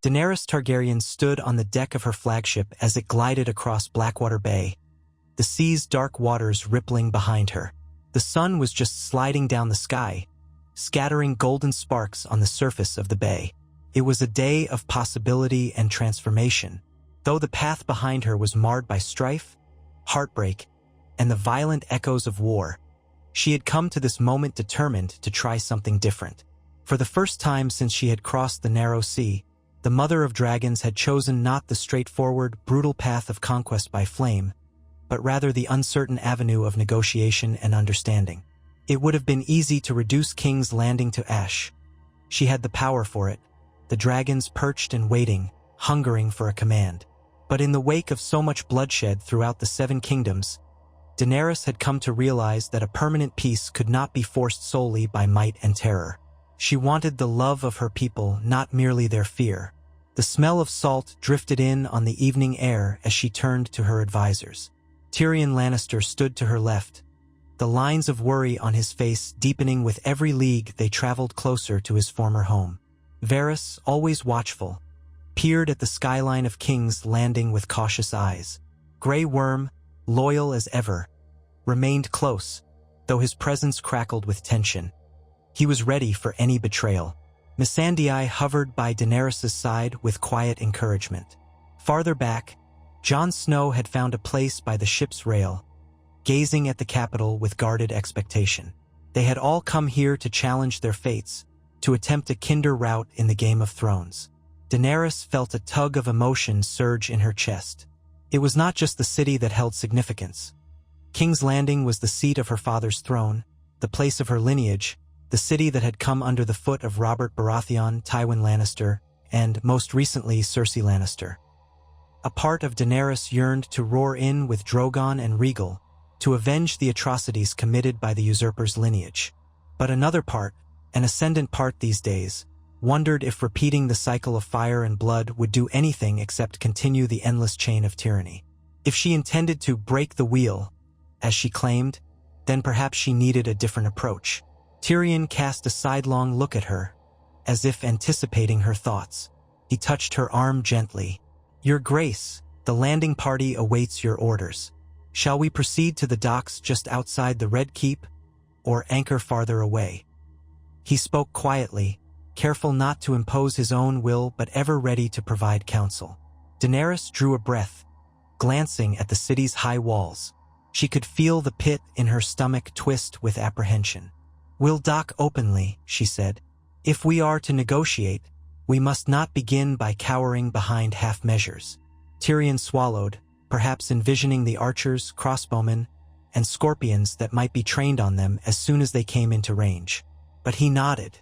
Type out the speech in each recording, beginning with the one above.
Daenerys Targaryen stood on the deck of her flagship as it glided across Blackwater Bay, the sea's dark waters rippling behind her. The sun was just sliding down the sky, scattering golden sparks on the surface of the bay. It was a day of possibility and transformation, though the path behind her was marred by strife, heartbreak, and the violent echoes of war. She had come to this moment determined to try something different. For the first time since she had crossed the narrow sea, the Mother of Dragons had chosen not the straightforward, brutal path of conquest by flame, but rather the uncertain avenue of negotiation and understanding. It would have been easy to reduce King's Landing to ash. She had the power for it, the dragons perched and waiting, hungering for a command. But in the wake of so much bloodshed throughout the Seven Kingdoms, Daenerys had come to realize that a permanent peace could not be forced solely by might and terror. She wanted the love of her people, not merely their fear. The smell of salt drifted in on the evening air as she turned to her advisors. Tyrion Lannister stood to her left, the lines of worry on his face deepening with every league they traveled closer to his former home. Varys, always watchful, peered at the skyline of King's Landing with cautious eyes. Grey Worm, loyal as ever, remained close, though his presence crackled with tension. He was ready for any betrayal. Missandei hovered by Daenerys' side with quiet encouragement. Farther back, Jon Snow had found a place by the ship's rail, gazing at the capital with guarded expectation. They had all come here to challenge their fates, to attempt a kinder route in the Game of Thrones. Daenerys felt a tug of emotion surge in her chest. It was not just the city that held significance. King's Landing was the seat of her father's throne, the place of her lineage, the city that had come under the foot of Robert Baratheon, Tywin Lannister, and, most recently, Cersei Lannister. A part of Daenerys yearned to roar in with Drogon and Rhaegal, to avenge the atrocities committed by the usurper's lineage. But another part, an ascendant part these days, wondered if repeating the cycle of fire and blood would do anything except continue the endless chain of tyranny. If she intended to break the wheel, as she claimed, then perhaps she needed a different approach. Tyrion cast a sidelong look at her, as if anticipating her thoughts. He touched her arm gently. "Your Grace, the landing party awaits your orders. Shall we proceed to the docks just outside the Red Keep, or anchor farther away?" He spoke quietly, careful not to impose his own will but ever ready to provide counsel. Daenerys drew a breath, glancing at the city's high walls. She could feel the pit in her stomach twist with apprehension. "We'll dock openly," she said. "If we are to negotiate, we must not begin by cowering behind half measures." Tyrion swallowed, perhaps envisioning the archers, crossbowmen, and scorpions that might be trained on them as soon as they came into range. But he nodded.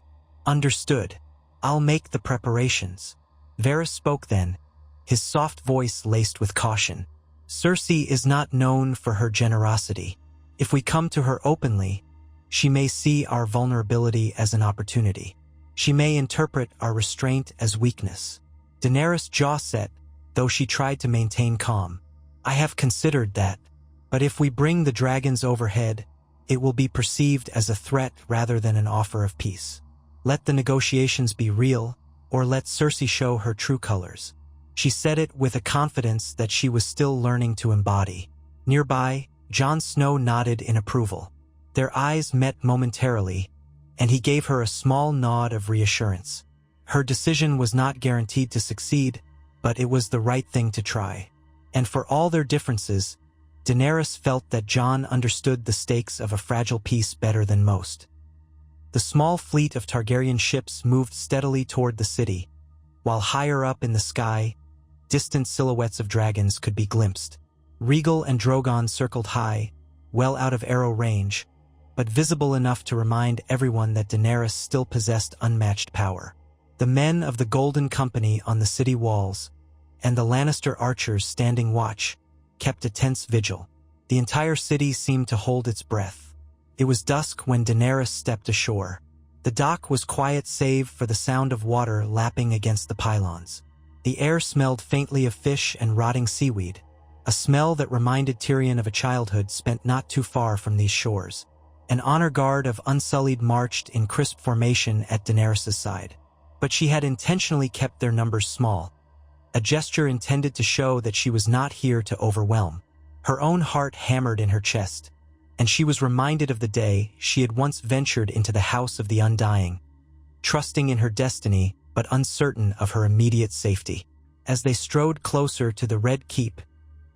"Understood. I'll make the preparations." Varys spoke then, his soft voice laced with caution. "Cersei is not known for her generosity. If we come to her openly, she may see our vulnerability as an opportunity. She may interpret our restraint as weakness." Daenerys' jaw set, though she tried to maintain calm. "I have considered that, but if we bring the dragons overhead, it will be perceived as a threat rather than an offer of peace. Let the negotiations be real, or let Cersei show her true colors." She said it with a confidence that she was still learning to embody. Nearby, Jon Snow nodded in approval. Their eyes met momentarily, and he gave her a small nod of reassurance. Her decision was not guaranteed to succeed, but it was the right thing to try. And for all their differences, Daenerys felt that Jon understood the stakes of a fragile peace better than most. The small fleet of Targaryen ships moved steadily toward the city, while higher up in the sky, distant silhouettes of dragons could be glimpsed. Rhaegal and Drogon circled high, well out of arrow range, but visible enough to remind everyone that Daenerys still possessed unmatched power. The men of the Golden Company on the city walls, and the Lannister archers standing watch, kept a tense vigil. The entire city seemed to hold its breath. It was dusk when Daenerys stepped ashore. The dock was quiet save for the sound of water lapping against the pylons. The air smelled faintly of fish and rotting seaweed, a smell that reminded Tyrion of a childhood spent not too far from these shores. An honor guard of Unsullied marched in crisp formation at Daenerys' side. but she had intentionally kept their numbers small, a gesture intended to show that she was not here to overwhelm. Her own heart hammered in her chest, and she was reminded of the day she had once ventured into the House of the Undying, trusting in her destiny but uncertain of her immediate safety. As they strode closer to the Red Keep,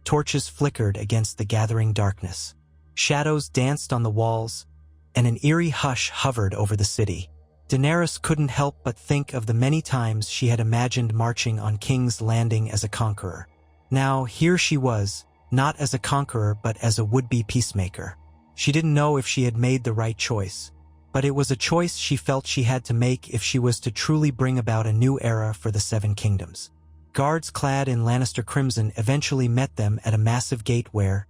torches flickered against the gathering darkness. Shadows danced on the walls, and an eerie hush hovered over the city. Daenerys couldn't help but think of the many times she had imagined marching on King's Landing as a conqueror. Now, here she was, not as a conqueror but as a would-be peacemaker. She didn't know if she had made the right choice, but it was a choice she felt she had to make if she was to truly bring about a new era for the Seven Kingdoms. Guards clad in Lannister crimson eventually met them at a massive gate where,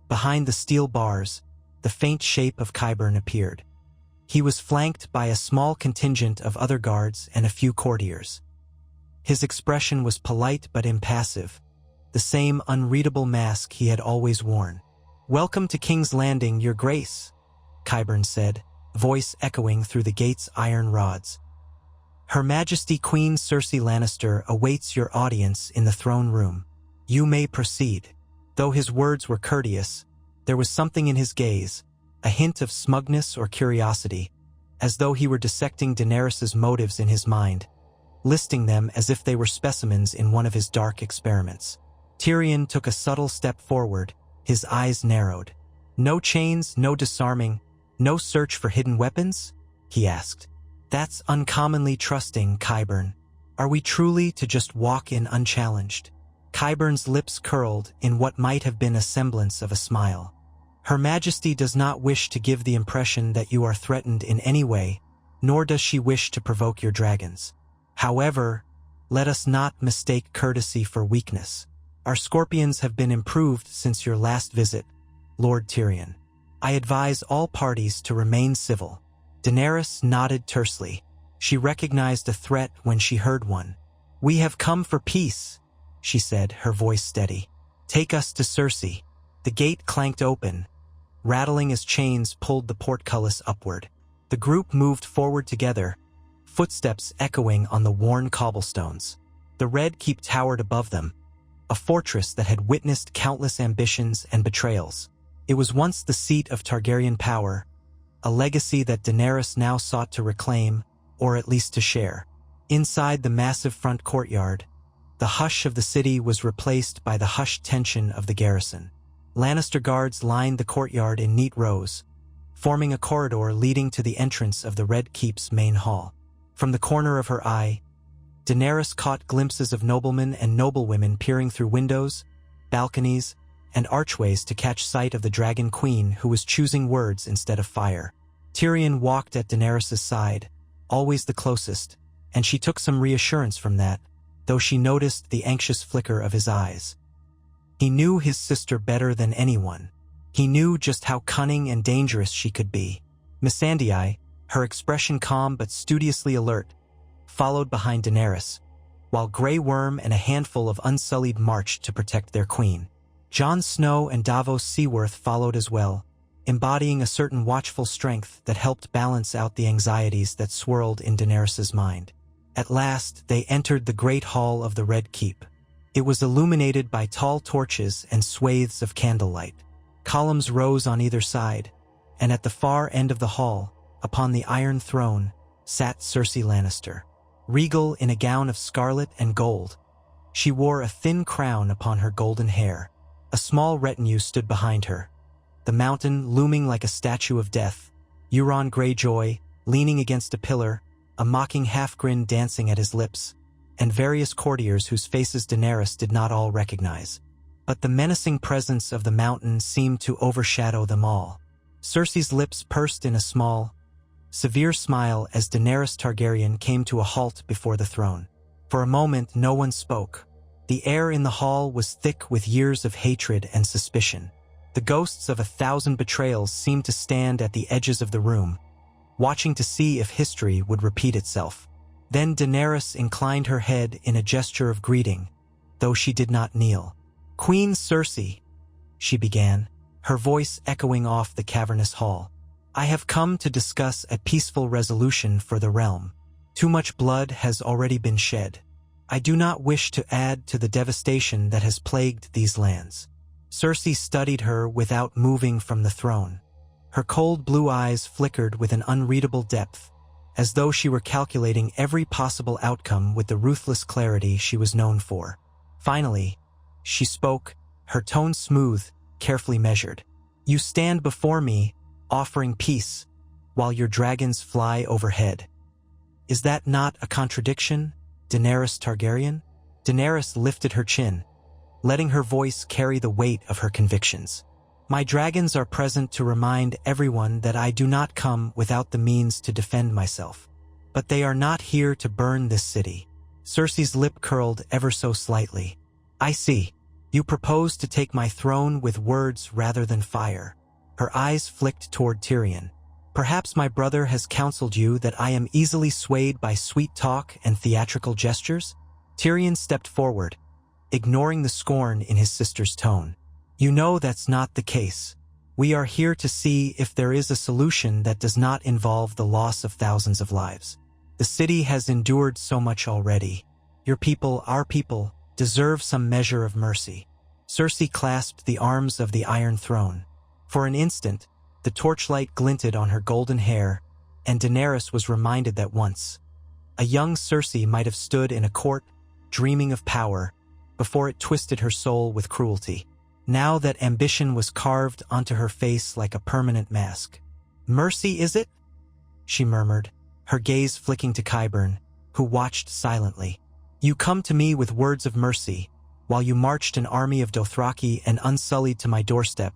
behind the steel bars, the faint shape of Qyburn appeared. He was flanked by a small contingent of other guards and a few courtiers. His expression was polite but impassive, the same unreadable mask he had always worn. "Welcome to King's Landing, Your Grace," Qyburn said, voice echoing through the gate's iron rods. "Her Majesty Queen Cersei Lannister awaits your audience in the throne room. You may proceed." Though his words were courteous, there was something in his gaze, a hint of smugness or curiosity, as though he were dissecting Daenerys' motives in his mind, listing them as if they were specimens in one of his dark experiments. Tyrion took a subtle step forward, his eyes narrowed. "No chains, no disarming, no search for hidden weapons?" he asked. "That's uncommonly trusting, Qyburn. Are we truly to just walk in unchallenged?" Qyburn's lips curled in what might have been a semblance of a smile. "Her Majesty does not wish to give the impression that you are threatened in any way, nor does she wish to provoke your dragons. However, let us not mistake courtesy for weakness. Our scorpions have been improved since your last visit, Lord Tyrion. I advise all parties to remain civil." Daenerys nodded tersely. She recognized a threat when she heard one. "We have come for peace," she said, her voice steady. "Take us to Cersei." The gate clanked open, rattling as chains pulled the portcullis upward. The group moved forward together, footsteps echoing on the worn cobblestones. The Red Keep towered above them, a fortress that had witnessed countless ambitions and betrayals. It was once the seat of Targaryen power, a legacy that Daenerys now sought to reclaim, or at least to share. Inside the massive front courtyard, the hush of the city was replaced by the hushed tension of the garrison. Lannister guards lined the courtyard in neat rows, forming a corridor leading to the entrance of the Red Keep's main hall. From the corner of her eye, Daenerys caught glimpses of noblemen and noblewomen peering through windows, balconies, and archways to catch sight of the Dragon Queen who was choosing words instead of fire. Tyrion walked at Daenerys' side, always the closest, and she took some reassurance from that, though she noticed the anxious flicker of his eyes. He knew his sister better than anyone. He knew just how cunning and dangerous she could be. Missandei, her expression calm but studiously alert, followed behind Daenerys, while Grey Worm and a handful of Unsullied marched to protect their queen. Jon Snow and Davos Seaworth followed as well, embodying a certain watchful strength that helped balance out the anxieties that swirled in Daenerys' mind. At last, they entered the great hall of the Red Keep. It was illuminated by tall torches and swathes of candlelight. Columns rose on either side, and at the far end of the hall, upon the Iron Throne, sat Cersei Lannister. Regal in a gown of scarlet and gold, she wore a thin crown upon her golden hair. A small retinue stood behind her, the mountain looming like a statue of death, Euron Greyjoy leaning against a pillar, a mocking half-grin dancing at his lips, and various courtiers whose faces Daenerys did not all recognize. But the menacing presence of the mountain seemed to overshadow them all. Cersei's lips pursed in a small, severe smile as Daenerys Targaryen came to a halt before the throne. For a moment, no one spoke. The air in the hall was thick with years of hatred and suspicion. The ghosts of 1,000 betrayals seemed to stand at the edges of the room, watching to see if history would repeat itself. Then Daenerys inclined her head in a gesture of greeting, though she did not kneel. "Queen Cersei," she began, her voice echoing off the cavernous hall. "I have come to discuss a peaceful resolution for the realm." Too much blood has already been shed. I do not wish to add to the devastation that has plagued these lands." Cersei studied her without moving from the throne. Her cold blue eyes flickered with an unreadable depth, as though she were calculating every possible outcome with the ruthless clarity she was known for. Finally, she spoke, her tone smooth, carefully measured. "You stand before me, offering peace, while your dragons fly overhead. Is that not a contradiction, Daenerys Targaryen?" Daenerys lifted her chin, letting her voice carry the weight of her convictions. "My dragons are present to remind everyone that I do not come without the means to defend myself. But they are not here to burn this city." Cersei's lip curled ever so slightly. "I see. You propose to take my throne with words rather than fire." Her eyes flicked toward Tyrion. "Perhaps my brother has counseled you that I am easily swayed by sweet talk and theatrical gestures?" Tyrion stepped forward, ignoring the scorn in his sister's tone. "You know that's not the case. We are here to see if there is a solution that does not involve the loss of thousands of lives. The city has endured so much already. Your people, our people, deserve some measure of mercy." Cersei clasped the arms of the Iron Throne. For an instant, the torchlight glinted on her golden hair, and Daenerys was reminded that once, a young Cersei might have stood in a court, dreaming of power, before it twisted her soul with cruelty. Now that ambition was carved onto her face like a permanent mask. "Mercy, is it?" she murmured, her gaze flicking to Qyburn, who watched silently. "You come to me with words of mercy, while you marched an army of Dothraki and Unsullied to my doorstep,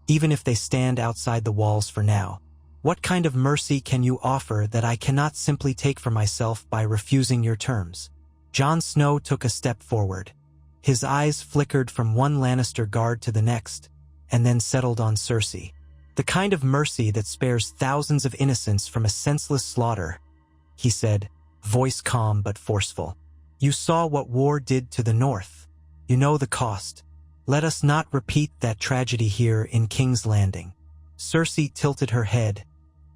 even if they stand outside the walls for now. What kind of mercy can you offer that I cannot simply take for myself by refusing your terms?" Jon Snow took a step forward. His eyes flickered from one Lannister guard to the next, and then settled on Cersei. "The kind of mercy that spares thousands of innocents from a senseless slaughter," he said, voice calm but forceful. "You saw what war did to the north. You know the cost. Let us not repeat that tragedy here in King's Landing." Cersei tilted her head,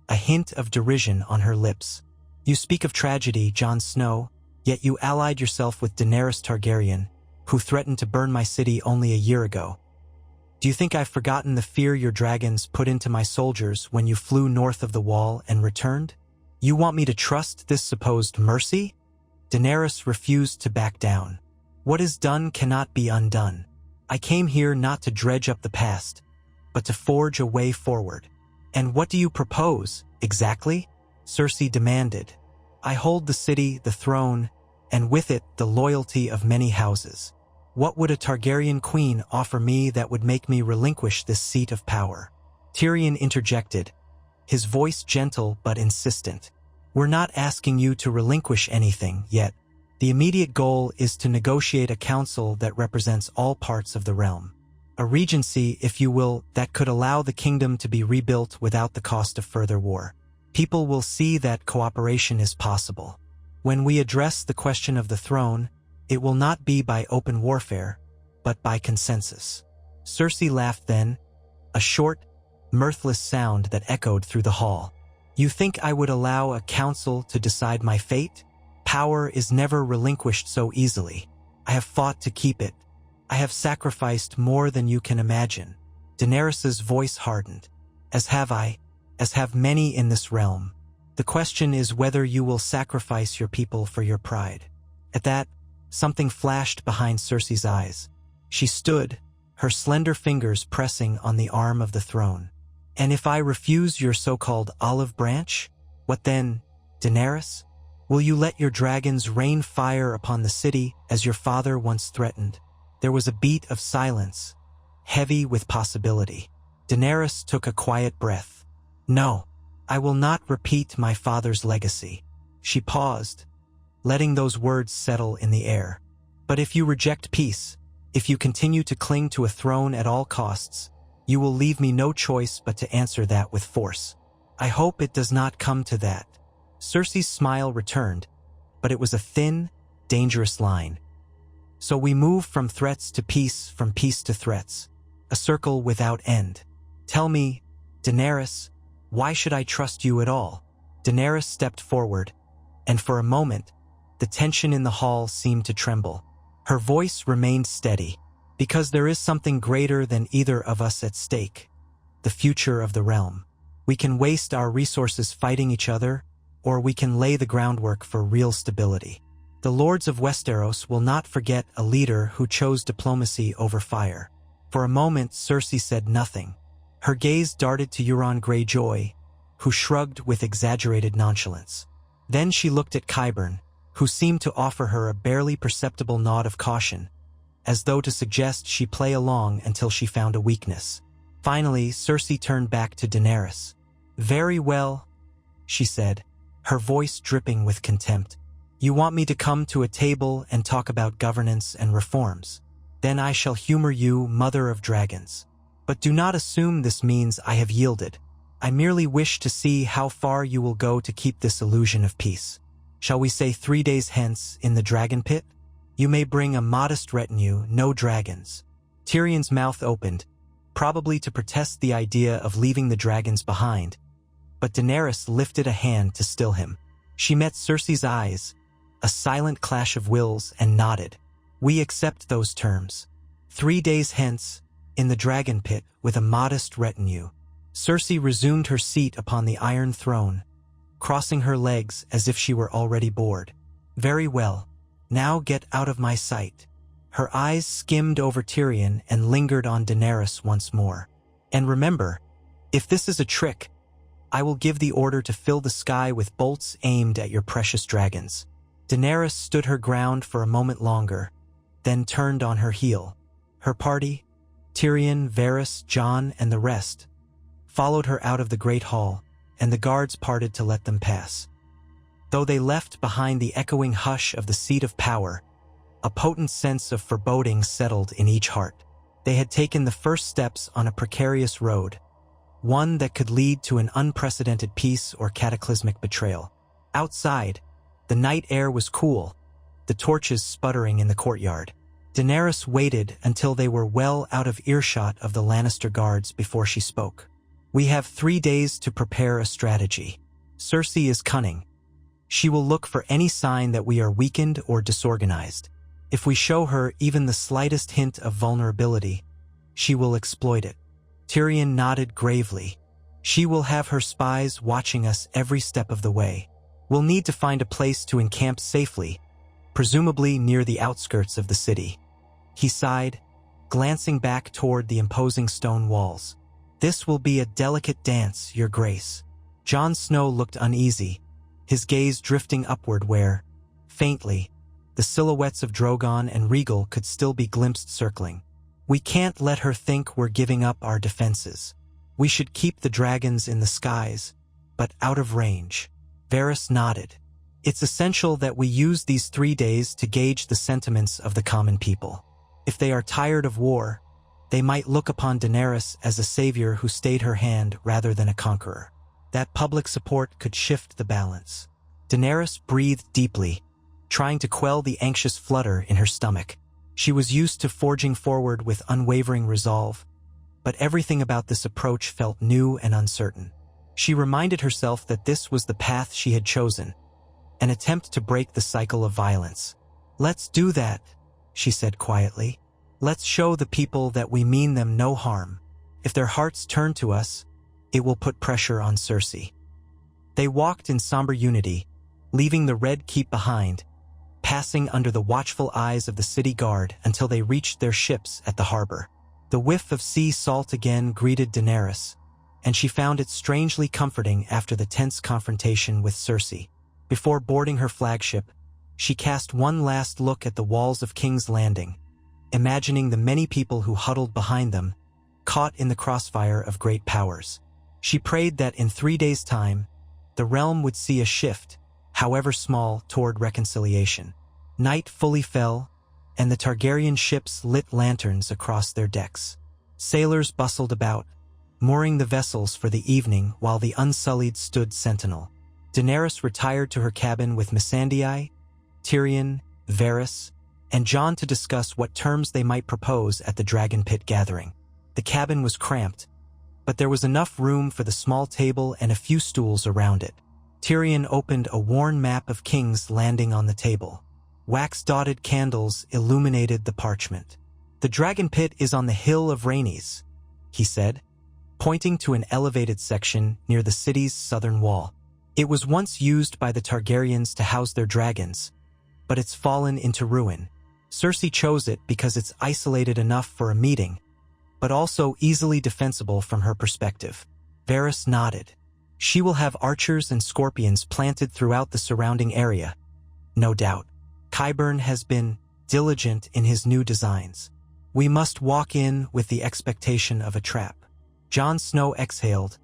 a hint of derision on her lips. "You speak of tragedy, Jon Snow, yet you allied yourself with Daenerys Targaryen, who threatened to burn my city only a year ago. Do you think I've forgotten the fear your dragons put into my soldiers when you flew north of the wall and returned? You want me to trust this supposed mercy?" Daenerys refused to back down. "What is done cannot be undone. I came here not to dredge up the past, but to forge a way forward." "And what do you propose, exactly?" Cersei demanded. "I hold the city, the throne, and with it the loyalty of many houses. What would a Targaryen queen offer me that would make me relinquish this seat of power?" Tyrion interjected, his voice gentle but insistent. "We're not asking you to relinquish anything yet. The immediate goal is to negotiate a council that represents all parts of the realm. A regency, if you will, that could allow the kingdom to be rebuilt without the cost of further war. People will see that cooperation is possible. When we address the question of the throne, it will not be by open warfare, but by consensus." Cersei laughed then, a short, mirthless sound that echoed through the hall. "You think I would allow a council to decide my fate? Power is never relinquished so easily. I have fought to keep it. I have sacrificed more than you can imagine." Daenerys's voice hardened. "As have I, as have many in this realm. The question is whether you will sacrifice your people for your pride." At that, something flashed behind Cersei's eyes. She stood, her slender fingers pressing on the arm of the throne. "And if I refuse your so-called olive branch, what then, Daenerys? Will you let your dragons rain fire upon the city as your father once threatened?" There was a beat of silence, heavy with possibility. Daenerys took a quiet breath. "No, I will not repeat my father's legacy." She paused, letting those words settle in the air. "But if you reject peace, if you continue to cling to a throne at all costs, you will leave me no choice but to answer that with force. I hope it does not come to that." Cersei's smile returned, but it was a thin, dangerous line. "So we move from threats to peace, from peace to threats, a circle without end. Tell me, Daenerys, why should I trust you at all?" Daenerys stepped forward, and for a moment, the tension in the hall seemed to tremble. Her voice remained steady, because there is something greater than either of us at stake, the future of the realm. We can waste our resources fighting each other, or we can lay the groundwork for real stability. The lords of Westeros will not forget a leader who chose diplomacy over fire. For a moment, Cersei said nothing. Her gaze darted to Euron Greyjoy, who shrugged with exaggerated nonchalance. Then she looked at Qyburn, who seemed to offer her a barely perceptible nod of caution, as though to suggest she play along until she found a weakness. Finally, Cersei turned back to Daenerys. "Very well," she said, her voice dripping with contempt. "You want me to come to a table and talk about governance and reforms. Then I shall humor you, Mother of Dragons. But do not assume this means I have yielded. I merely wish to see how far you will go to keep this illusion of peace. Shall we say 3 days hence in the dragon pit? You may bring a modest retinue, no dragons." Tyrion's mouth opened, probably to protest the idea of leaving the dragons behind, but Daenerys lifted a hand to still him. She met Cersei's eyes, a silent clash of wills, and nodded. "We accept those terms. 3 days hence, in the dragon pit with a modest retinue." Cersei resumed her seat upon the iron throne, crossing her legs as if she were already bored. "Very well. Now get out of my sight." Her eyes skimmed over Tyrion and lingered on Daenerys once more. "And remember, if this is a trick, I will give the order to fill the sky with bolts aimed at your precious dragons." Daenerys stood her ground for a moment longer, then turned on her heel. Her party, Tyrion, Varys, Jon, and the rest, followed her out of the great hall, and the guards parted to let them pass. Though they left behind the echoing hush of the seat of power, a potent sense of foreboding settled in each heart. They had taken the first steps on a precarious road, one that could lead to an unprecedented peace or cataclysmic betrayal. Outside, the night air was cool, the torches sputtering in the courtyard. Daenerys waited until they were well out of earshot of the Lannister guards before she spoke. "We have 3 days to prepare a strategy. Cersei is cunning. She will look for any sign that we are weakened or disorganized. If we show her even the slightest hint of vulnerability, she will exploit it." Tyrion nodded gravely. "She will have her spies watching us every step of the way. We'll need to find a place to encamp safely, presumably near the outskirts of the city." He sighed, glancing back toward the imposing stone walls. "This will be a delicate dance, Your Grace." Jon Snow looked uneasy, his gaze drifting upward where, faintly, the silhouettes of Drogon and Rhaegal could still be glimpsed circling. "We can't let her think we're giving up our defenses. We should keep the dragons in the skies, but out of range." Varys nodded. "It's essential that we use these 3 days to gauge the sentiments of the common people. If they are tired of war, they might look upon Daenerys as a savior who stayed her hand rather than a conqueror. That public support could shift the balance." Daenerys breathed deeply, trying to quell the anxious flutter in her stomach. She was used to forging forward with unwavering resolve, but everything about this approach felt new and uncertain. She reminded herself that this was the path she had chosen, an attempt to break the cycle of violence. "Let's do that," she said quietly. "Let's show the people that we mean them no harm. If their hearts turn to us, it will put pressure on Cersei." They walked in somber unity, leaving the Red Keep behind, passing under the watchful eyes of the city guard until they reached their ships at the harbor. The whiff of sea salt again greeted Daenerys, and she found it strangely comforting after the tense confrontation with Cersei. Before boarding her flagship, she cast one last look at the walls of King's Landing, imagining the many people who huddled behind them, caught in the crossfire of great powers. She prayed that in 3 days' time, the realm would see a shift, however small, toward reconciliation. Night fully fell, and the Targaryen ships lit lanterns across their decks. Sailors bustled about, mooring the vessels for the evening while the Unsullied stood sentinel. Daenerys retired to her cabin with Missandei, Tyrion, Varys, and Jon to discuss what terms they might propose at the Dragon Pit gathering. The cabin was cramped, but there was enough room for the small table and a few stools around it. Tyrion opened a worn map of King's Landing on the table. Wax-dotted candles illuminated the parchment. "The dragon pit is on the Hill of Rhaenys," he said, pointing to an elevated section near the city's southern wall. "It was once used by the Targaryens to house their dragons, but it's fallen into ruin. Cersei chose it because it's isolated enough for a meeting, but also easily defensible from her perspective." Varys nodded. "She will have archers and scorpions planted throughout the surrounding area, no doubt. Qyburn has been diligent in his new designs. We must walk in with the expectation of a trap." Jon Snow exhaled,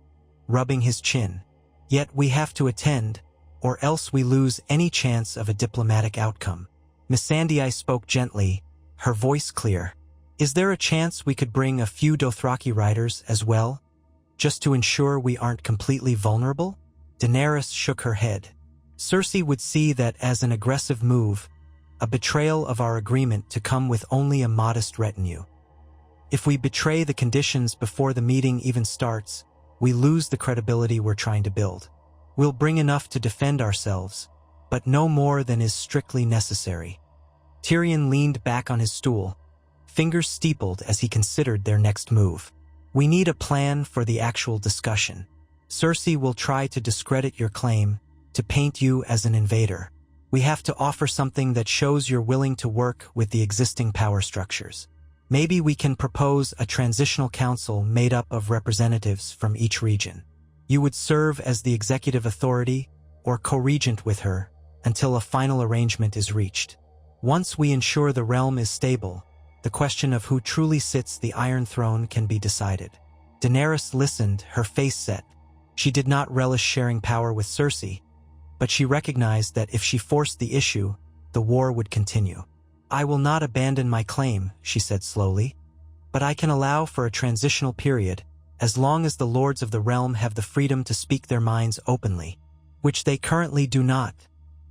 rubbing his chin. "Yet we have to attend, or else we lose any chance of a diplomatic outcome." Missandei spoke gently, her voice clear. "Is there a chance we could bring a few Dothraki riders as well, just to ensure we aren't completely vulnerable?" Daenerys shook her head. "Cersei would see that as an aggressive move, a betrayal of our agreement to come with only a modest retinue. If we betray the conditions before the meeting even starts, we lose the credibility we're trying to build. We'll bring enough to defend ourselves, but no more than is strictly necessary." Tyrion leaned back on his stool, fingers steepled as he considered their next move. "We need a plan for the actual discussion. Cersei will try to discredit your claim, to paint you as an invader. We have to offer something that shows you're willing to work with the existing power structures. Maybe we can propose a transitional council made up of representatives from each region. You would serve as the executive authority or co-regent with her until a final arrangement is reached. Once we ensure the realm is stable, the question of who truly sits the Iron Throne can be decided." Daenerys listened, her face set. She did not relish sharing power with Cersei, but she recognized that if she forced the issue, the war would continue. "I will not abandon my claim," she said slowly, "but I can allow for a transitional period as long as the lords of the realm have the freedom to speak their minds openly, which they currently do not,"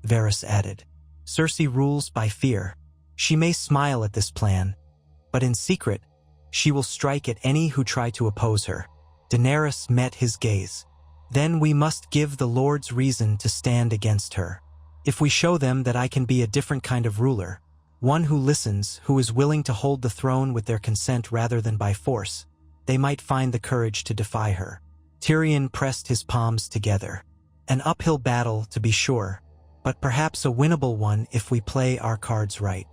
Varys added. "Cersei rules by fear. She may smile at this plan, but in secret, she will strike at any who try to oppose her." Daenerys met his gaze. "Then we must give the lords reason to stand against her. If we show them that I can be a different kind of ruler, one who listens, who is willing to hold the throne with their consent rather than by force, they might find the courage to defy her." Tyrion pressed his palms together. "An uphill battle, to be sure, but perhaps a winnable one if we play our cards right."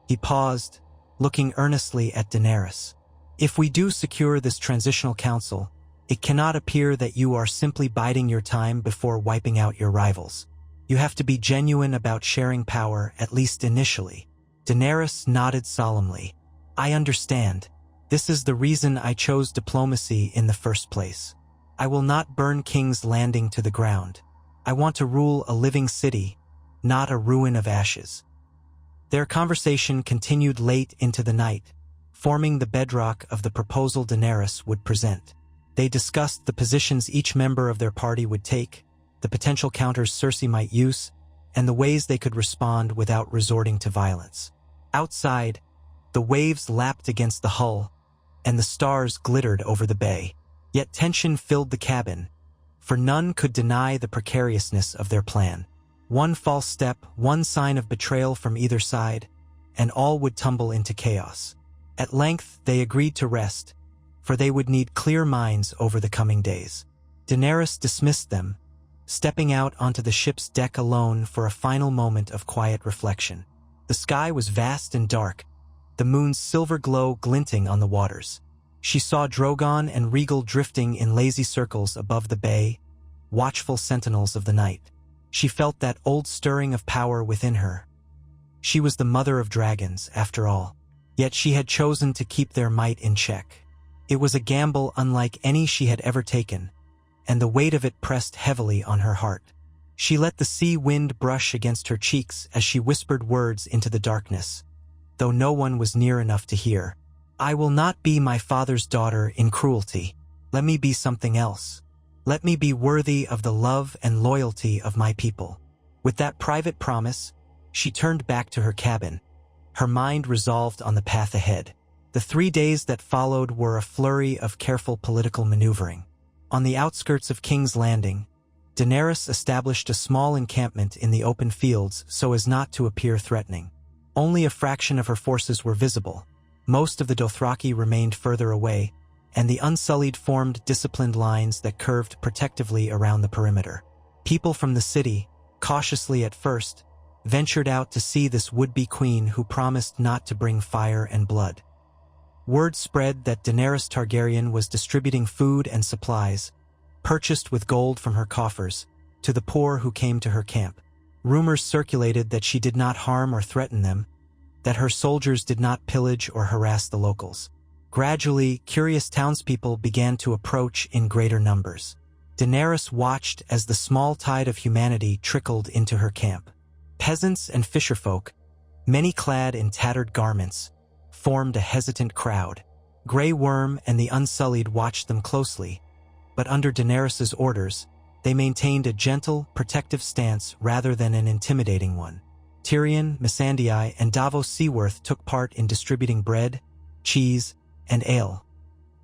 He paused, looking earnestly at Daenerys. "If we do secure this transitional council, it cannot appear that you are simply biding your time before wiping out your rivals. You have to be genuine about sharing power, at least initially." Daenerys nodded solemnly. "I understand. This is the reason I chose diplomacy in the first place. I will not burn King's Landing to the ground. I want to rule a living city, not a ruin of ashes." Their conversation continued late into the night, forming the bedrock of the proposal Daenerys would present. They discussed the positions each member of their party would take, the potential counters Cersei might use, and the ways they could respond without resorting to violence. Outside, the waves lapped against the hull, and the stars glittered over the bay. Yet tension filled the cabin, for none could deny the precariousness of their plan. One false step, one sign of betrayal from either side, and all would tumble into chaos. At length, they agreed to rest, for they would need clear minds over the coming days. Daenerys dismissed them, stepping out onto the ship's deck alone for a final moment of quiet reflection. The sky was vast and dark, the moon's silver glow glinting on the waters. She saw Drogon and Rhaegal drifting in lazy circles above the bay, watchful sentinels of the night. She felt that old stirring of power within her. She was the mother of dragons, after all, yet she had chosen to keep their might in check. It was a gamble unlike any she had ever taken, and the weight of it pressed heavily on her heart. She let the sea wind brush against her cheeks as she whispered words into the darkness, though no one was near enough to hear. "I will not be my father's daughter in cruelty. Let me be something else. Let me be worthy of the love and loyalty of my people." With that private promise, she turned back to her cabin, her mind resolved on the path ahead. The 3 days that followed were a flurry of careful political maneuvering. On the outskirts of King's Landing, Daenerys established a small encampment in the open fields so as not to appear threatening. Only a fraction of her forces were visible. Most of the Dothraki remained further away, and the Unsullied formed disciplined lines that curved protectively around the perimeter. People from the city, cautiously at first, ventured out to see this would-be queen who promised not to bring fire and blood. Word spread that Daenerys Targaryen was distributing food and supplies, purchased with gold from her coffers, to the poor who came to her camp. Rumors circulated that she did not harm or threaten them, that her soldiers did not pillage or harass the locals. Gradually, curious townspeople began to approach in greater numbers. Daenerys watched as the small tide of humanity trickled into her camp. Peasants and fisherfolk, many clad in tattered garments, formed a hesitant crowd. Grey Worm and the Unsullied watched them closely, but under Daenerys's orders, they maintained a gentle, protective stance rather than an intimidating one. Tyrion, Missandei, and Davos Seaworth took part in distributing bread, cheese, and ale.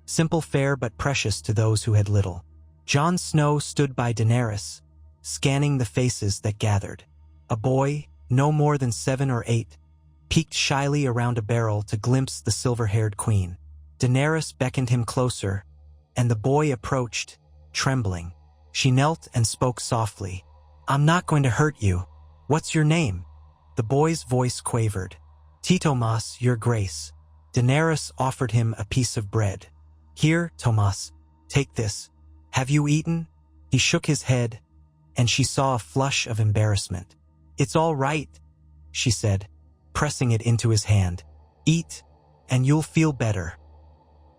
Simple fare but precious to those who had little. Jon Snow stood by Daenerys, scanning the faces that gathered. A boy, no more than 7 or 8, peeked shyly around a barrel to glimpse the silver-haired queen. Daenerys beckoned him closer, and the boy approached, trembling. She knelt and spoke softly. "I'm not going to hurt you. What's your name?" The boy's voice quavered. "Tomas, your grace." Daenerys offered him a piece of bread. "Here, Tomas, take this. Have you eaten?" He shook his head, and she saw a flush of embarrassment. "It's all right," she said, pressing it into his hand. "Eat, and you'll feel better."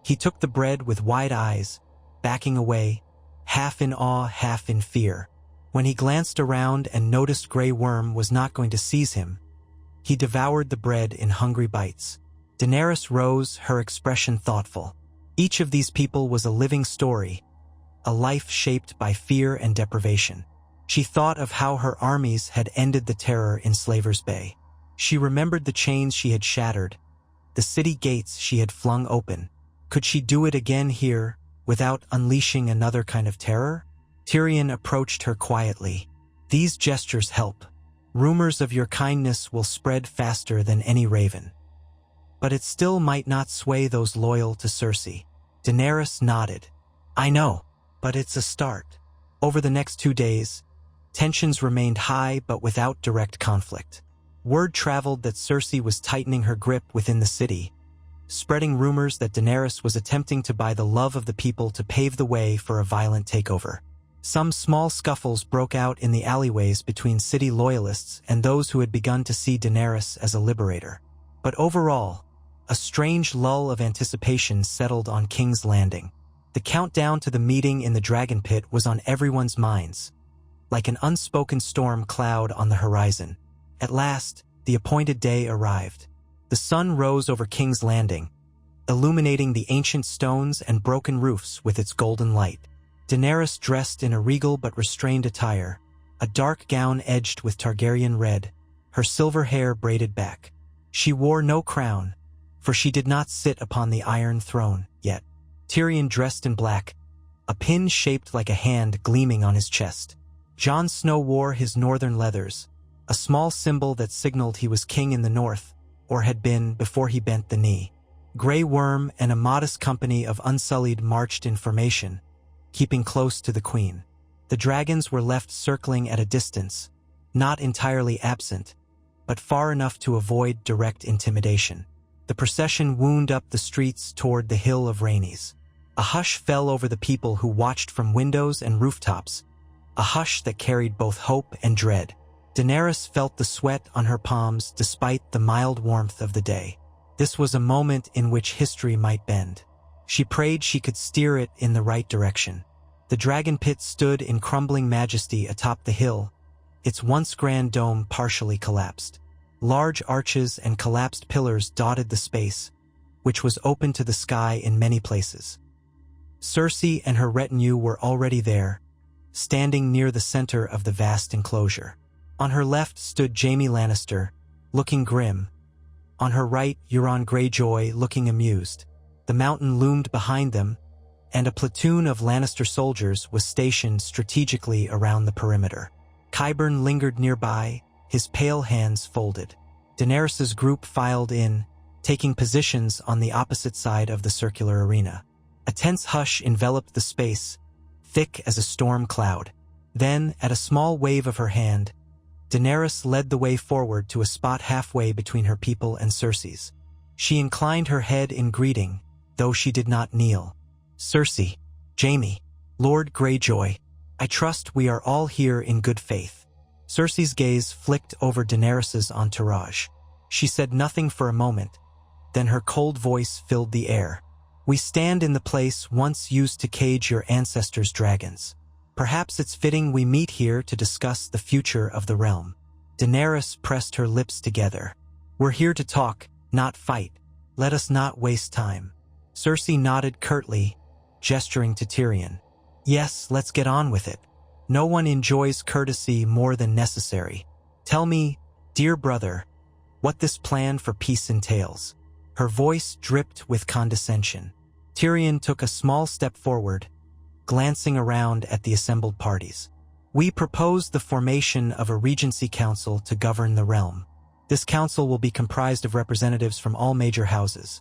He took the bread with wide eyes, backing away, half in awe, half in fear. When he glanced around and noticed Grey Worm was not going to seize him, he devoured the bread in hungry bites. Daenerys rose, her expression thoughtful. Each of these people was a living story, a life shaped by fear and deprivation. She thought of how her armies had ended the terror in Slaver's Bay. She remembered the chains she had shattered, the city gates she had flung open. Could she do it again here, without unleashing another kind of terror? Tyrion approached her quietly. "These gestures help. Rumors of your kindness will spread faster than any raven. But it still might not sway those loyal to Cersei." Daenerys nodded. "I know, but it's a start." Over the next 2 days, tensions remained high but without direct conflict. Word traveled that Cersei was tightening her grip within the city, spreading rumors that Daenerys was attempting to buy the love of the people to pave the way for a violent takeover. Some small scuffles broke out in the alleyways between city loyalists and those who had begun to see Daenerys as a liberator. But overall, a strange lull of anticipation settled on King's Landing. The countdown to the meeting in the dragon pit was on everyone's minds, like an unspoken storm cloud on the horizon. At last, the appointed day arrived. The sun rose over King's Landing, illuminating the ancient stones and broken roofs with its golden light. Daenerys dressed in a regal but restrained attire, a dark gown edged with Targaryen red, her silver hair braided back. She wore no crown, for she did not sit upon the Iron Throne yet. Tyrion dressed in black, a pin shaped like a hand gleaming on his chest. Jon Snow wore his northern leathers, a small symbol that signaled he was king in the north, or had been before he bent the knee. Grey Worm and a modest company of Unsullied marched in formation, keeping close to the queen. The dragons were left circling at a distance, not entirely absent, but far enough to avoid direct intimidation. The procession wound up the streets toward the Hill of Rhaenys. A hush fell over the people who watched from windows and rooftops, a hush that carried both hope and dread. Daenerys felt the sweat on her palms despite the mild warmth of the day. This was a moment in which history might bend. She prayed she could steer it in the right direction. The dragon pit stood in crumbling majesty atop the hill, its once grand dome partially collapsed. Large arches and collapsed pillars dotted the space, which was open to the sky in many places. Cersei and her retinue were already there, standing near the center of the vast enclosure. On her left stood Jaime Lannister, looking grim. On her right, Euron Greyjoy, looking amused. The mountain loomed behind them, and a platoon of Lannister soldiers was stationed strategically around the perimeter. Qyburn lingered nearby, his pale hands folded. Daenerys's group filed in, taking positions on the opposite side of the circular arena. A tense hush enveloped the space, thick as a storm cloud. Then, at a small wave of her hand, Daenerys led the way forward to a spot halfway between her people and Cersei's. She inclined her head in greeting, though she did not kneel. "Cersei, Jaime, Lord Greyjoy, I trust we are all here in good faith." Cersei's gaze flicked over Daenerys's entourage. She said nothing for a moment, then her cold voice filled the air. "We stand in the place once used to cage your ancestors' dragons. Perhaps it's fitting we meet here to discuss the future of the realm." Daenerys pressed her lips together. "We're here to talk, not fight. Let us not waste time." Cersei nodded curtly, gesturing to Tyrion. "Yes, let's get on with it. No one enjoys courtesy more than necessary. Tell me, dear brother, what this plan for peace entails." Her voice dripped with condescension. Tyrion took a small step forward, glancing around at the assembled parties. "We propose the formation of a regency council to govern the realm. This council will be comprised of representatives from all major houses.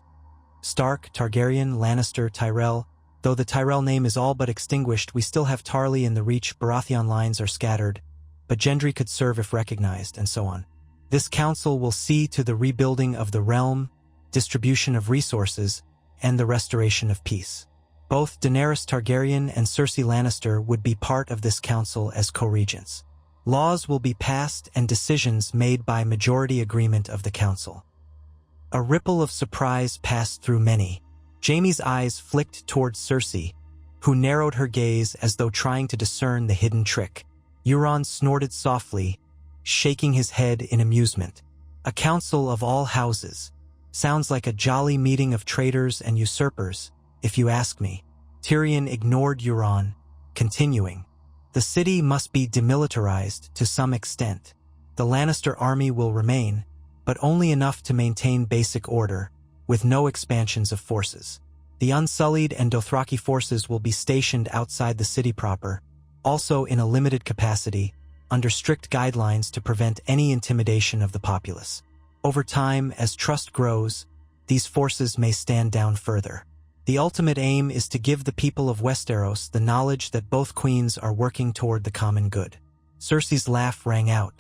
Stark, Targaryen, Lannister, Tyrell. Though the Tyrell name is all but extinguished, we still have Tarly in the Reach. Baratheon lines are scattered, but Gendry could serve if recognized, and so on. This council will see to the rebuilding of the realm, distribution of resources, and the restoration of peace. Both Daenerys Targaryen and Cersei Lannister would be part of this council as co-regents. Laws will be passed and decisions made by majority agreement of the council." A ripple of surprise passed through many. Jaime's eyes flicked towards Cersei, who narrowed her gaze as though trying to discern the hidden trick. Euron snorted softly, shaking his head in amusement. "A council of all houses. Sounds like a jolly meeting of traitors and usurpers, if you ask me." Tyrion ignored Euron, continuing. "The city must be demilitarized to some extent. The Lannister army will remain, but only enough to maintain basic order, with no expansions of forces. The Unsullied and Dothraki forces will be stationed outside the city proper, also in a limited capacity, under strict guidelines to prevent any intimidation of the populace. Over time, as trust grows, these forces may stand down further. The ultimate aim is to give the people of Westeros the knowledge that both queens are working toward the common good." Cersei's laugh rang out.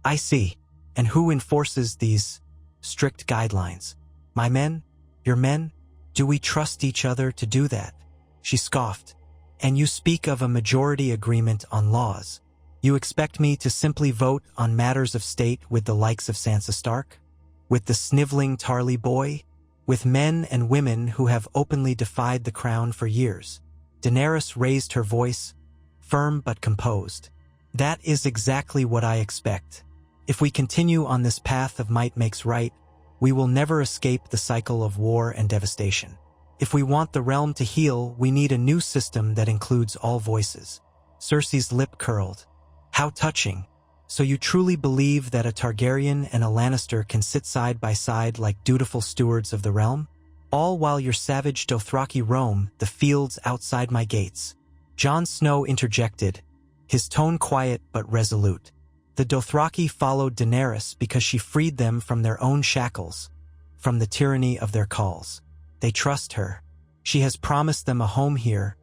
"I see. And who enforces these strict guidelines? My men? Your men? Do we trust each other to do that?" She scoffed. "And you speak of a majority agreement on laws. You expect me to simply vote on matters of state with the likes of Sansa Stark? With the sniveling Tarly boy? With men and women who have openly defied the crown for years?" Daenerys raised her voice, firm but composed. "That is exactly what I expect. If we continue on this path of might makes right, we will never escape the cycle of war and devastation. If we want the realm to heal, we need a new system that includes all voices." Cersei's lip curled. "How touching. So you truly believe that a Targaryen and a Lannister can sit side by side like dutiful stewards of the realm? All while your savage Dothraki roam the fields outside my gates." Jon Snow interjected, his tone quiet but resolute. "The Dothraki followed Daenerys because she freed them from their own shackles, from the tyranny of their calls. They trust her. She has promised them a home here,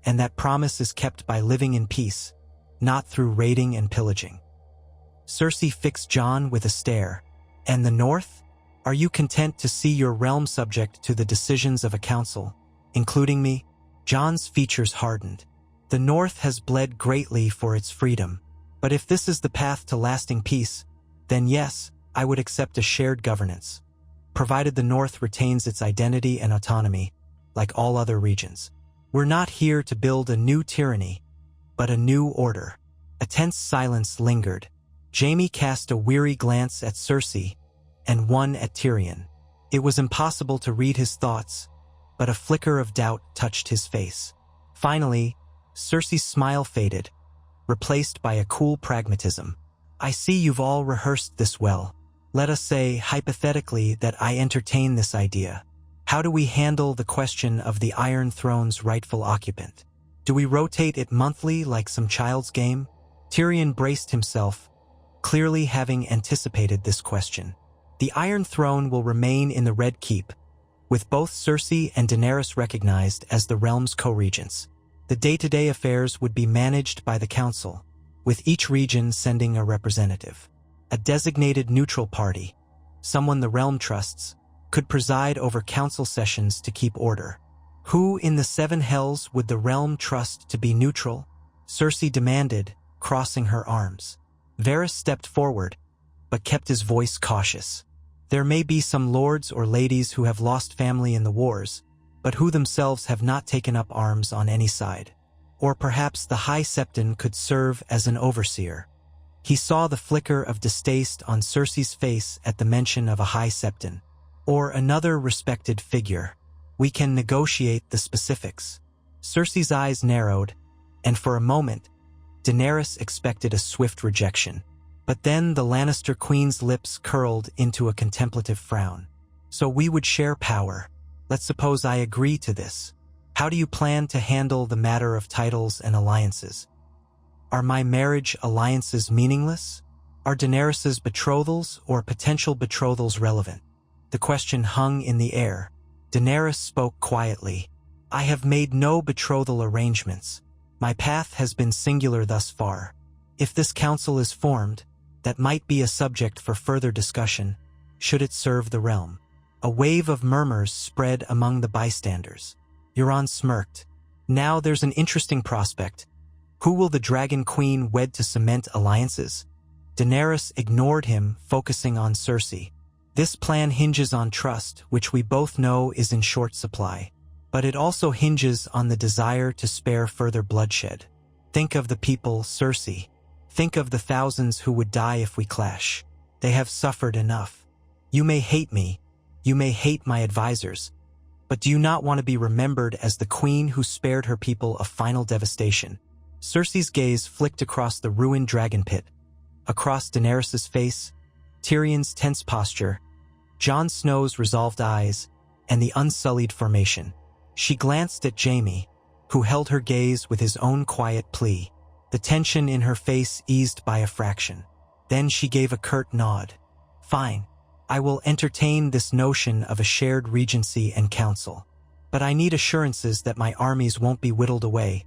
and that promise is kept by living in peace, not through raiding and pillaging." Cersei fixed Jon with a stare. "And the North? Are you content to see your realm subject to the decisions of a council, including me?" Jon's features hardened. "The North has bled greatly for its freedom. But if this is the path to lasting peace, then yes, I would accept a shared governance, provided the North retains its identity and autonomy, like all other regions. We're not here to build a new tyranny, but a new order." A tense silence lingered. Jaime cast a weary glance at Cersei and one at Tyrion. It was impossible to read his thoughts, but a flicker of doubt touched his face. Finally, Cersei's smile faded, replaced by a cool pragmatism. "I see you've all rehearsed this well. Let us say, hypothetically, that I entertain this idea. How do we handle the question of the Iron Throne's rightful occupant? Do we rotate it monthly like some child's game? Tyrion braced himself, clearly having anticipated this question. The Iron Throne will remain in the Red Keep, with both Cersei and Daenerys recognized as the realm's co-regents. The day-to-day affairs would be managed by the council, with each region sending a representative. A designated neutral party, someone the realm trusts, could preside over council sessions to keep order. Who in the Seven Hells would the realm trust to be neutral? Cersei demanded, crossing her arms. Varys stepped forward, but kept his voice cautious. There may be some lords or ladies who have lost family in the wars, but who themselves have not taken up arms on any side. Or perhaps the High Septon could serve as an overseer. He saw the flicker of distaste on Cersei's face at the mention of a High Septon. Or another respected figure. We can negotiate the specifics. Cersei's eyes narrowed, and for a moment, Daenerys expected a swift rejection. But then the Lannister queen's lips curled into a contemplative frown. So we would share power. Let's suppose I agree to this. How do you plan to handle the matter of titles and alliances? Are my marriage alliances meaningless? Are Daenerys's betrothals or potential betrothals relevant? The question hung in the air. Daenerys spoke quietly. I have made no betrothal arrangements. My path has been singular thus far. If this council is formed, that might be a subject for further discussion, should it serve the realm. A wave of murmurs spread among the bystanders. Euron smirked. Now there's an interesting prospect. Who will the Dragon Queen wed to cement alliances? Daenerys ignored him, focusing on Cersei. This plan hinges on trust, which we both know is in short supply. But it also hinges on the desire to spare further bloodshed. Think of the people, Cersei. Think of the thousands who would die if we clash. They have suffered enough. You may hate me. You may hate my advisors. But do you not want to be remembered as the queen who spared her people a final devastation? Cersei's gaze flicked across the ruined dragon pit, across Daenerys' face, Tyrion's tense posture, Jon Snow's resolved eyes, and the unsullied formation. She glanced at Jaime, who held her gaze with his own quiet plea. The tension in her face eased by a fraction. Then she gave a curt nod. Fine. I will entertain this notion of a shared regency and council. But I need assurances that my armies won't be whittled away,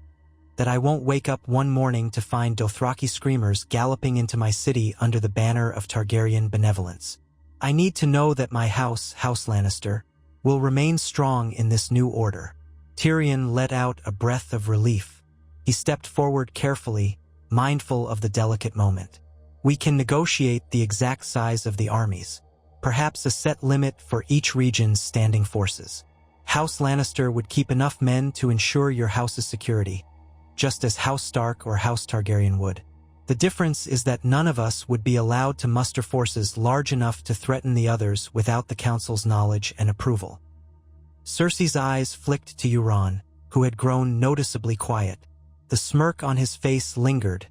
that I won't wake up one morning to find Dothraki screamers galloping into my city under the banner of Targaryen benevolence. I need to know that my house, House Lannister, will remain strong in this new order. Tyrion let out a breath of relief. He stepped forward carefully, mindful of the delicate moment. We can negotiate the exact size of the armies, perhaps a set limit for each region's standing forces. House Lannister would keep enough men to ensure your house's security, just as House Stark or House Targaryen would. The difference is that none of us would be allowed to muster forces large enough to threaten the others without the council's knowledge and approval. Cersei's eyes flicked to Euron, who had grown noticeably quiet. The smirk on his face lingered,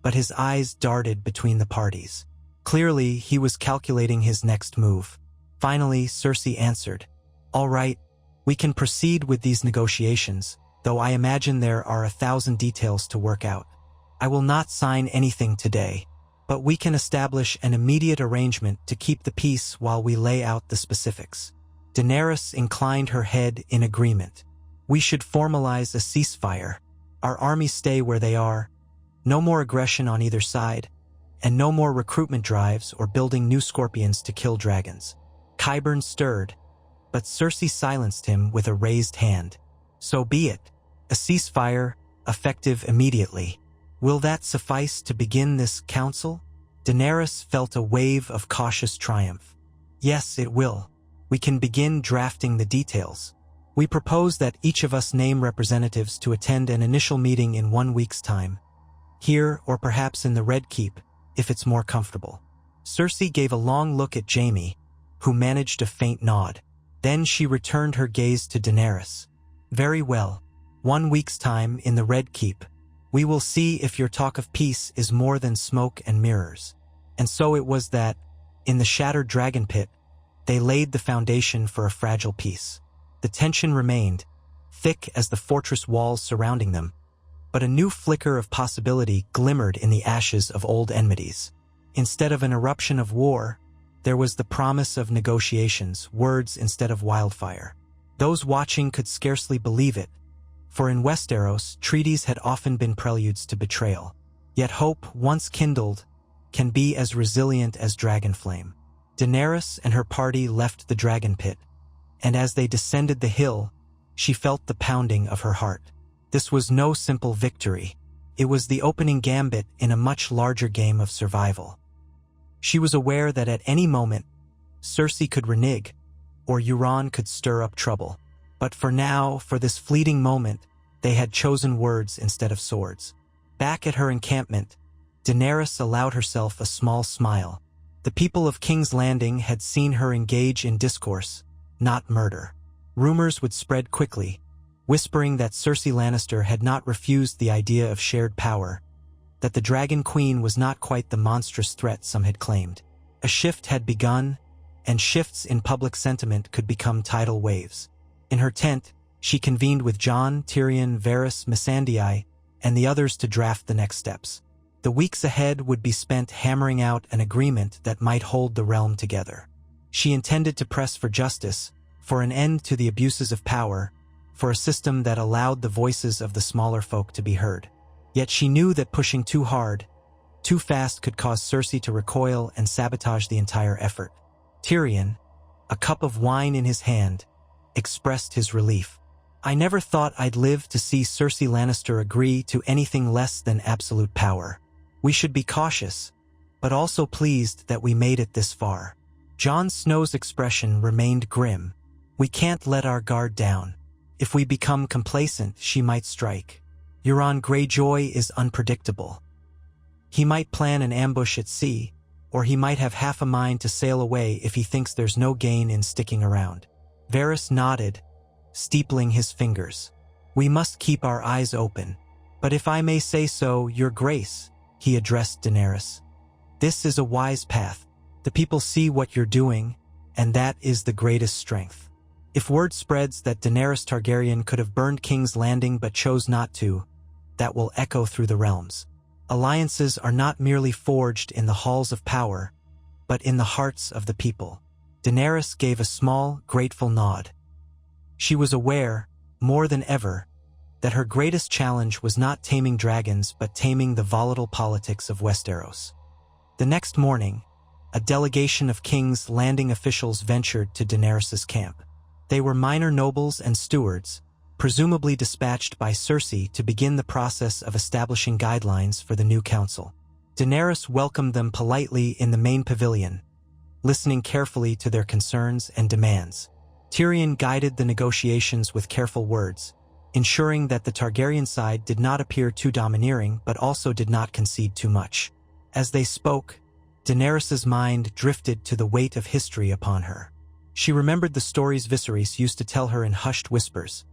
but his eyes darted between the parties. Clearly, he was calculating his next move. Finally, Cersei answered, All right, we can proceed with these negotiations, though I imagine there are 1,000 details to work out. I will not sign anything today, but we can establish an immediate arrangement to keep the peace while we lay out the specifics. Daenerys inclined her head in agreement. We should formalize a ceasefire. Our armies stay where they are. No more aggression on either side, and no more recruitment drives or building new scorpions to kill dragons. Qyburn stirred, but Cersei silenced him with a raised hand. So be it. A ceasefire, effective immediately. Will that suffice to begin this council? Daenerys felt a wave of cautious triumph. Yes, it will. We can begin drafting the details. We propose that each of us name representatives to attend an initial meeting in 1 week's time. Here, or perhaps in the Red Keep, if it's more comfortable. Cersei gave a long look at Jaime, who managed a faint nod. Then she returned her gaze to Daenerys. Very well. 1 week's time in the Red Keep. We will see if your talk of peace is more than smoke and mirrors. And so it was that, in the shattered dragon pit, they laid the foundation for a fragile peace. The tension remained, thick as the fortress walls surrounding them, but a new flicker of possibility glimmered in the ashes of old enmities. Instead of an eruption of war, there was the promise of negotiations, words instead of wildfire. Those watching could scarcely believe it, for in Westeros, treaties had often been preludes to betrayal. Yet hope, once kindled, can be as resilient as dragonflame. Daenerys and her party left the dragon pit, and as they descended the hill, she felt the pounding of her heart. This was no simple victory. It was the opening gambit in a much larger game of survival. She was aware that at any moment, Cersei could renege, or Euron could stir up trouble. But for now, for this fleeting moment, they had chosen words instead of swords. Back at her encampment, Daenerys allowed herself a small smile. The people of King's Landing had seen her engage in discourse, not murder. Rumors would spread quickly, whispering that Cersei Lannister had not refused the idea of shared power, that the Dragon Queen was not quite the monstrous threat some had claimed. A shift had begun, and shifts in public sentiment could become tidal waves. In her tent, she convened with Jon, Tyrion, Varys, Missandei, and the others to draft the next steps. The weeks ahead would be spent hammering out an agreement that might hold the realm together. She intended to press for justice, for an end to the abuses of power, for a system that allowed the voices of the smaller folk to be heard. Yet she knew that pushing too hard, too fast could cause Cersei to recoil and sabotage the entire effort. Tyrion, a cup of wine in his hand, expressed his relief. "I never thought I'd live to see Cersei Lannister agree to anything less than absolute power. We should be cautious, but also pleased that we made it this far." Jon Snow's expression remained grim. "We can't let our guard down. If we become complacent, she might strike. Euron Greyjoy is unpredictable. He might plan an ambush at sea, or he might have half a mind to sail away if he thinks there's no gain in sticking around." Varys nodded, steepling his fingers. "We must keep our eyes open. But if I may say so, Your Grace," he addressed Daenerys, "this is a wise path. The people see what you're doing, and that is the greatest strength. If word spreads that Daenerys Targaryen could have burned King's Landing but chose not to, that will echo through the realms. Alliances are not merely forged in the halls of power, but in the hearts of the people." Daenerys gave a small, grateful nod. She was aware, more than ever, that her greatest challenge was not taming dragons but taming the volatile politics of Westeros. The next morning, a delegation of King's Landing officials ventured to Daenerys' camp. They were minor nobles and stewards, presumably dispatched by Cersei to begin the process of establishing guidelines for the new council. Daenerys welcomed them politely in the main pavilion, listening carefully to their concerns and demands. Tyrion guided the negotiations with careful words, ensuring that the Targaryen side did not appear too domineering but also did not concede too much. As they spoke, Daenerys' mind drifted to the weight of history upon her. She remembered the stories Viserys used to tell her in hushed whispers,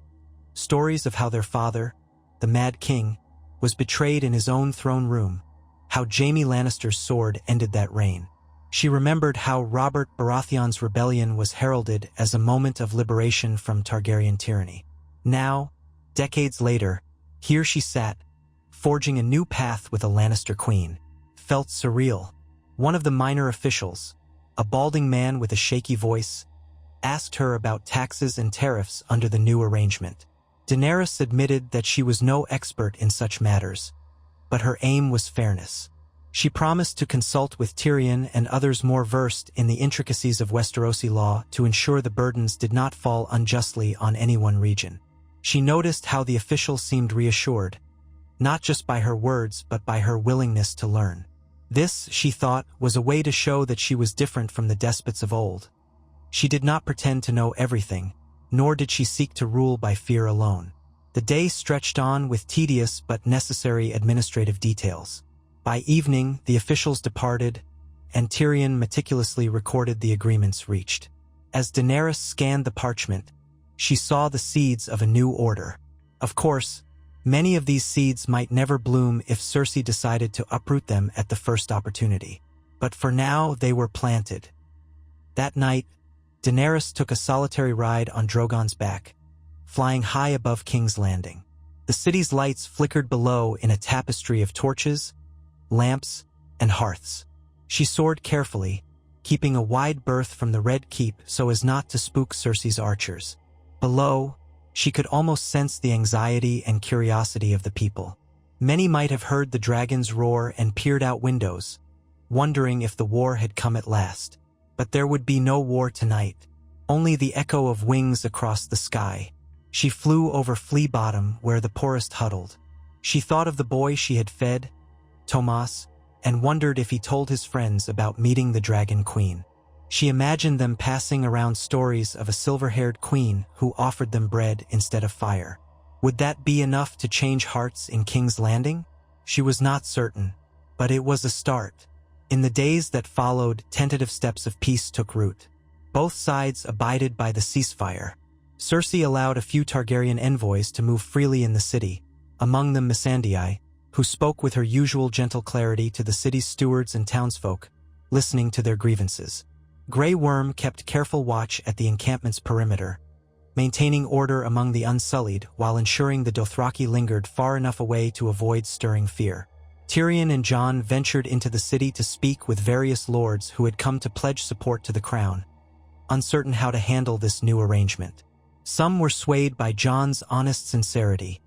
stories of how their father, the Mad King, was betrayed in his own throne room, how Jaime Lannister's sword ended that reign. She remembered how Robert Baratheon's rebellion was heralded as a moment of liberation from Targaryen tyranny. Now, decades later, here she sat, forging a new path with a Lannister queen. Felt surreal. One of the minor officials, a balding man with a shaky voice, asked her about taxes and tariffs under the new arrangement. Daenerys admitted that she was no expert in such matters, but her aim was fairness. She promised to consult with Tyrion and others more versed in the intricacies of Westerosi law to ensure the burdens did not fall unjustly on any one region. She noticed how the official seemed reassured, not just by her words but by her willingness to learn. This, she thought, was a way to show that she was different from the despots of old. She did not pretend to know everything, nor did she seek to rule by fear alone. The day stretched on with tedious but necessary administrative details. By evening, the officials departed, and Tyrion meticulously recorded the agreements reached. As Daenerys scanned the parchment, she saw the seeds of a new order. Of course, many of these seeds might never bloom if Cersei decided to uproot them at the first opportunity. But for now, they were planted. That night, Daenerys took a solitary ride on Drogon's back, flying high above King's Landing. The city's lights flickered below in a tapestry of torches, lamps, and hearths. She soared carefully, keeping a wide berth from the Red Keep so as not to spook Cersei's archers. Below, she could almost sense the anxiety and curiosity of the people. Many might have heard the dragons roar and peered out windows, wondering if the war had come at last. But there would be no war tonight, only the echo of wings across the sky. She flew over Flea Bottom where the poorest huddled. She thought of the boy she had fed, Tomas, and wondered if he told his friends about meeting the Dragon Queen. She imagined them passing around stories of a silver-haired queen who offered them bread instead of fire. Would that be enough to change hearts in King's Landing? She was not certain, but it was a start. In the days that followed, tentative steps of peace took root. Both sides abided by the ceasefire. Cersei allowed a few Targaryen envoys to move freely in the city, among them Missandei, who spoke with her usual gentle clarity to the city's stewards and townsfolk, listening to their grievances. Grey Worm kept careful watch at the encampment's perimeter, maintaining order among the Unsullied while ensuring the Dothraki lingered far enough away to avoid stirring fear. Tyrion and Jon ventured into the city to speak with various lords who had come to pledge support to the crown, uncertain how to handle this new arrangement. Some were swayed by Jon's honest sincerity,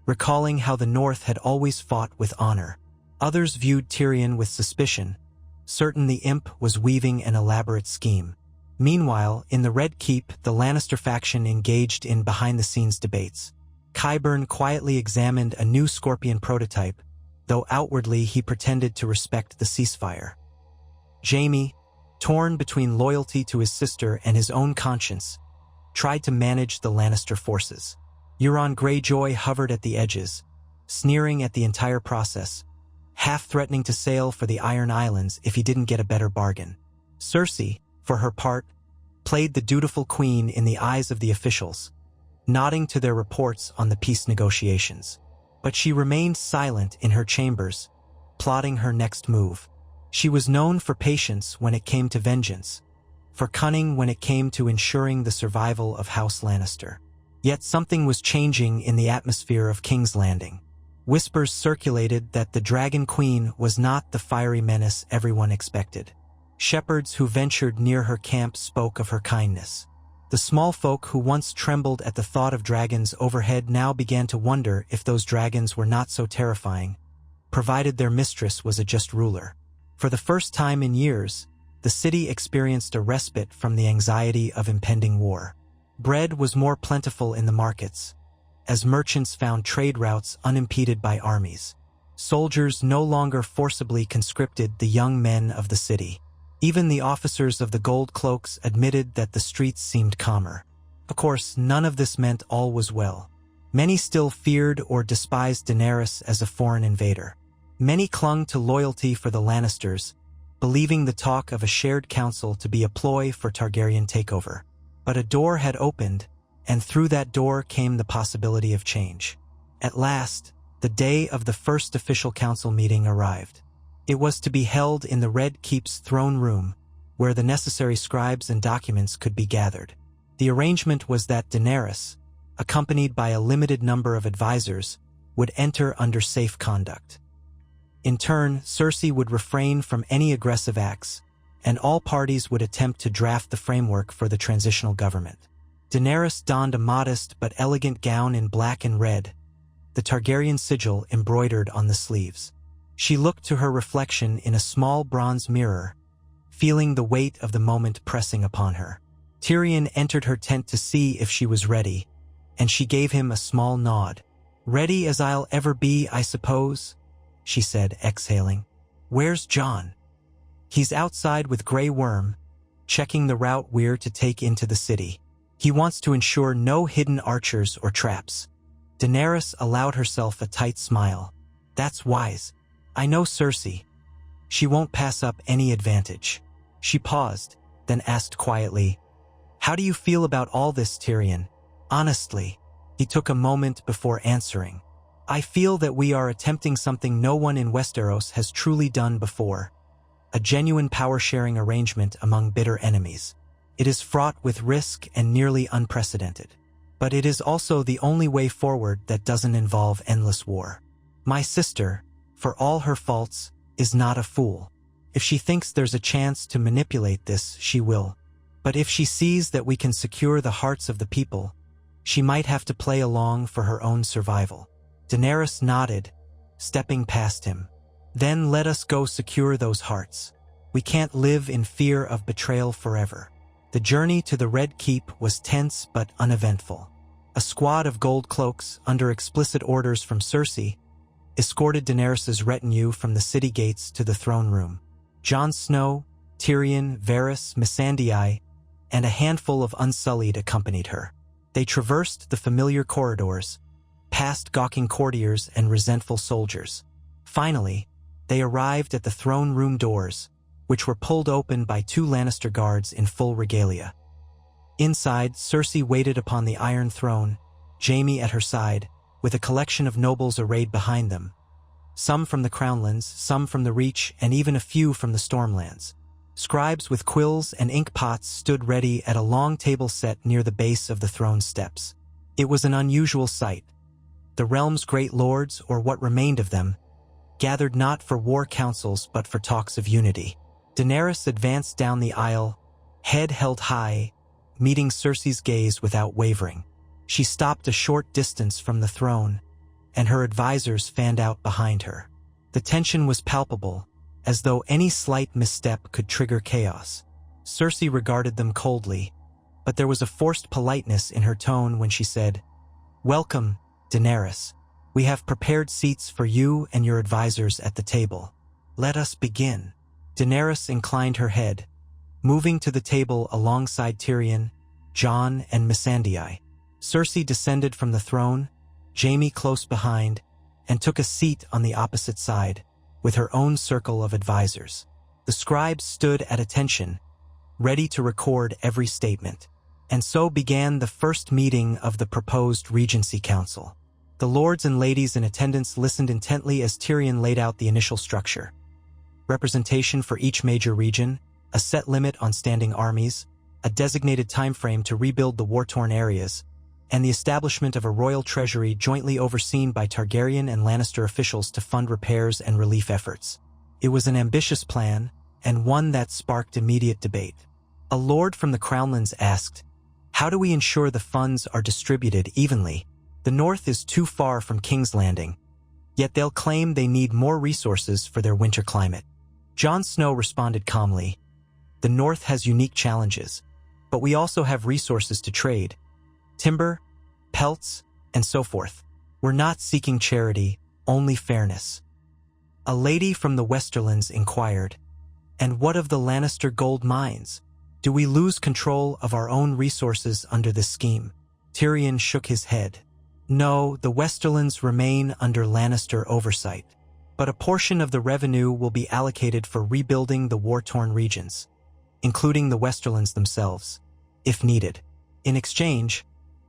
recalling how the North had always fought with honor. Others viewed Tyrion with suspicion, certain the imp was weaving an elaborate scheme. Meanwhile, in the Red Keep, the Lannister faction engaged in behind-the-scenes debates. Qyburn quietly examined a new Scorpion prototype, though outwardly he pretended to respect the ceasefire. Jaime, torn between loyalty to his sister and his own conscience, tried to manage the Lannister forces. Euron Greyjoy hovered at the edges, sneering at the entire process, half threatening to sail for the Iron Islands if he didn't get a better bargain. Cersei, for her part, played the dutiful queen in the eyes of the officials, nodding to their reports on the peace negotiations. But she remained silent in her chambers, plotting her next move. She was known for patience when it came to vengeance, for cunning when it came to ensuring the survival of House Lannister. Yet something was changing in the atmosphere of King's Landing. Whispers circulated that the Dragon Queen was not the fiery menace everyone expected. Shepherds who ventured near her camp spoke of her kindness. The small folk who once trembled at the thought of dragons overhead now began to wonder if those dragons were not so terrifying, provided their mistress was a just ruler. For the first time in years, the city experienced a respite from the anxiety of impending war. Bread was more plentiful in the markets, as merchants found trade routes unimpeded by armies. Soldiers no longer forcibly conscripted the young men of the city. Even the officers of the Gold Cloaks admitted that the streets seemed calmer. Of course, none of this meant all was well. Many still feared or despised Daenerys as a foreign invader. Many clung to loyalty for the Lannisters, believing the talk of a shared council to be a ploy for Targaryen takeover. But a door had opened, and through that door came the possibility of change. At last, the day of the first official council meeting arrived. It was to be held in the Red Keep's throne room, where the necessary scribes and documents could be gathered. The arrangement was that Daenerys, accompanied by a limited number of advisors, would enter under safe conduct. In turn, Cersei would refrain from any aggressive acts, and all parties would attempt to draft the framework for the transitional government. Daenerys donned a modest but elegant gown in black and red, the Targaryen sigil embroidered on the sleeves. She looked to her reflection in a small bronze mirror, feeling the weight of the moment pressing upon her. Tyrion entered her tent to see if she was ready, and she gave him a small nod. "Ready as I'll ever be, I suppose," she said, exhaling. "Where's Jon?" "He's outside with Grey Worm, checking the route we're to take into the city. He wants to ensure no hidden archers or traps." Daenerys allowed herself a tight smile. "That's wise. I know Cersei. She won't pass up any advantage." She paused, then asked quietly, "How do you feel about all this, Tyrion?" "Honestly," he took a moment before answering, "I feel that we are attempting something no one in Westeros has truly done before. A genuine power-sharing arrangement among bitter enemies. It is fraught with risk and nearly unprecedented. But it is also the only way forward that doesn't involve endless war. My sister, for all her faults, is not a fool. If she thinks there's a chance to manipulate this, she will. But if she sees that we can secure the hearts of the people, she might have to play along for her own survival. Daenerys nodded, stepping past him. Then let us go secure those hearts. We can't live in fear of betrayal forever. The journey to the Red Keep was tense but uneventful. A squad of gold cloaks, under explicit orders from Cersei, escorted Daenerys' retinue from the city gates to the throne room. Jon Snow, Tyrion, Varys, Missandei, and a handful of Unsullied accompanied her. They traversed the familiar corridors, past gawking courtiers and resentful soldiers. Finally, they arrived at the throne room doors, which were pulled open by two Lannister guards in full regalia. Inside, Cersei waited upon the Iron Throne, Jaime at her side, with a collection of nobles arrayed behind them, some from the Crownlands, some from the Reach, and even a few from the Stormlands. Scribes with quills and ink pots stood ready at a long table set near the base of the throne steps. It was an unusual sight. The realm's great lords, or what remained of them, gathered not for war councils but for talks of unity. Daenerys advanced down the aisle, head held high, meeting Cersei's gaze without wavering. She stopped a short distance from the throne, and her advisors fanned out behind her. The tension was palpable, as though any slight misstep could trigger chaos. Cersei regarded them coldly, but there was a forced politeness in her tone when she said, "Welcome, Daenerys. We have prepared seats for you and your advisors at the table. Let us begin." Daenerys inclined her head, moving to the table alongside Tyrion, Jon, and Missandei. Cersei descended from the throne, Jaime close behind, and took a seat on the opposite side, with her own circle of advisors. The scribes stood at attention, ready to record every statement. And so began the first meeting of the proposed Regency Council. The lords and ladies in attendance listened intently as Tyrion laid out the initial structure. Representation for each major region, a set limit on standing armies, a designated time frame to rebuild the war-torn areas, and the establishment of a royal treasury jointly overseen by Targaryen and Lannister officials to fund repairs and relief efforts. It was an ambitious plan, and one that sparked immediate debate. A lord from the Crownlands asked, "How do we ensure the funds are distributed evenly? The North is too far from King's Landing, yet they'll claim they need more resources for their winter climate." Jon Snow responded calmly, "The North has unique challenges, but we also have resources to trade. Timber, pelts, and so forth. We're not seeking charity, only fairness." A lady from the Westerlands inquired, "And what of the Lannister gold mines? Do we lose control of our own resources under this scheme?" Tyrion shook his head. "No, the Westerlands remain under Lannister oversight, but a portion of the revenue will be allocated for rebuilding the war-torn regions, including the Westerlands themselves, if needed. In exchange,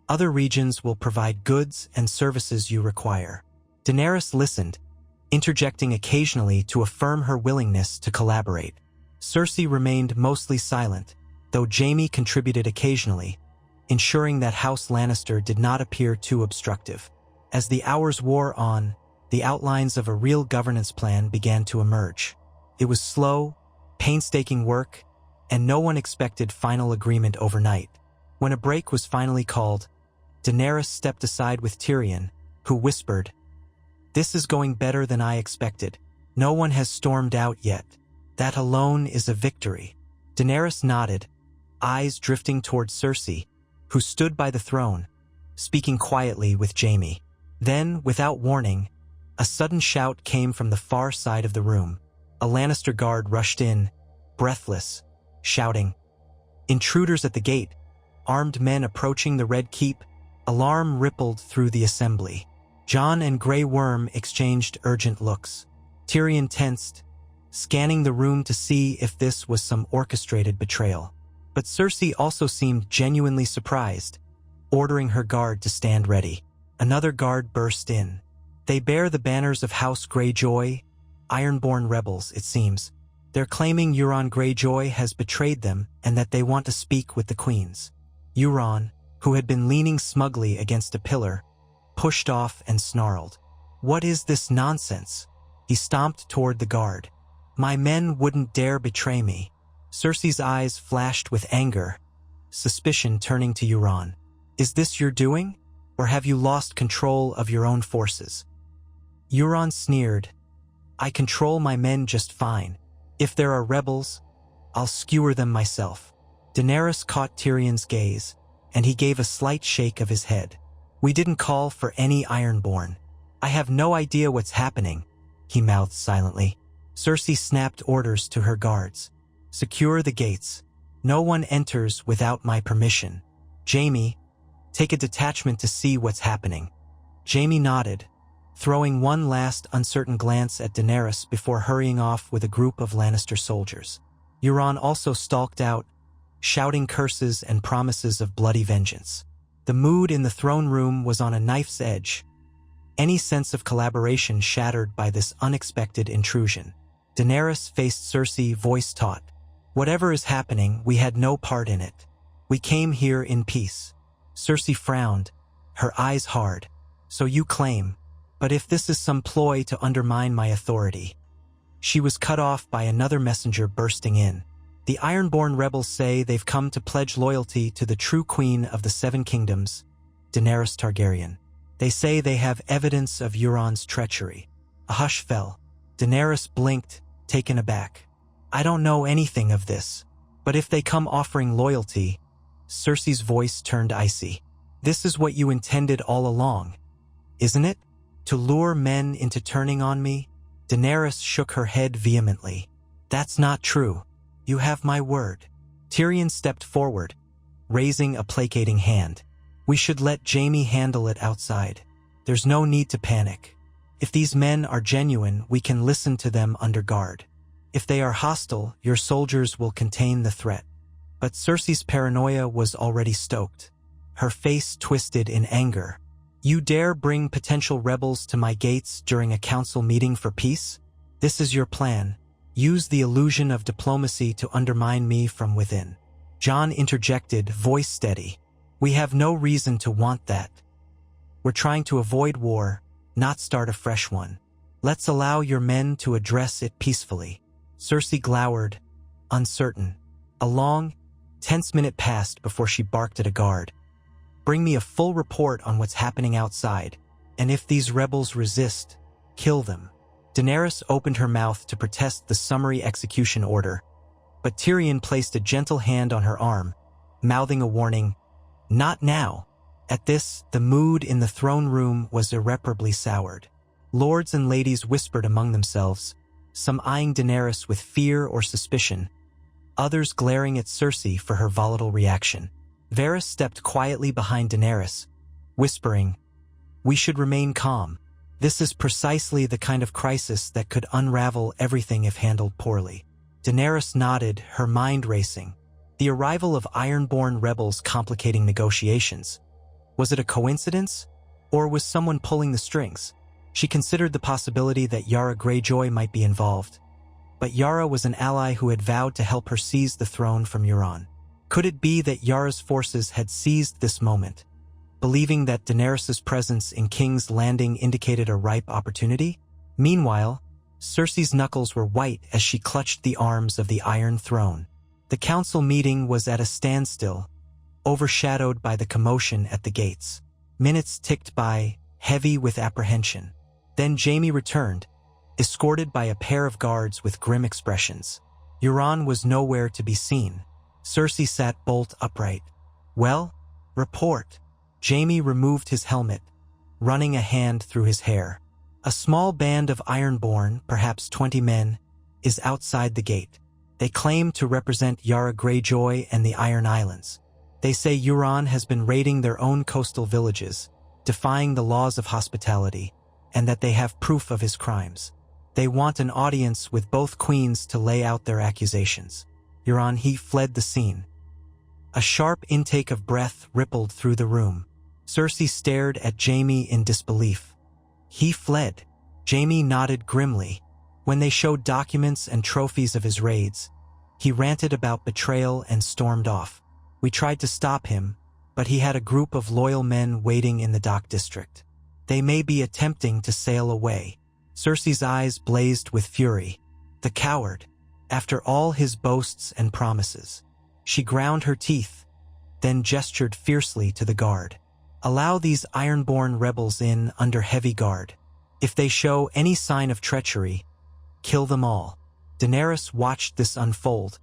other regions will provide goods and services you require." Daenerys listened, interjecting occasionally to affirm her willingness to collaborate. Cersei remained mostly silent, though Jaime contributed occasionally, ensuring that House Lannister did not appear too obstructive. As the hours wore on, the outlines of a real governance plan began to emerge. It was slow, painstaking work, and no one expected final agreement overnight. When a break was finally called, Daenerys stepped aside with Tyrion, who whispered, "This is going better than I expected. No one has stormed out yet. That alone is a victory." Daenerys nodded, eyes drifting toward Cersei, who stood by the throne, speaking quietly with Jaime. Then, without warning, a sudden shout came from the far side of the room. A Lannister guard rushed in, breathless, shouting, "Intruders at the gate! Armed men approaching the Red Keep!" Alarm rippled through the assembly. Jon and Grey Worm exchanged urgent looks. Tyrion tensed, scanning the room to see if this was some orchestrated betrayal. But Cersei also seemed genuinely surprised, ordering her guard to stand ready. Another guard burst in. "They bear the banners of House Greyjoy, Ironborn rebels, it seems. They're claiming Euron Greyjoy has betrayed them and that they want to speak with the queens. Euron, who had been leaning smugly against a pillar, pushed off and snarled. What is this nonsense? He stomped toward the guard. My men wouldn't dare betray me. Cersei's eyes flashed with anger, suspicion turning to Euron. Is this your doing? Or have you lost control of your own forces? Euron sneered. I control my men just fine. If there are rebels, I'll skewer them myself. Daenerys caught Tyrion's gaze, and he gave a slight shake of his head. We didn't call for any Ironborn. I have no idea what's happening, he mouthed silently. Cersei snapped orders to her guards. Secure the gates. No one enters without my permission. Jaime, take a detachment to see what's happening. Jaime nodded, throwing one last uncertain glance at Daenerys before hurrying off with a group of Lannister soldiers. Euron also stalked out, shouting curses and promises of bloody vengeance. The mood in the throne room was on a knife's edge, any sense of collaboration shattered by this unexpected intrusion. Daenerys faced Cersei, voice taut. Whatever is happening, we had no part in it. We came here in peace. Cersei frowned, her eyes hard. So you claim, but if this is some ploy to undermine my authority. She was cut off by another messenger bursting in. The Ironborn rebels say they've come to pledge loyalty to the true queen of the Seven Kingdoms, Daenerys Targaryen. They say they have evidence of Euron's treachery. A hush fell. Daenerys blinked, taken aback. I don't know anything of this, but if they come offering loyalty, Cersei's voice turned icy. This is what you intended all along, isn't it? To lure men into turning on me? Daenerys shook her head vehemently. That's not true. You have my word. Tyrion stepped forward, raising a placating hand. We should let Jaime handle it outside. There's no need to panic. If these men are genuine, we can listen to them under guard. If they are hostile, your soldiers will contain the threat. But Cersei's paranoia was already stoked. Her face twisted in anger. You dare bring potential rebels to my gates during a council meeting for peace? This is your plan. Use the illusion of diplomacy to undermine me from within. Jon interjected, voice steady. We have no reason to want that. We're trying to avoid war, not start a fresh one. Let's allow your men to address it peacefully. Cersei glowered, uncertain. A long, tense minute passed before she barked at a guard. Bring me a full report on what's happening outside, and if these rebels resist, kill them. Daenerys opened her mouth to protest the summary execution order, but Tyrion placed a gentle hand on her arm, mouthing a warning, not now. At this, the mood in the throne room was irreparably soured. Lords and ladies whispered among themselves, some eyeing Daenerys with fear or suspicion, others glaring at Cersei for her volatile reaction. Varys stepped quietly behind Daenerys, whispering, We should remain calm. This is precisely the kind of crisis that could unravel everything if handled poorly. Daenerys nodded, her mind racing. The arrival of Ironborn rebels complicating negotiations. Was it a coincidence? Or was someone pulling the strings? She considered the possibility that Yara Greyjoy might be involved. But Yara was an ally who had vowed to help her seize the throne from Euron. Could it be that Yara's forces had seized this moment, believing that Daenerys' presence in King's Landing indicated a ripe opportunity? Meanwhile, Cersei's knuckles were white as she clutched the arms of the Iron Throne. The council meeting was at a standstill, overshadowed by the commotion at the gates. Minutes ticked by, heavy with apprehension. Then Jaime returned, escorted by a pair of guards with grim expressions. Euron was nowhere to be seen. Cersei sat bolt upright. Well, report. Jaime removed his helmet, running a hand through his hair. A small band of Ironborn, perhaps 20 men, is outside the gate. They claim to represent Yara Greyjoy and the Iron Islands. They say Euron has been raiding their own coastal villages, defying the laws of hospitality, and that they have proof of his crimes. They want an audience with both queens to lay out their accusations. Euron, he fled the scene. A sharp intake of breath rippled through the room. Cersei stared at Jaime in disbelief. He fled. Jaime nodded grimly. When they showed documents and trophies of his raids, he ranted about betrayal and stormed off. We tried to stop him, but he had a group of loyal men waiting in the dock district. They may be attempting to sail away. Cersei's eyes blazed with fury. The coward, after all his boasts and promises. She ground her teeth, then gestured fiercely to the guard. Allow these ironborn rebels in under heavy guard. If they show any sign of treachery, kill them all. Daenerys watched this unfold,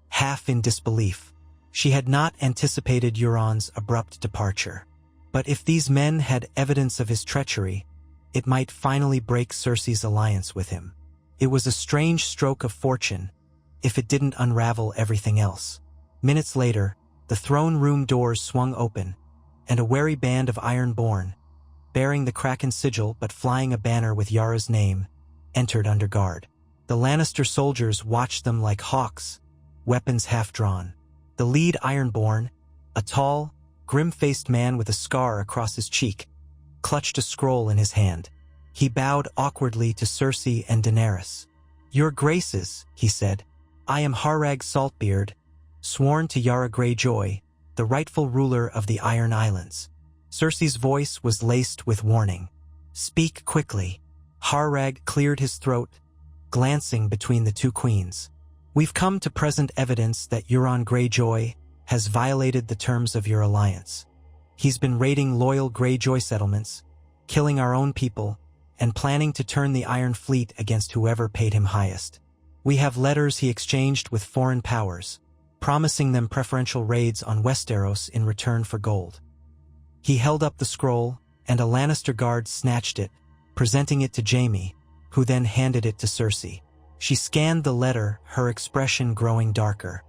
half in disbelief. She had not anticipated Euron's abrupt departure. But if these men had evidence of his treachery, it might finally break Cersei's alliance with him. It was a strange stroke of fortune, if it didn't unravel everything else. Minutes later, the throne room doors swung open, and a wary band of Ironborn, bearing the Kraken sigil but flying a banner with Yara's name, entered under guard. The Lannister soldiers watched them like hawks, weapons half-drawn. The lead Ironborn, a tall, grim-faced man with a scar across his cheek, clutched a scroll in his hand. He bowed awkwardly to Cersei and Daenerys. "Your Graces," he said, "I am Harrag Saltbeard, sworn to Yara Greyjoy, the rightful ruler of the Iron Islands." Cersei's voice was laced with warning. "Speak quickly." Harrag cleared his throat, glancing between the two queens. "We've come to present evidence that Euron Greyjoy has violated the terms of your alliance. He's been raiding loyal Greyjoy settlements, killing our own people, and planning to turn the Iron Fleet against whoever paid him highest. We have letters he exchanged with foreign powers, promising them preferential raids on Westeros in return for gold." He held up the scroll, and a Lannister guard snatched it, presenting it to Jaime, who then handed it to Cersei. She scanned the letter, her expression growing darker.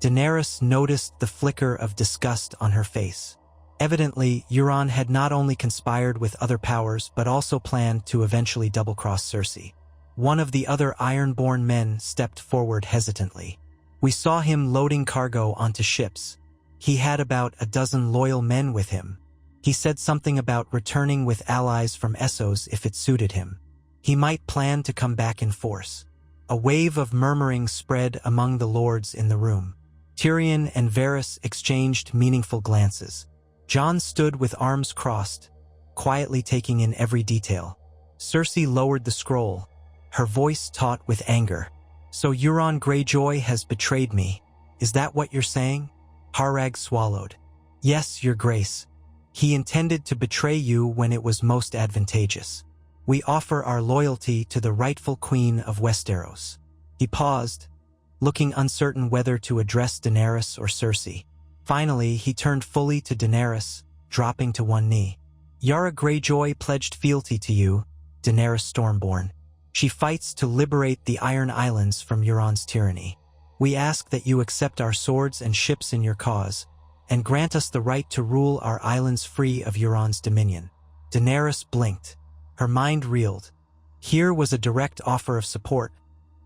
Daenerys noticed the flicker of disgust on her face. Evidently, Euron had not only conspired with other powers but also planned to eventually double-cross Cersei. One of the other Ironborn men stepped forward hesitantly. "We saw him loading cargo onto ships. He had about a dozen loyal men with him. He said something about returning with allies from Essos if it suited him. He might plan to come back in force." A wave of murmuring spread among the lords in the room. Tyrion and Varys exchanged meaningful glances. Jon stood with arms crossed, quietly taking in every detail. Cersei lowered the scroll, her voice taut with anger. "So Euron Greyjoy has betrayed me. Is that what you're saying?" Harrag swallowed. "Yes, your grace. He intended to betray you when it was most advantageous. We offer our loyalty to the rightful queen of Westeros." He paused, looking uncertain whether to address Daenerys or Cersei. Finally, he turned fully to Daenerys, dropping to one knee. "Yara Greyjoy pledged fealty to you, Daenerys Stormborn. She fights to liberate the Iron Islands from Euron's tyranny. We ask that you accept our swords and ships in your cause, and grant us the right to rule our islands free of Euron's dominion." Daenerys blinked. Her mind reeled. Here was a direct offer of support,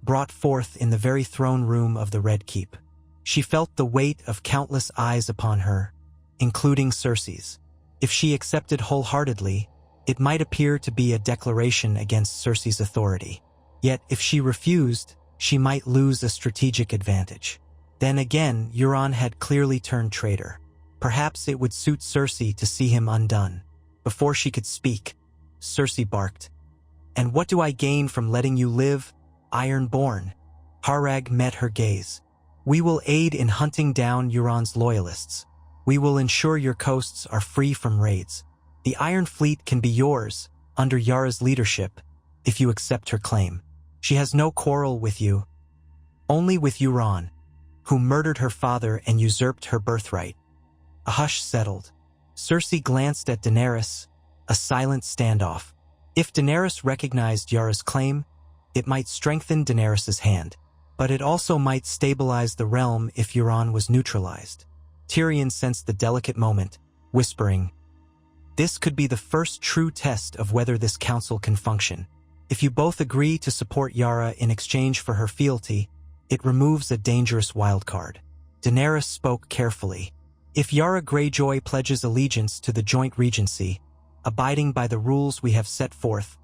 brought forth in the very throne room of the Red Keep. She felt the weight of countless eyes upon her, including Cersei's. If she accepted wholeheartedly, it might appear to be a declaration against Cersei's authority. Yet if she refused, she might lose a strategic advantage. Then again, Euron had clearly turned traitor. Perhaps it would suit Cersei to see him undone. Before she could speak, Cersei barked. "And what do I gain from letting you live, Ironborn?" Harrag met her gaze. "We will aid in hunting down Euron's loyalists. We will ensure your coasts are free from raids. The Iron Fleet can be yours, under Yara's leadership, if you accept her claim. She has no quarrel with you, only with Euron, who murdered her father and usurped her birthright." A hush settled. Cersei glanced at Daenerys, a silent standoff. If Daenerys recognized Yara's claim, it might strengthen Daenerys' hand, but it also might stabilize the realm if Euron was neutralized. Tyrion sensed the delicate moment, whispering, "This could be the first true test of whether this council can function. If you both agree to support Yara in exchange for her fealty, it removes a dangerous wildcard." Daenerys spoke carefully. "If Yara Greyjoy pledges allegiance to the joint regency, abiding by the rules we have set forth,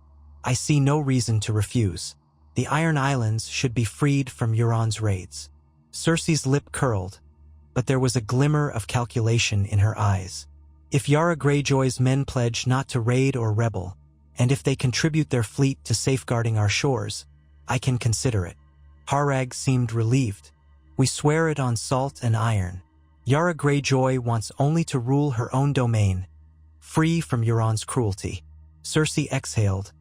I see no reason to refuse." The Iron Islands should be freed from Euron's raids. Cersei's lip curled, but there was a glimmer of calculation in her eyes. If Yara Greyjoy's men pledge not to raid or rebel, and if they contribute their fleet to safeguarding our shores, I can consider it. Harag seemed relieved. We swear it on salt and iron. Yara Greyjoy wants only to rule her own domain, free from Euron's cruelty. Cersei exhaled,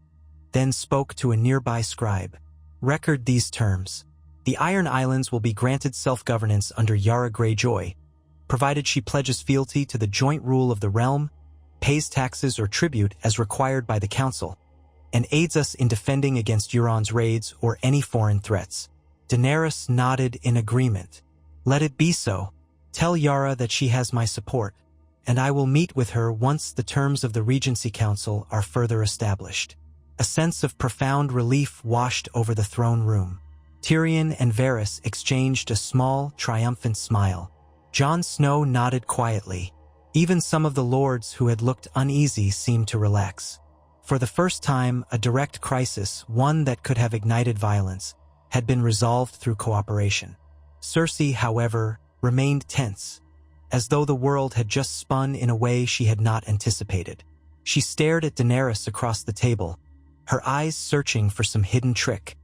then spoke to a nearby scribe. Record these terms. The Iron Islands will be granted self-governance under Yara Greyjoy, provided she pledges fealty to the joint rule of the realm, pays taxes or tribute as required by the council, and aids us in defending against Euron's raids or any foreign threats. Daenerys nodded in agreement. Let it be so. Tell Yara that she has my support, and I will meet with her once the terms of the Regency Council are further established. A sense of profound relief washed over the throne room. Tyrion and Varys exchanged a small, triumphant smile. Jon Snow nodded quietly. Even some of the lords who had looked uneasy seemed to relax. For the first time, a direct crisis, one that could have ignited violence, had been resolved through cooperation. Cersei, however, remained tense, as though the world had just spun in a way she had not anticipated. She stared at Daenerys across the table, her eyes searching for some hidden trick.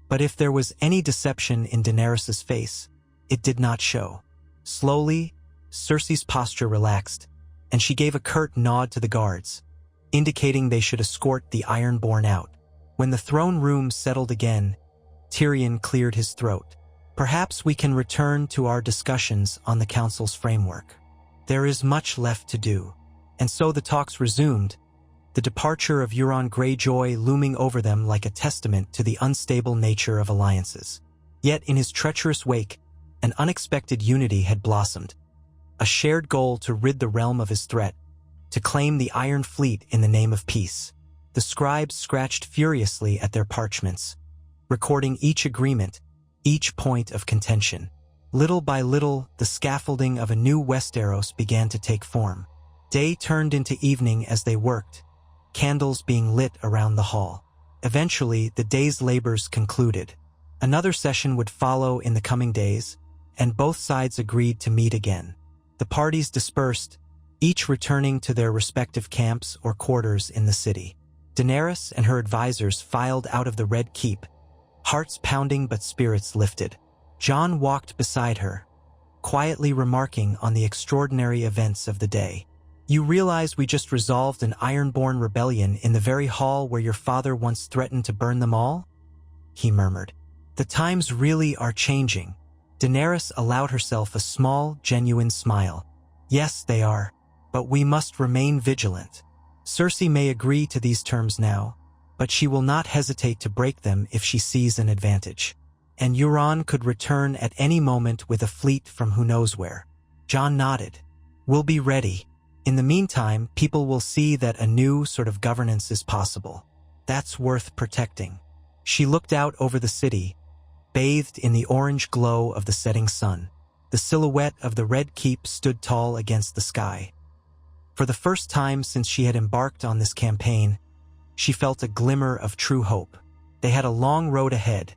But if there was any deception in Daenerys's face, it did not show. Slowly, Cersei's posture relaxed, and she gave a curt nod to the guards, indicating they should escort the Ironborn out. When the throne room settled again, Tyrion cleared his throat. Perhaps we can return to our discussions on the council's framework. There is much left to do. And so the talks resumed, the departure of Euron Greyjoy looming over them like a testament to the unstable nature of alliances. Yet in his treacherous wake, an unexpected unity had blossomed. A shared goal to rid the realm of his threat, to claim the Iron Fleet in the name of peace. The scribes scratched furiously at their parchments, recording each agreement, each point of contention. Little by little, the scaffolding of a new Westeros began to take form. Day turned into evening as they worked, candles being lit around the hall. Eventually, the day's labors concluded. Another session would follow in the coming days, and both sides agreed to meet again. The parties dispersed, each returning to their respective camps or quarters in the city. Daenerys and her advisors filed out of the Red Keep, hearts pounding but spirits lifted. Jon walked beside her, quietly remarking on the extraordinary events of the day. You realize we just resolved an Ironborn rebellion in the very hall where your father once threatened to burn them all? He murmured. The times really are changing. Daenerys allowed herself a small, genuine smile. Yes, they are, but we must remain vigilant. Cersei may agree to these terms now, but she will not hesitate to break them if she sees an advantage. And Euron could return at any moment with a fleet from who knows where. Jon nodded. We'll be ready. In the meantime, people will see that a new sort of governance is possible. That's worth protecting. She looked out over the city, bathed in the orange glow of the setting sun. The silhouette of the Red Keep stood tall against the sky. For the first time since she had embarked on this campaign, she felt a glimmer of true hope. They had a long road ahead,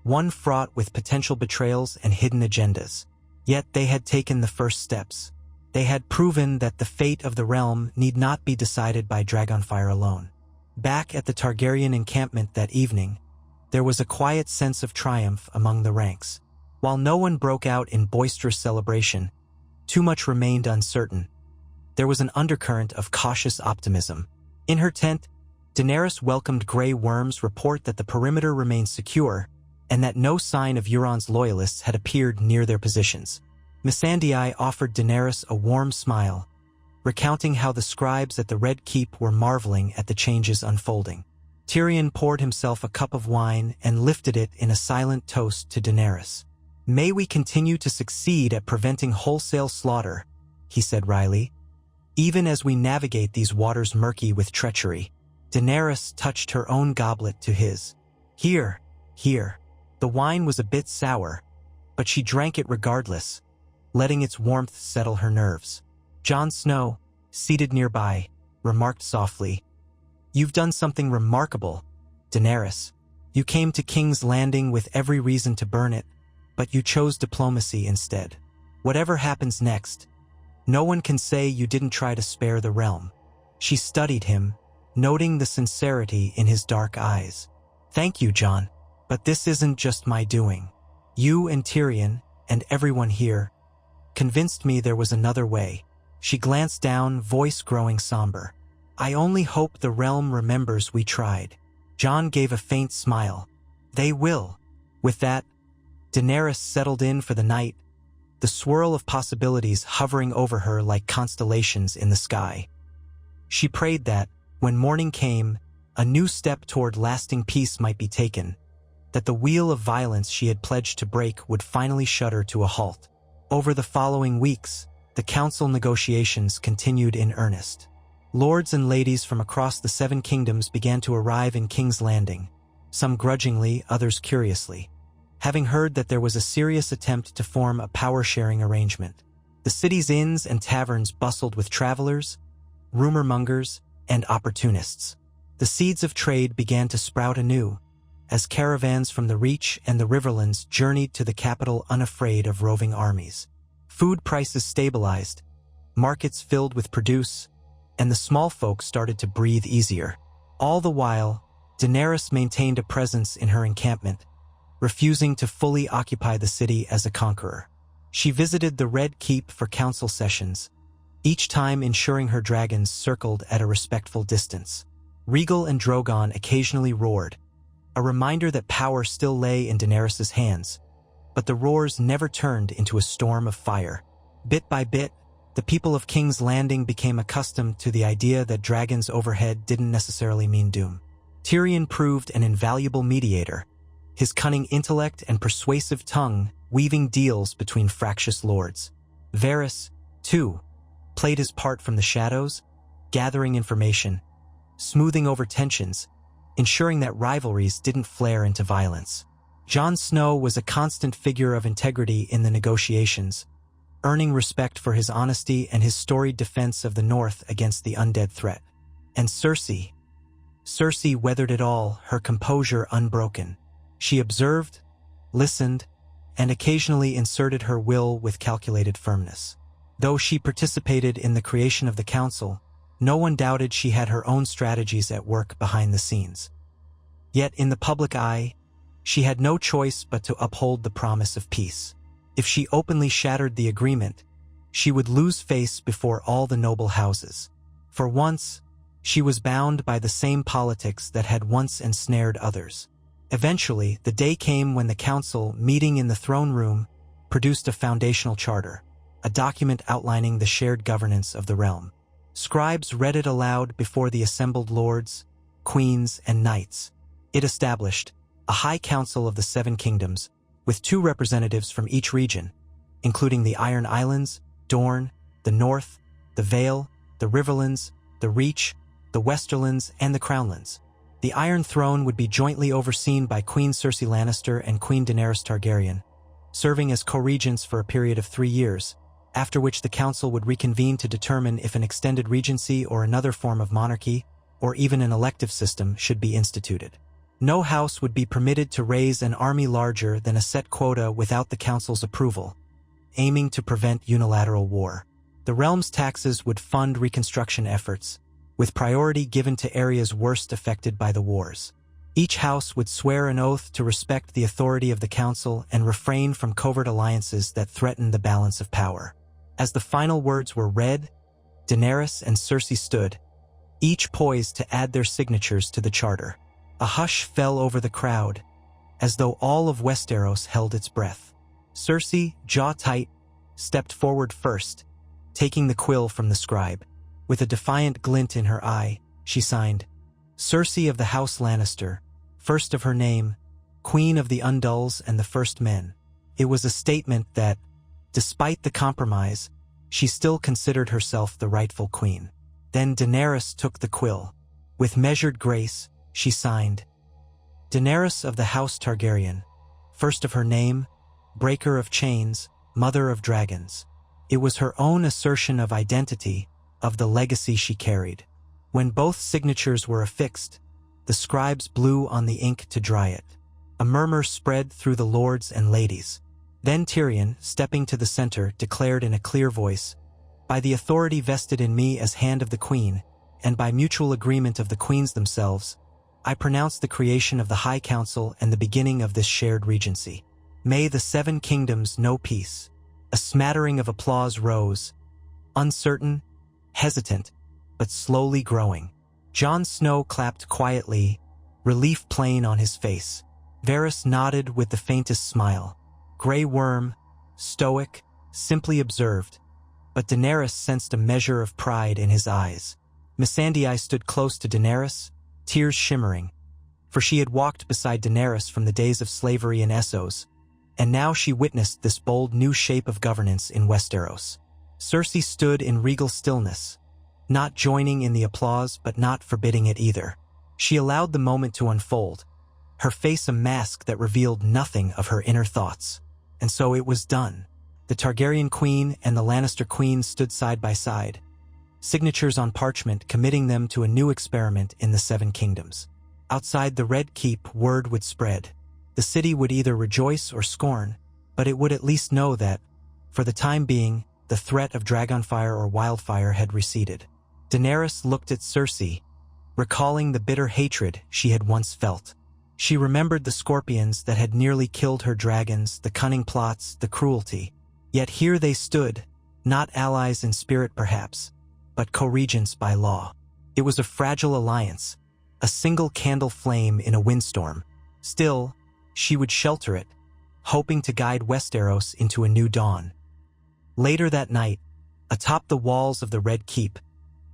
one fraught with potential betrayals and hidden agendas. Yet they had taken the first steps. They had proven that the fate of the realm need not be decided by dragonfire alone. Back at the Targaryen encampment that evening, there was a quiet sense of triumph among the ranks. While no one broke out in boisterous celebration, too much remained uncertain. There was an undercurrent of cautious optimism. In her tent, Daenerys welcomed Grey Worm's report that the perimeter remained secure and that no sign of Euron's loyalists had appeared near their positions. Missandei offered Daenerys a warm smile, recounting how the scribes at the Red Keep were marveling at the changes unfolding. Tyrion poured himself a cup of wine and lifted it in a silent toast to Daenerys. May we continue to succeed at preventing wholesale slaughter, he said wryly. Even as we navigate these waters murky with treachery. Daenerys touched her own goblet to his. Here. The wine was a bit sour, but she drank it regardless, letting its warmth settle her nerves. Jon Snow, seated nearby, remarked softly, You've done something remarkable, Daenerys. You came to King's Landing with every reason to burn it, but you chose diplomacy instead. Whatever happens next, no one can say you didn't try to spare the realm." She studied him, noting the sincerity in his dark eyes. "Thank you, Jon, but this isn't just my doing. You and Tyrion, and everyone here, convinced me there was another way." She glanced down, voice growing somber. "I only hope the realm remembers we tried." Jon gave a faint smile. "They will." With that, Daenerys settled in for the night, the swirl of possibilities hovering over her like constellations in the sky. She prayed that, when morning came, a new step toward lasting peace might be taken, that the wheel of violence she had pledged to break would finally shudder to a halt. Over the following weeks, the council negotiations continued in earnest. Lords and ladies from across the Seven Kingdoms began to arrive in King's Landing, some grudgingly, others curiously, having heard that there was a serious attempt to form a power-sharing arrangement. The city's inns and taverns bustled with travelers, rumor-mongers, and opportunists. The seeds of trade began to sprout anew, as caravans from the Reach and the Riverlands journeyed to the capital unafraid of roving armies. Food prices stabilized, markets filled with produce, and the small folk started to breathe easier. All the while, Daenerys maintained a presence in her encampment, refusing to fully occupy the city as a conqueror. She visited the Red Keep for council sessions, each time ensuring her dragons circled at a respectful distance. Rhaegal and Drogon occasionally roared, a reminder that power still lay in Daenerys' hands, but the roars never turned into a storm of fire. Bit by bit, the people of King's Landing became accustomed to the idea that dragons overhead didn't necessarily mean doom. Tyrion proved an invaluable mediator, his cunning intellect and persuasive tongue weaving deals between fractious lords. Varys, too, played his part from the shadows, gathering information, smoothing over tensions, ensuring that rivalries didn't flare into violence. Jon Snow was a constant figure of integrity in the negotiations, earning respect for his honesty and his storied defense of the North against the undead threat. And Cersei weathered it all, her composure unbroken. She observed, listened, and occasionally inserted her will with calculated firmness. Though she participated in the creation of the council, no one doubted she had her own strategies at work behind the scenes. Yet in the public eye, she had no choice but to uphold the promise of peace. If she openly shattered the agreement, she would lose face before all the noble houses. For once, she was bound by the same politics that had once ensnared others. Eventually, the day came when the council, meeting in the throne room, produced a foundational charter, a document outlining the shared governance of the realm. Scribes read it aloud before the assembled lords, queens, and knights. It established a high council of the Seven Kingdoms, with 2 representatives from each region, including the Iron Islands, Dorne, the North, the Vale, the Riverlands, the Reach, the Westerlands, and the Crownlands. The Iron Throne would be jointly overseen by Queen Cersei Lannister and Queen Daenerys Targaryen, serving as co-regents for a period of 3 years, after which the council would reconvene to determine if an extended regency or another form of monarchy, or even an elective system, should be instituted. No house would be permitted to raise an army larger than a set quota without the council's approval, aiming to prevent unilateral war. The realm's taxes would fund reconstruction efforts, with priority given to areas worst affected by the wars. Each house would swear an oath to respect the authority of the council and refrain from covert alliances that threatened the balance of power. As the final words were read, Daenerys and Cersei stood, each poised to add their signatures to the charter. A hush fell over the crowd, as though all of Westeros held its breath. Cersei, jaw tight, stepped forward first, taking the quill from the scribe. With a defiant glint in her eye, she signed, "Cersei of the House Lannister, first of her name, Queen of the Undulls and the First Men." It was a statement that, despite the compromise, she still considered herself the rightful queen. Then Daenerys took the quill. With measured grace, she signed, "Daenerys of the House Targaryen, first of her name, breaker of chains, mother of dragons." It was her own assertion of identity, of the legacy she carried. When both signatures were affixed, The scribes blew on the ink to dry it. A murmur spread through the lords and ladies. Then Tyrion, stepping to the center, declared in a clear voice, "By the authority vested in me as Hand of the Queen, and by mutual agreement of the queens themselves, I pronounce the creation of the High Council and the beginning of this shared regency. May the 7 kingdoms know peace." A smattering of applause rose, uncertain, hesitant, but slowly growing. Jon Snow clapped quietly, relief plain on his face. Varys nodded with the faintest smile. Grey Worm, stoic, simply observed, but Daenerys sensed a measure of pride in his eyes. Missandei stood close to Daenerys, tears shimmering, for she had walked beside Daenerys from the days of slavery in Essos, and now she witnessed this bold new shape of governance in Westeros. Cersei stood in regal stillness, not joining in the applause but not forbidding it either. She allowed the moment to unfold, her face a mask that revealed nothing of her inner thoughts. And so it was done. The Targaryen queen and the Lannister queen stood side by side, signatures on parchment committing them to a new experiment in the 7 kingdoms. Outside the Red Keep, word would spread. The city would either rejoice or scorn, but it would at least know that, for the time being, the threat of dragonfire or wildfire had receded. Daenerys looked at Cersei, recalling the bitter hatred she had once felt. She remembered the scorpions that had nearly killed her dragons, the cunning plots, the cruelty. Yet here they stood, not allies in spirit perhaps, but co-regents by law. It was a fragile alliance, a single candle flame in a windstorm. Still, she would shelter it, hoping to guide Westeros into a new dawn. Later that night, atop the walls of the Red Keep,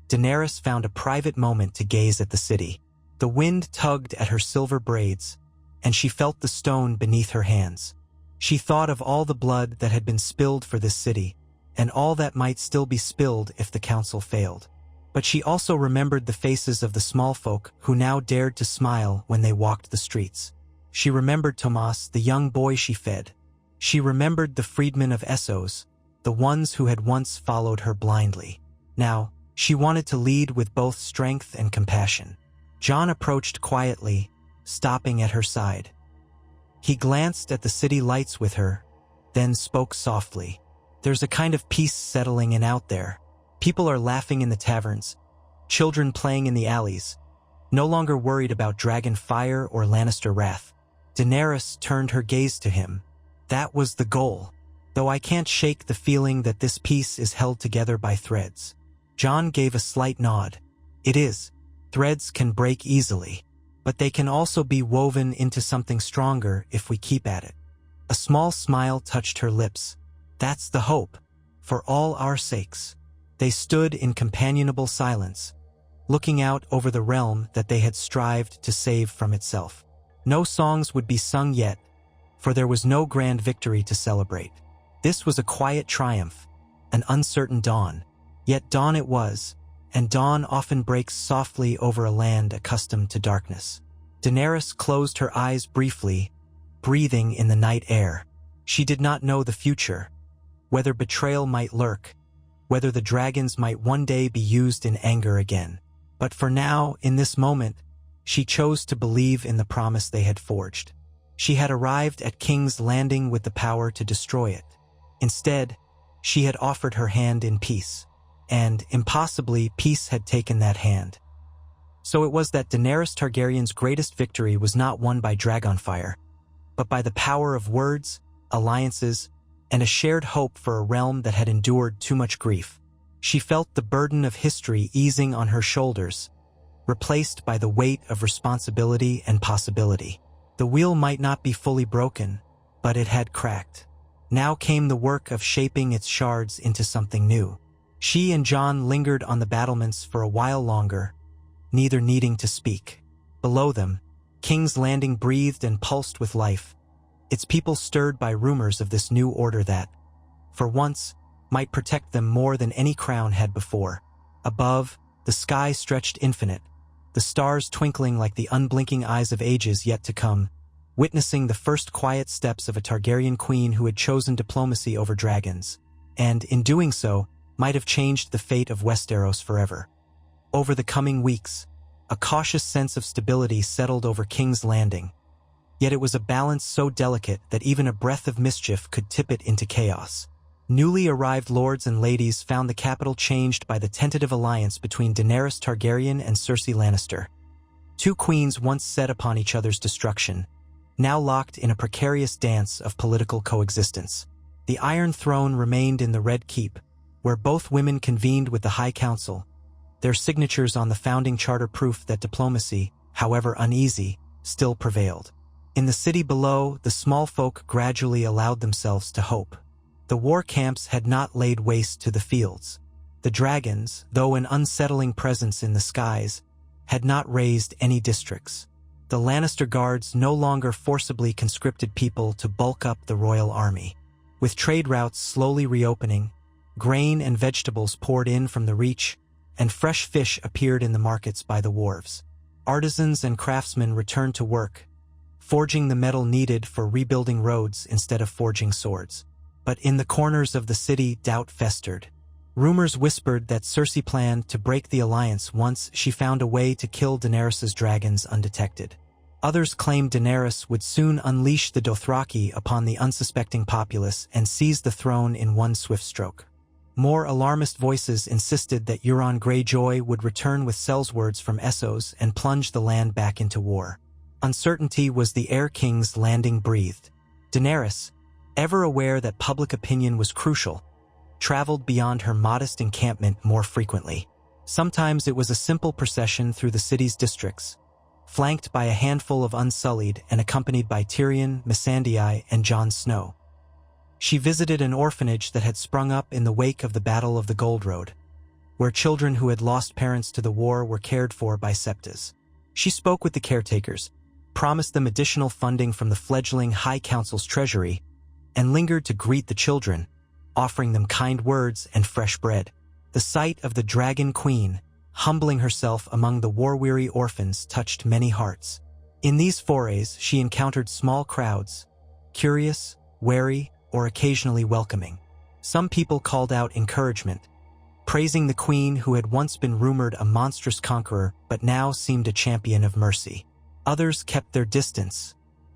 Daenerys found a private moment to gaze at the city. The wind tugged at her silver braids, and she felt the stone beneath her hands. She thought of all the blood that had been spilled for this city, and all that might still be spilled if the council failed. But she also remembered the faces of the small folk who now dared to smile when they walked the streets. She remembered Tomas, the young boy she fed. She remembered the freedmen of Essos, the ones who had once followed her blindly. Now, she wanted to lead with both strength and compassion. Jon approached quietly, stopping at her side. He glanced at the city lights with her, then spoke softly. "There's a kind of peace settling in out there. People are laughing in the taverns, children playing in the alleys, no longer worried about dragon fire or Lannister wrath." Daenerys turned her gaze to him. "That was the goal, though I can't shake the feeling that this peace is held together by threads." Jon gave a slight nod. "It is. Threads can break easily, but they can also be woven into something stronger if we keep at it." A small smile touched her lips. "That's the hope, for all our sakes." They stood in companionable silence, looking out over the realm that they had strived to save from itself. No songs would be sung yet, for there was no grand victory to celebrate. This was a quiet triumph, an uncertain dawn. Yet dawn it was, and dawn often breaks softly over a land accustomed to darkness. Daenerys closed her eyes briefly, breathing in the night air. She did not know the future, whether betrayal might lurk, whether the dragons might one day be used in anger again. But for now, in this moment, she chose to believe in the promise they had forged. She had arrived at King's Landing with the power to destroy it. Instead, she had offered her hand in peace. And, impossibly, peace had taken that hand. So it was that Daenerys Targaryen's greatest victory was not won by dragonfire, but by the power of words, alliances, and a shared hope for a realm that had endured too much grief. She felt the burden of history easing on her shoulders, replaced by the weight of responsibility and possibility. The wheel might not be fully broken, but it had cracked. Now came the work of shaping its shards into something new. She and Jon lingered on the battlements for a while longer, neither needing to speak. Below them, King's Landing breathed and pulsed with life, its people stirred by rumors of this new order that, for once, might protect them more than any crown had before. Above, the sky stretched infinite, the stars twinkling like the unblinking eyes of ages yet to come, witnessing the first quiet steps of a Targaryen queen who had chosen diplomacy over dragons, and, in doing so, might have changed the fate of Westeros forever. Over the coming weeks, A cautious sense of stability settled over King's Landing. Yet it was a balance so delicate that even a breath of mischief could tip it into chaos. Newly arrived lords and ladies found the capital changed by the tentative alliance between Daenerys Targaryen and Cersei Lannister. Two queens once set upon each other's destruction, now locked in a precarious dance of political coexistence. The Iron Throne remained in the Red Keep, where both women convened with the High Council, their signatures on the founding charter proof that diplomacy, however uneasy, still prevailed. In the city below, the small folk gradually allowed themselves to hope. The war camps had not laid waste to the fields. The dragons, though an unsettling presence in the skies, had not razed any districts. The Lannister guards no longer forcibly conscripted people to bulk up the royal army. With trade routes slowly reopening, grain and vegetables poured in from the Reach, and fresh fish appeared in the markets by the wharves. Artisans and craftsmen returned to work, forging the metal needed for rebuilding roads instead of forging swords. But in the corners of the city, doubt festered. Rumors whispered that Cersei planned to break the alliance once she found a way to kill Daenerys' dragons undetected. Others claimed Daenerys would soon unleash the Dothraki upon the unsuspecting populace and seize the throne in one swift stroke. More alarmist voices insisted that Euron Greyjoy would return with sellswords from Essos and plunge the land back into war. Uncertainty was the Air King's Landing breathed. Daenerys, ever aware that public opinion was crucial, traveled beyond her modest encampment more frequently. Sometimes it was a simple procession through the city's districts, flanked by a handful of Unsullied and accompanied by Tyrion, Missandei, and Jon Snow. She visited an orphanage that had sprung up in the wake of the Battle of the Gold Road, where children who had lost parents to the war were cared for by septas. She spoke with the caretakers, promised them additional funding from the fledgling High Council's treasury, and lingered to greet the children, offering them kind words and fresh bread. The sight of the Dragon Queen, humbling herself among the war-weary orphans, touched many hearts. In these forays, she encountered small crowds, curious, wary, or occasionally welcoming. Some people called out encouragement, praising the queen who had once been rumored a monstrous conqueror but now seemed a champion of mercy. Others kept their distance,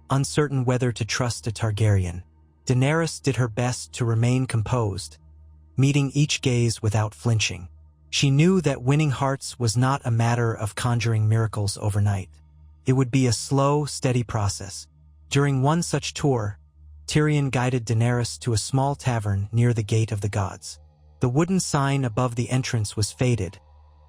uncertain whether to trust a Targaryen. Daenerys did her best to remain composed, meeting each gaze without flinching. She knew that winning hearts was not a matter of conjuring miracles overnight. It would be a slow, steady process. During one such tour, Tyrion guided Daenerys to a small tavern near the Gate of the Gods. The wooden sign above the entrance was faded,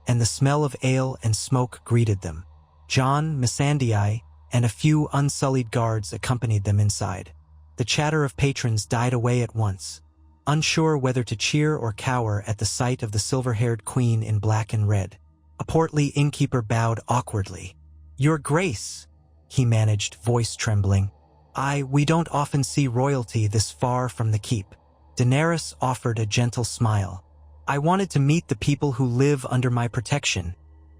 and the smell of ale and smoke greeted them. Jon, Missandei, and a few unsullied guards accompanied them inside. The chatter of patrons died away at once, unsure whether to cheer or cower at the sight of the silver-haired queen in black and red. A portly innkeeper bowed awkwardly. "Your Grace," he managed, voice trembling. We don't often see royalty this far from the keep." Daenerys offered a gentle smile. "I wanted to meet the people who live under my protection,"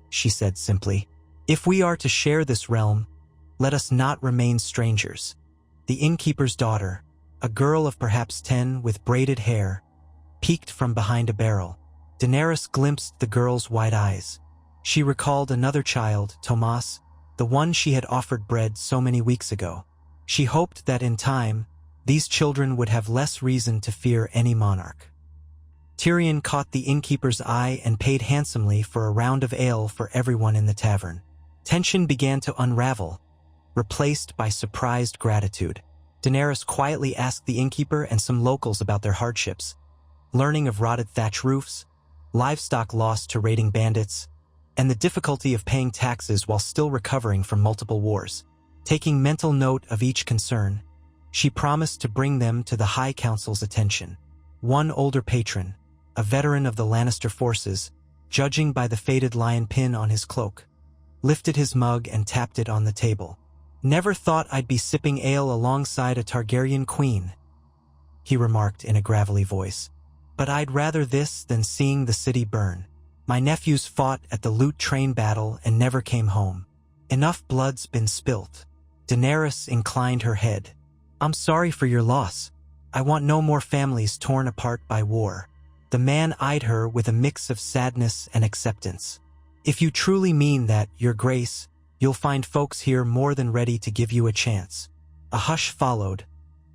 she said simply. "If we are to share this realm, let us not remain strangers." The innkeeper's daughter, a girl of perhaps 10 with braided hair, peeked from behind a barrel. Daenerys glimpsed the girl's wide eyes. She recalled another child, Tomas, the one she had offered bread so many weeks ago. She hoped that in time, these children would have less reason to fear any monarch. Tyrion caught the innkeeper's eye and paid handsomely for a round of ale for everyone in the tavern. Tension began to unravel, replaced by surprised gratitude. Daenerys quietly asked the innkeeper and some locals about their hardships, learning of rotted thatch roofs, livestock lost to raiding bandits, and the difficulty of paying taxes while still recovering from multiple wars. Taking mental note of each concern, she promised to bring them to the High Council's attention. One older patron, a veteran of the Lannister forces, judging by the faded lion pin on his cloak, lifted his mug and tapped it on the table. "Never thought I'd be sipping ale alongside a Targaryen queen," he remarked in a gravelly voice. "But I'd rather this than seeing the city burn. My nephews fought at the loot train battle and never came home. Enough blood's been spilt." Daenerys inclined her head. "I'm sorry for your loss. I want no more families torn apart by war." The man eyed her with a mix of sadness and acceptance. If you truly mean that, Your Grace, you'll find folks here more than ready to give you a chance." A hush followed,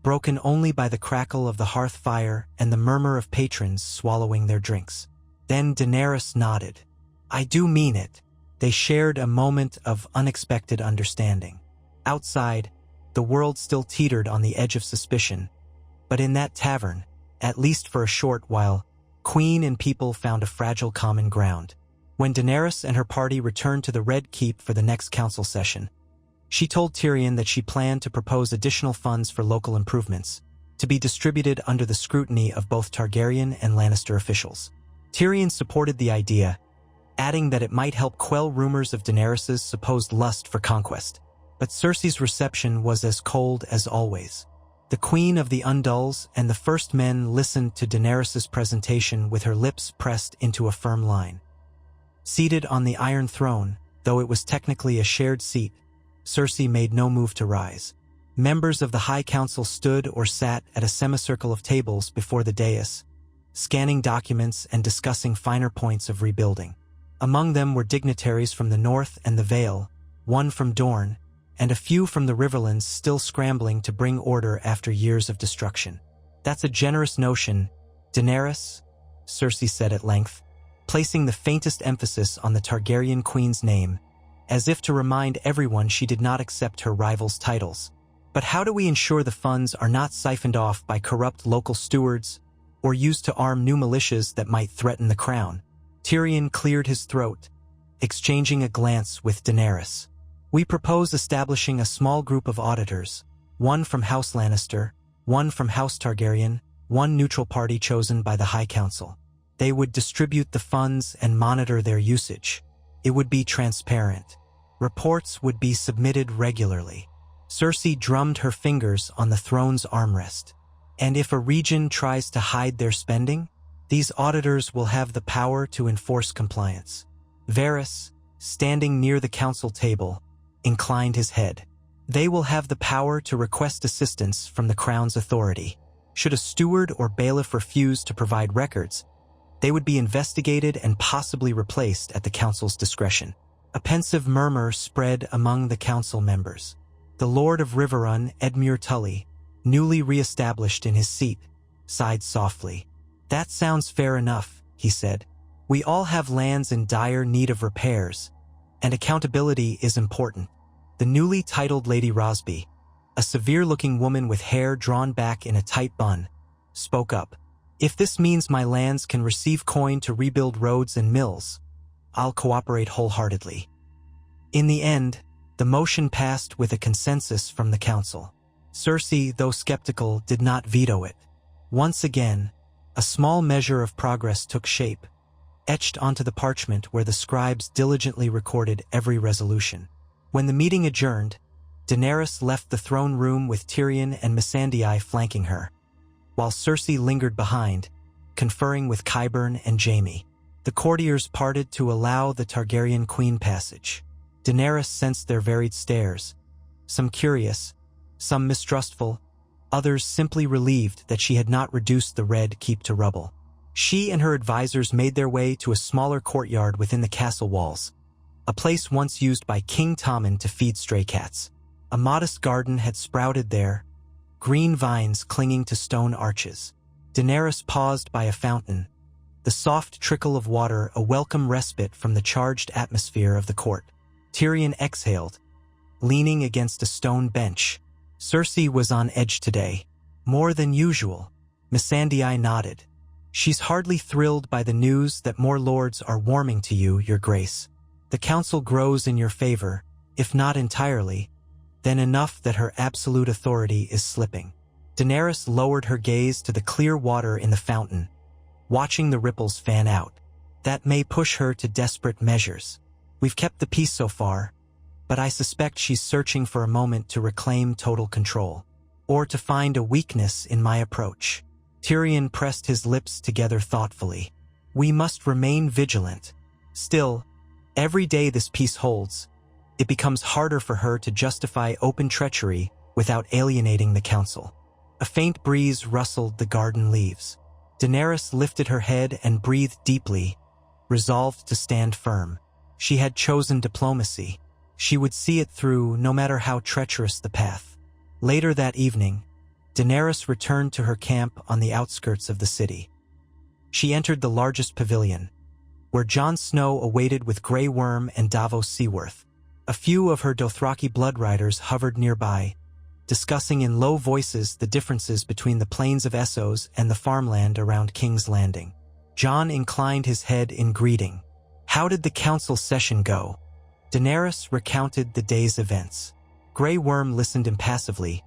broken only by the crackle of the hearth fire and the murmur of patrons swallowing their drinks. Then Daenerys nodded. "I do mean it." They shared a moment of unexpected understanding. Outside, the world still teetered on the edge of suspicion, but in that tavern, at least for a short while, Queen and people found a fragile common ground. When Daenerys and her party returned to the Red Keep for the next council session, she told Tyrion that she planned to propose additional funds for local improvements, to be distributed under the scrutiny of both Targaryen and Lannister officials. Tyrion supported the idea, adding that it might help quell rumors of Daenerys' supposed lust for conquest. But Cersei's reception was as cold as always. The Queen of the Undulls and the First Men listened to Daenerys' presentation with her lips pressed into a firm line. Seated on the Iron Throne, though it was technically a shared seat, Cersei made no move to rise. Members of the High Council stood or sat at a semicircle of tables before the dais, scanning documents and discussing finer points of rebuilding. Among them were dignitaries from the North and the Vale, one from Dorne, and a few from the Riverlands still scrambling to bring order after years of destruction. "That's a generous notion, Daenerys," Cersei said at length, placing the faintest emphasis on the Targaryen queen's name, as if to remind everyone she did not accept her rival's titles. "But how do we ensure the funds are not siphoned off by corrupt local stewards or used to arm new militias that might threaten the crown?" Tyrion cleared his throat, exchanging a glance with Daenerys. "We propose establishing a small group of auditors, one from House Lannister, one from House Targaryen, one neutral party chosen by the High Council. They would distribute the funds and monitor their usage. It would be transparent. Reports would be submitted regularly." Cersei drummed her fingers on the throne's armrest. "And if a region tries to hide their spending, these auditors will have the power to enforce compliance." Varys, standing near the council table, inclined his head. "They will have the power to request assistance from the crown's authority. Should a steward or bailiff refuse to provide records, they would be investigated and possibly replaced at the council's discretion." A pensive murmur spread among the council members. The Lord of Riverrun, Edmure Tully, newly re-established in his seat, sighed softly. "That sounds fair enough," he said. "We all have lands in dire need of repairs, and accountability is important." The newly titled Lady Rosby, a severe-looking woman with hair drawn back in a tight bun, spoke up. "If this means my lands can receive coin to rebuild roads and mills, I'll cooperate wholeheartedly." In the end, the motion passed with a consensus from the council. Cersei, though skeptical, did not veto it. Once again, a small measure of progress took shape, etched onto the parchment where the scribes diligently recorded every resolution. When the meeting adjourned, Daenerys left the throne room with Tyrion and Missandei flanking her, while Cersei lingered behind, conferring with Qyburn and Jaime. The courtiers parted to allow the Targaryen queen passage. Daenerys sensed their varied stares, some curious, some mistrustful, others simply relieved that she had not reduced the Red Keep to rubble. She and her advisors made their way to a smaller courtyard within the castle walls, a place once used by King Tommen to feed stray cats. A modest garden had sprouted there, green vines clinging to stone arches. Daenerys paused by a fountain, the soft trickle of water a welcome respite from the charged atmosphere of the court. Tyrion exhaled, leaning against a stone bench. Cersei was on edge today, more than usual. Missandei nodded. "She's hardly thrilled by the news that more lords are warming to you, Your Grace. The council grows in your favor, if not entirely, then enough that her absolute authority is slipping." Daenerys lowered her gaze to the clear water in the fountain, watching the ripples fan out. "That may push her to desperate measures. We've kept the peace so far, but I suspect she's searching for a moment to reclaim total control, or to find a weakness in my approach." Tyrion pressed his lips together thoughtfully. "We must remain vigilant. Still, every day this peace holds, it becomes harder for her to justify open treachery without alienating the council." A faint breeze rustled the garden leaves. Daenerys lifted her head and breathed deeply, resolved to stand firm. She had chosen diplomacy. She would see it through, no matter how treacherous the path. Later that evening, Daenerys returned to her camp on the outskirts of the city. She entered the largest pavilion, where Jon Snow awaited with Grey Worm and Davos Seaworth. A few of her Dothraki blood riders hovered nearby, discussing in low voices the differences between the plains of Essos and the farmland around King's Landing. Jon inclined his head in greeting. How did the council session go? Daenerys recounted the day's events. Grey Worm listened impassively,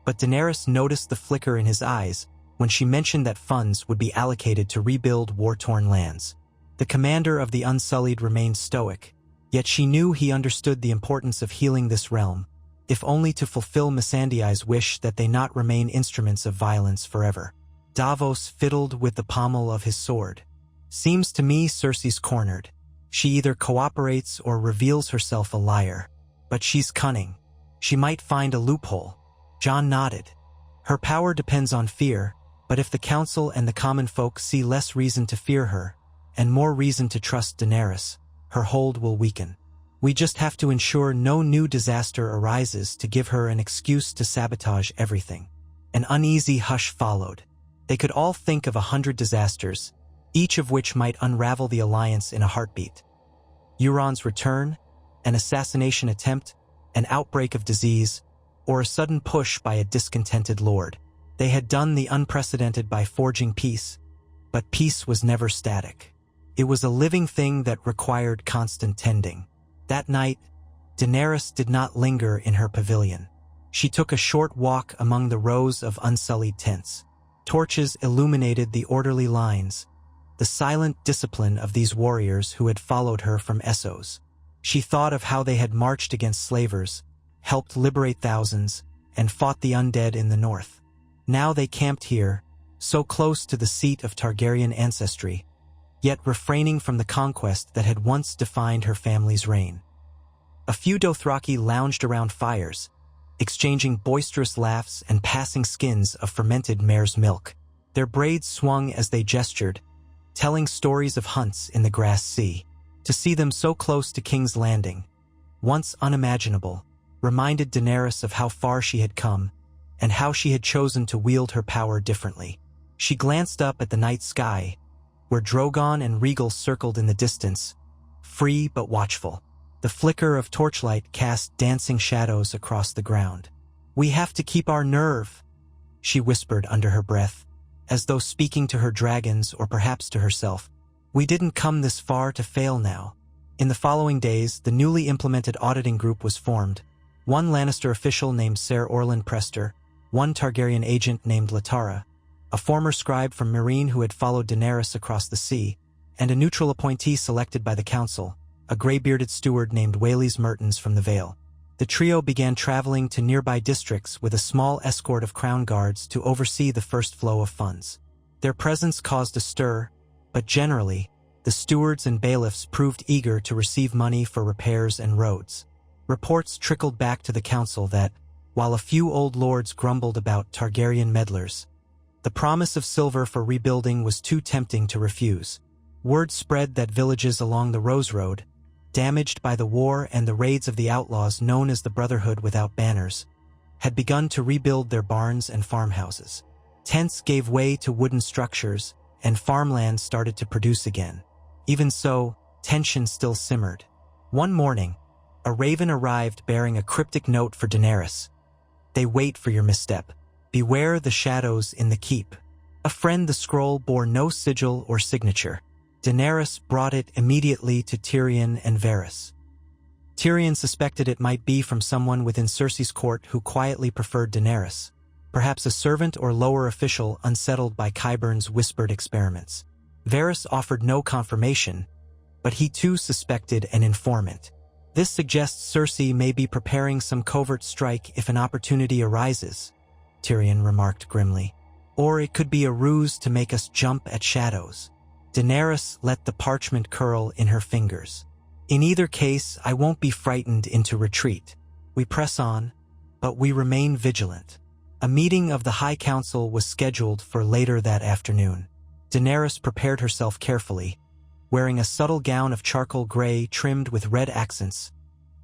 but Daenerys noticed the flicker in his eyes when she mentioned that funds would be allocated to rebuild war-torn lands. The commander of the Unsullied remained stoic, yet she knew he understood the importance of healing this realm, if only to fulfill Missandei's wish that they not remain instruments of violence forever. Davos fiddled with the pommel of his sword. Seems to me Cersei's cornered. She either cooperates or reveals herself a liar. But she's cunning. She might find a loophole. Jon nodded. Her power depends on fear, but if the council and the common folk see less reason to fear her, and more reason to trust Daenerys, her hold will weaken. We just have to ensure no new disaster arises to give her an excuse to sabotage everything. An uneasy hush followed. They could all think of 100 disasters, each of which might unravel the alliance in a heartbeat. Euron's return, an assassination attempt, an outbreak of disease, or a sudden push by a discontented lord. They had done the unprecedented by forging peace, but peace was never static. It was a living thing that required constant tending. That night, Daenerys did not linger in her pavilion. She took a short walk among the rows of unsullied tents. Torches illuminated the orderly lines, the silent discipline of these warriors who had followed her from Essos. She thought of how they had marched against slavers, helped liberate thousands, and fought the undead in the north. Now they camped here, so close to the seat of Targaryen ancestry, yet refraining from the conquest that had once defined her family's reign. A few Dothraki lounged around fires, exchanging boisterous laughs and passing skins of fermented mare's milk. Their braids swung as they gestured, telling stories of hunts in the grass sea. To see them so close to King's Landing, once unimaginable, reminded Daenerys of how far she had come and how she had chosen to wield her power differently. She glanced up at the night sky, where Drogon and Rhaegal circled in the distance, free but watchful. The flicker of torchlight cast dancing shadows across the ground. "We have to keep our nerve," she whispered under her breath, as though speaking to her dragons or perhaps to herself. "We didn't come this far to fail now." In the following days, the newly implemented auditing group was formed. One Lannister official named Ser Orlin Prester, one Targaryen agent named Latara, a former scribe from Meereen who had followed Daenerys across the sea, and a neutral appointee selected by the council, a gray-bearded steward named Whaley's Mertens from the Vale. The trio began traveling to nearby districts with a small escort of crown guards to oversee the first flow of funds. Their presence caused a stir, but generally, the stewards and bailiffs proved eager to receive money for repairs and roads. Reports trickled back to the council that, while a few old lords grumbled about Targaryen meddlers, the promise of silver for rebuilding was too tempting to refuse. Word spread that villages along the Rose Road, damaged by the war and the raids of the outlaws known as the Brotherhood Without Banners, had begun to rebuild their barns and farmhouses. Tents gave way to wooden structures, and farmland started to produce again. Even so, tension still simmered. One morning, a raven arrived bearing a cryptic note for Daenerys. "They wait for your misstep. Beware the shadows in the keep." A friend, the scroll bore no sigil or signature. Daenerys brought it immediately to Tyrion and Varys. Tyrion suspected it might be from someone within Cersei's court who quietly preferred Daenerys, perhaps a servant or lower official unsettled by Qyburn's whispered experiments. Varys offered no confirmation, but he too suspected an informant. "This suggests Cersei may be preparing some covert strike if an opportunity arises," Tyrion remarked grimly. "Or it could be a ruse to make us jump at shadows." Daenerys let the parchment curl in her fingers. "In either case, I won't be frightened into retreat. We press on, but we remain vigilant." A meeting of the High Council was scheduled for later that afternoon. Daenerys prepared herself carefully, wearing a subtle gown of charcoal gray trimmed with red accents,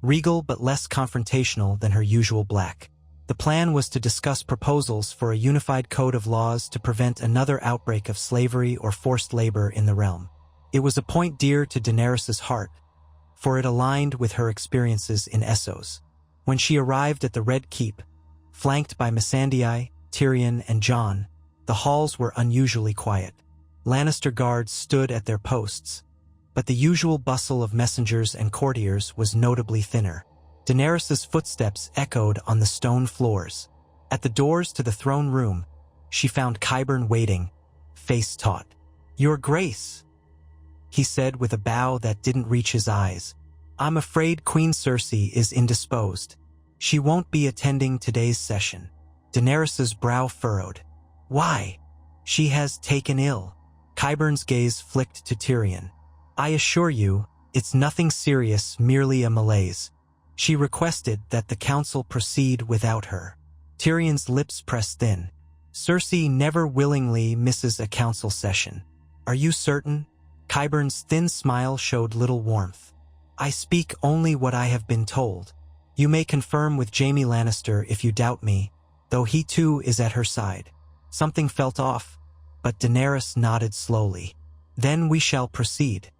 regal but less confrontational than her usual black. The plan was to discuss proposals for a unified code of laws to prevent another outbreak of slavery or forced labor in the realm. It was a point dear to Daenerys' heart, for it aligned with her experiences in Essos. When she arrived at the Red Keep, flanked by Missandei, Tyrion, and Jon, the halls were unusually quiet. Lannister guards stood at their posts, but the usual bustle of messengers and courtiers was notably thinner. Daenerys' footsteps echoed on the stone floors. At the doors to the throne room, she found Qyburn waiting, face taut. "Your Grace," he said with a bow that didn't reach his eyes. "I'm afraid Queen Cersei is indisposed. She won't be attending today's session." Daenerys' brow furrowed. "Why?" "She has taken ill." Qyburn's gaze flicked to Tyrion. "I assure you, it's nothing serious, merely a malaise. She requested that the council proceed without her." Tyrion's lips pressed thin. "Cersei never willingly misses a council session." "Are you certain?" Qyburn's thin smile showed little warmth. "I speak only what I have been told. You may confirm with Jaime Lannister if you doubt me, though he too is at her side." Something felt off, but Daenerys nodded slowly. "Then we shall proceed.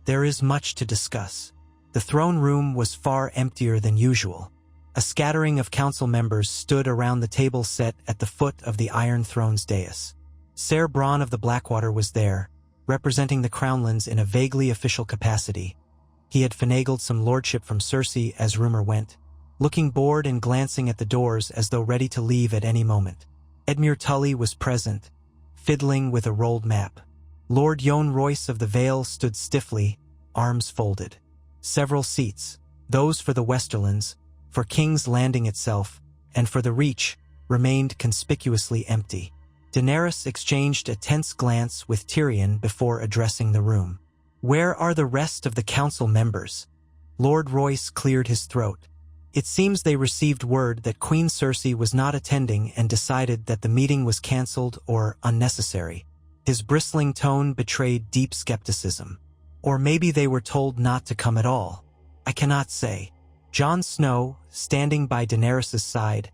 There is much to discuss." The throne room was far emptier than usual. A scattering of council members stood around the table set at the foot of the Iron Throne's dais. Ser Bronn of the Blackwater was there, representing the Crownlands in a vaguely official capacity. He had finagled some lordship from Cersei, as rumor went, looking bored and glancing at the doors as though ready to leave at any moment. Edmure Tully was present, fiddling with a rolled map. Lord Yohn Royce of the Vale stood stiffly, arms folded. Several seats, those for the Westerlands, for King's Landing itself, and for the Reach, remained conspicuously empty. Daenerys exchanged a tense glance with Tyrion before addressing the room. "Where are the rest of the council members?" Lord Royce cleared his throat. "It seems they received word that Queen Cersei was not attending and decided that the meeting was cancelled or unnecessary." His bristling tone betrayed deep skepticism. "Or maybe they were told not to come at all. I cannot say." Jon Snow, standing by Daenerys' side,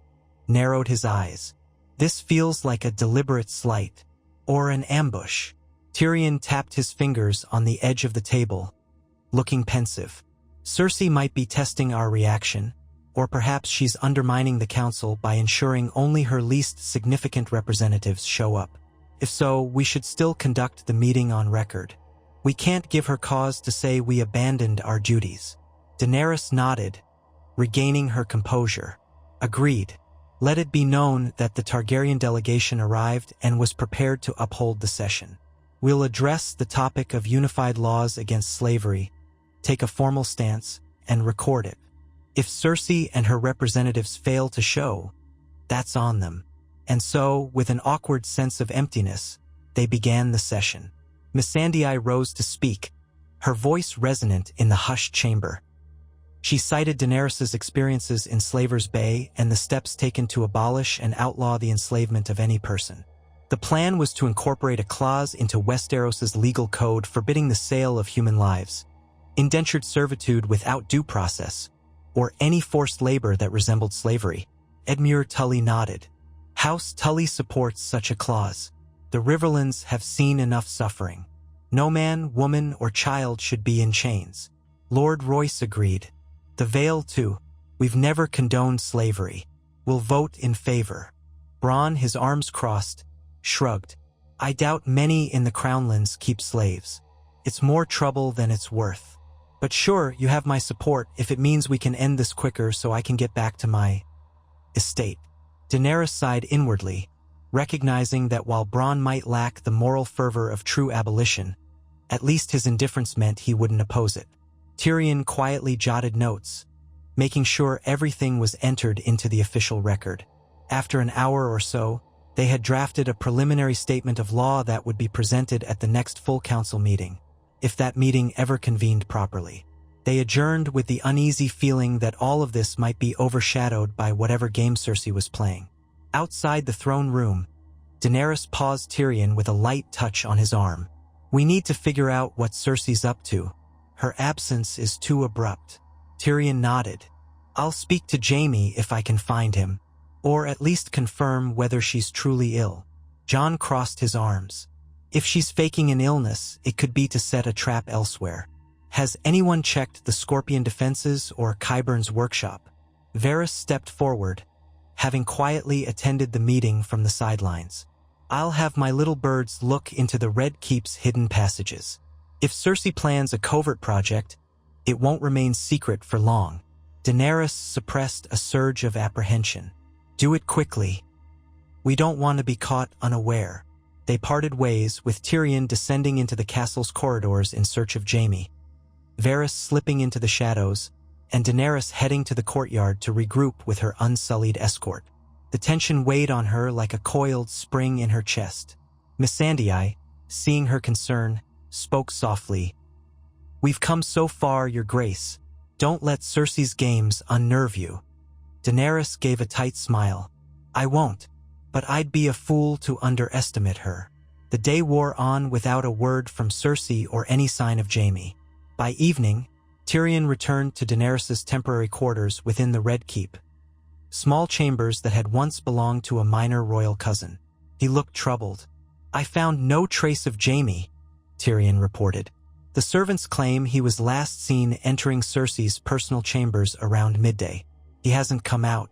narrowed his eyes. "This feels like a deliberate slight, or an ambush." Tyrion tapped his fingers on the edge of the table, looking pensive. "Cersei might be testing our reaction, or perhaps she's undermining the council by ensuring only her least significant representatives show up. If so, we should still conduct the meeting on record. We can't give her cause to say we abandoned our duties." Daenerys nodded, regaining her composure. "Agreed. Let it be known that the Targaryen delegation arrived and was prepared to uphold the session. We'll address the topic of unified laws against slavery, take a formal stance, and record it. If Cersei and her representatives fail to show, that's on them." And so, with an awkward sense of emptiness, they began the session. Missandei rose to speak, her voice resonant in the hushed chamber. She cited Daenerys' experiences in Slaver's Bay and the steps taken to abolish and outlaw the enslavement of any person. The plan was to incorporate a clause into Westeros' legal code forbidding the sale of human lives, indentured servitude without due process, or any forced labor that resembled slavery. Edmure Tully nodded. "House Tully supports such a clause. The Riverlands have seen enough suffering. No man, woman, or child should be in chains." Lord Royce agreed. "The Vale, too. We've never condoned slavery. We'll vote in favor." Bronn, his arms crossed, shrugged. "I doubt many in the Crownlands keep slaves. It's more trouble than it's worth. But sure, you have my support if it means we can end this quicker so I can get back to my estate." Daenerys sighed inwardly, recognizing that while Bronn might lack the moral fervor of true abolition, at least his indifference meant he wouldn't oppose it. Tyrion quietly jotted notes, making sure everything was entered into the official record. After an hour or so, they had drafted a preliminary statement of law that would be presented at the next full council meeting, if that meeting ever convened properly. They adjourned with the uneasy feeling that all of this might be overshadowed by whatever game Cersei was playing. Outside the throne room, Daenerys paused Tyrion with a light touch on his arm. We need to figure out what Cersei's up to. Her absence is too abrupt. Tyrion nodded. I'll speak to Jaime if I can find him, or at least confirm whether she's truly ill. Jon crossed his arms. If she's faking an illness, it could be to set a trap elsewhere. Has anyone checked the Scorpion defenses or Qyburn's workshop? Varys stepped forward, having quietly attended the meeting from the sidelines. I'll have my little birds look into the Red Keep's hidden passages. If Cersei plans a covert project, it won't remain secret for long. Daenerys suppressed a surge of apprehension. Do it quickly. We don't want to be caught unaware. They parted ways, with Tyrion descending into the castle's corridors in search of Jaime, Varys slipping into the shadows, and Daenerys heading to the courtyard to regroup with her unsullied escort. The tension weighed on her like a coiled spring in her chest. Missandei, seeing her concern, spoke softly. We've come so far, Your Grace. Don't let Cersei's games unnerve you. Daenerys gave a tight smile. I won't, but I'd be a fool to underestimate her. The day wore on without a word from Cersei or any sign of Jaime. By evening, Tyrion returned to Daenerys' temporary quarters within the Red Keep, small chambers that had once belonged to a minor royal cousin. He looked troubled. I found no trace of Jaime, Tyrion reported. The servants claim he was last seen entering Cersei's personal chambers around midday. He hasn't come out.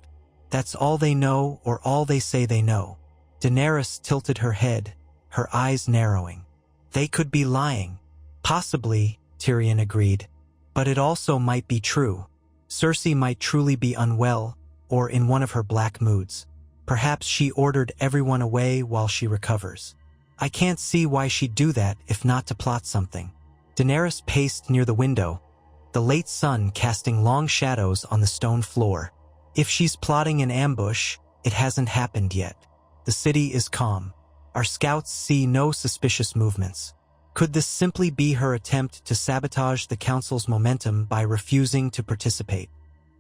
That's all they know, or all they say they know. Daenerys tilted her head, her eyes narrowing. They could be lying. Possibly, Tyrion agreed. But it also might be true. Cersei might truly be unwell, or in one of her black moods. Perhaps she ordered everyone away while she recovers. I can't see why she'd do that if not to plot something. Daenerys paced near the window, the late sun casting long shadows on the stone floor. If she's plotting an ambush, it hasn't happened yet. The city is calm. Our scouts see no suspicious movements. Could this simply be her attempt to sabotage the council's momentum by refusing to participate?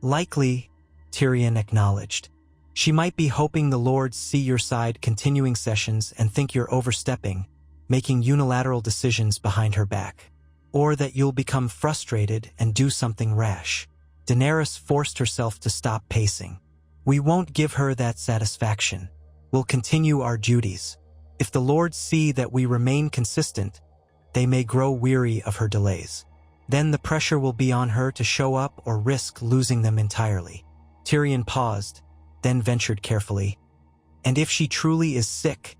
Likely, Tyrion acknowledged. She might be hoping the lords see your side continuing sessions and think you're overstepping, making unilateral decisions behind her back. Or that you'll become frustrated and do something rash. Daenerys forced herself to stop pacing. We won't give her that satisfaction. We'll continue our duties. If the lords see that we remain consistent, they may grow weary of her delays. Then the pressure will be on her to show up or risk losing them entirely. Tyrion paused, then ventured carefully. And if she truly is sick,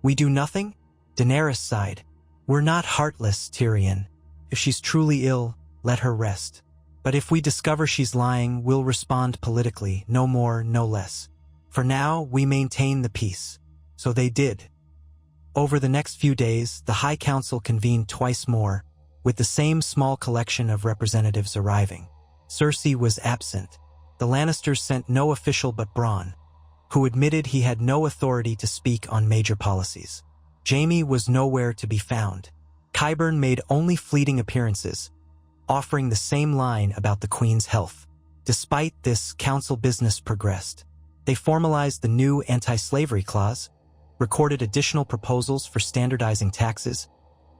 we do nothing? Daenerys sighed. We're not heartless, Tyrion. If she's truly ill, let her rest. But if we discover she's lying, we'll respond politically, no more, no less. For now, we maintain the peace. So they did. Over the next few days, the High Council convened twice more, with the same small collection of representatives arriving. Cersei was absent. The Lannisters sent no official but Bronn, who admitted he had no authority to speak on major policies. Jaime was nowhere to be found. Qyburn made only fleeting appearances, offering the same line about the Queen's health. Despite this, council business progressed. They formalized the new anti-slavery clause, recorded additional proposals for standardizing taxes,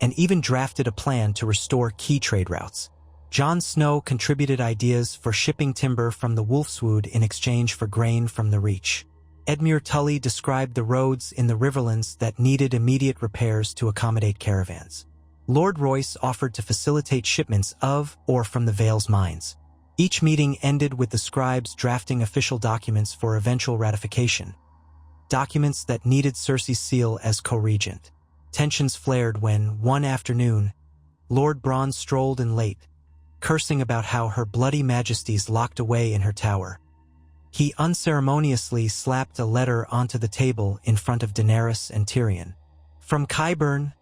and even drafted a plan to restore key trade routes. Jon Snow contributed ideas for shipping timber from the Wolfswood in exchange for grain from the Reach. Edmure Tully described the roads in the Riverlands that needed immediate repairs to accommodate caravans. Lord Royce offered to facilitate shipments of or from the Vale's mines. Each meeting ended with the scribes drafting official documents for eventual ratification, documents that needed Cersei's seal as co-regent. Tensions flared when, one afternoon, Lord Bronn strolled in late, cursing about how her bloody majesty's locked away in her tower. He unceremoniously slapped a letter onto the table in front of Daenerys and Tyrion. From Qyburn,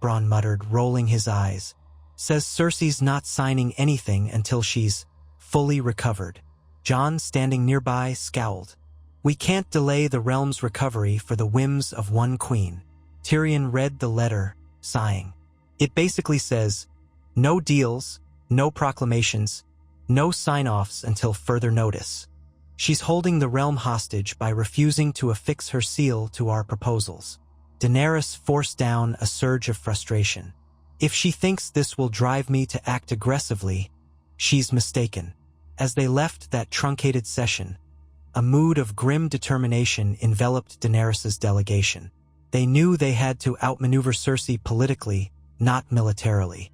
Bronn muttered, rolling his eyes. Says Cersei's not signing anything until she's fully recovered. Jon, standing nearby, scowled. We can't delay the realm's recovery for the whims of one queen. Tyrion read the letter, sighing. It basically says, no deals, no proclamations, no sign-offs until further notice. She's holding the realm hostage by refusing to affix her seal to our proposals. Daenerys forced down a surge of frustration. If she thinks this will drive me to act aggressively, she's mistaken. As they left that truncated session, a mood of grim determination enveloped Daenerys' delegation. They knew they had to outmaneuver Cersei politically, not militarily.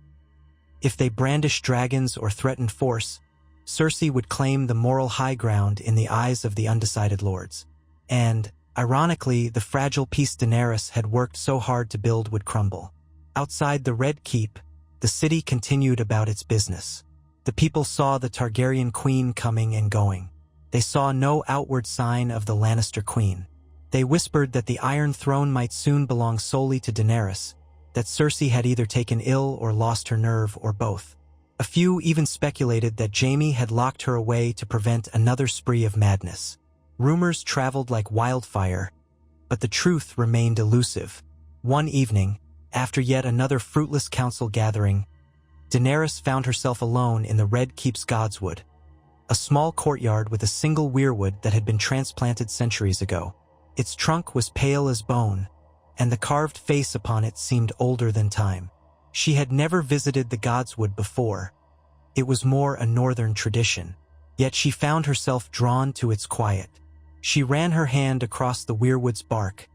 If they brandished dragons or threatened force, Cersei would claim the moral high ground in the eyes of the undecided lords. And, ironically, the fragile peace Daenerys had worked so hard to build would crumble. Outside the Red Keep, the city continued about its business. The people saw the Targaryen queen coming and going. They saw no outward sign of the Lannister queen. They whispered that the Iron Throne might soon belong solely to Daenerys, that Cersei had either taken ill or lost her nerve or both. A few even speculated that Jaime had locked her away to prevent another spree of madness. Rumors traveled like wildfire, but the truth remained elusive. One evening, after yet another fruitless council gathering, Daenerys found herself alone in the Red Keep's Godswood, a small courtyard with a single weirwood that had been transplanted centuries ago. Its trunk was pale as bone, and the carved face upon it seemed older than time. She had never visited the Godswood before. It was more a northern tradition, yet she found herself drawn to its quiet. She ran her hand across the weirwood's bark,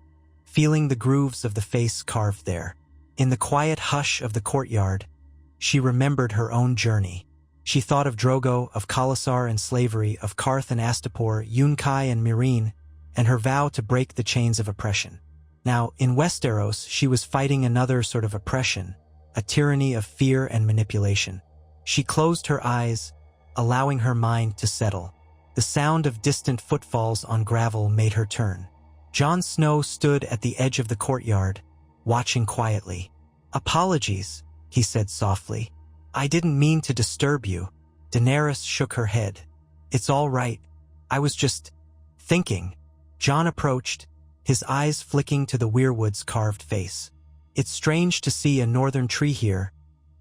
feeling the grooves of the face carved there. In the quiet hush of the courtyard, she remembered her own journey. She thought of Drogo, of Khalasar and slavery, of Karth and Astapor, Yunkai and Meereen, and her vow to break the chains of oppression. Now, in Westeros, she was fighting another sort of oppression, a tyranny of fear and manipulation. She closed her eyes, allowing her mind to settle. The sound of distant footfalls on gravel made her turn. Jon Snow stood at the edge of the courtyard, watching quietly. "Apologies," he said softly. "I didn't mean to disturb you." Daenerys shook her head. "It's all right. I was just thinking." Jon approached, his eyes flicking to the weirwood's carved face. "It's strange to see a northern tree here,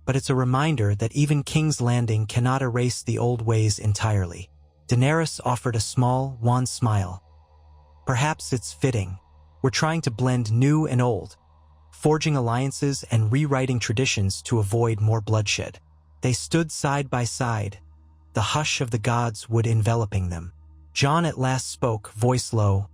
but it's a reminder that even King's Landing cannot erase the old ways entirely." Daenerys offered a small, wan smile. "Perhaps it's fitting. We're trying to blend new and old, forging alliances and rewriting traditions to avoid more bloodshed." They stood side by side, the hush of the gods wood enveloping them. Jon at last spoke, voice low.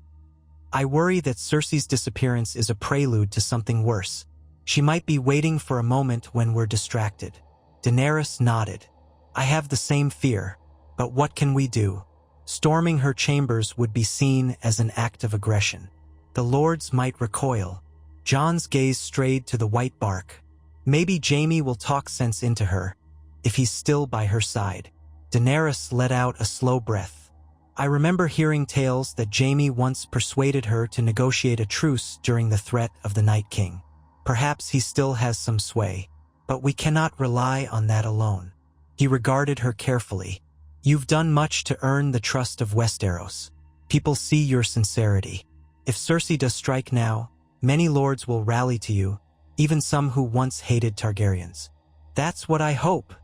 "I worry that Cersei's disappearance is a prelude to something worse. She might be waiting for a moment when we're distracted." Daenerys nodded. "I have the same fear, but what can we do? Storming her chambers would be seen as an act of aggression. The lords might recoil." Jon's gaze strayed to the white bark. "Maybe Jaime will talk sense into her, if he's still by her side." Daenerys let out a slow breath. "I remember hearing tales that Jaime once persuaded her to negotiate a truce during the threat of the Night King. Perhaps he still has some sway, but we cannot rely on that alone." He regarded her carefully. "You've done much to earn the trust of Westeros. People see your sincerity. If Cersei does strike now, many lords will rally to you, even some who once hated Targaryens." "That's what I hope,"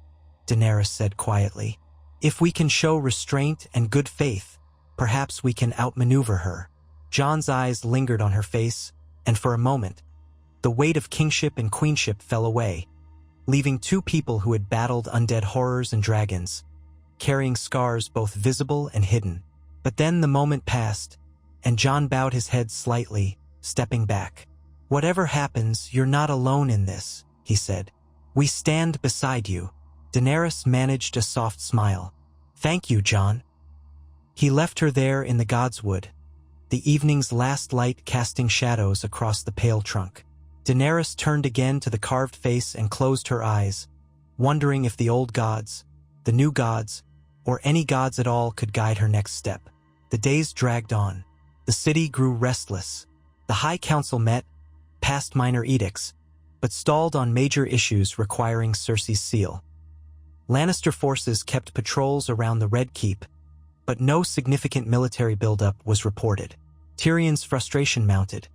Daenerys said quietly. "If we can show restraint and good faith, perhaps we can outmaneuver her." Jon's eyes lingered on her face, and for a moment, the weight of kingship and queenship fell away, leaving two people who had battled undead horrors and dragons, carrying scars both visible and hidden. But then the moment passed, and Jon bowed his head slightly, stepping back. "Whatever happens, you're not alone in this," he said. "We stand beside you." Daenerys managed a soft smile. "Thank you, Jon." He left her there in the Godswood, the evening's last light casting shadows across the pale trunk. Daenerys turned again to the carved face and closed her eyes, wondering if the old gods, the new gods, or any gods at all could guide her next step. The days dragged on. The city grew restless. The High Council met, passed minor edicts, but stalled on major issues requiring Cersei's seal. Lannister forces kept patrols around the Red Keep, but no significant military buildup was reported. Tyrion's frustration mounted,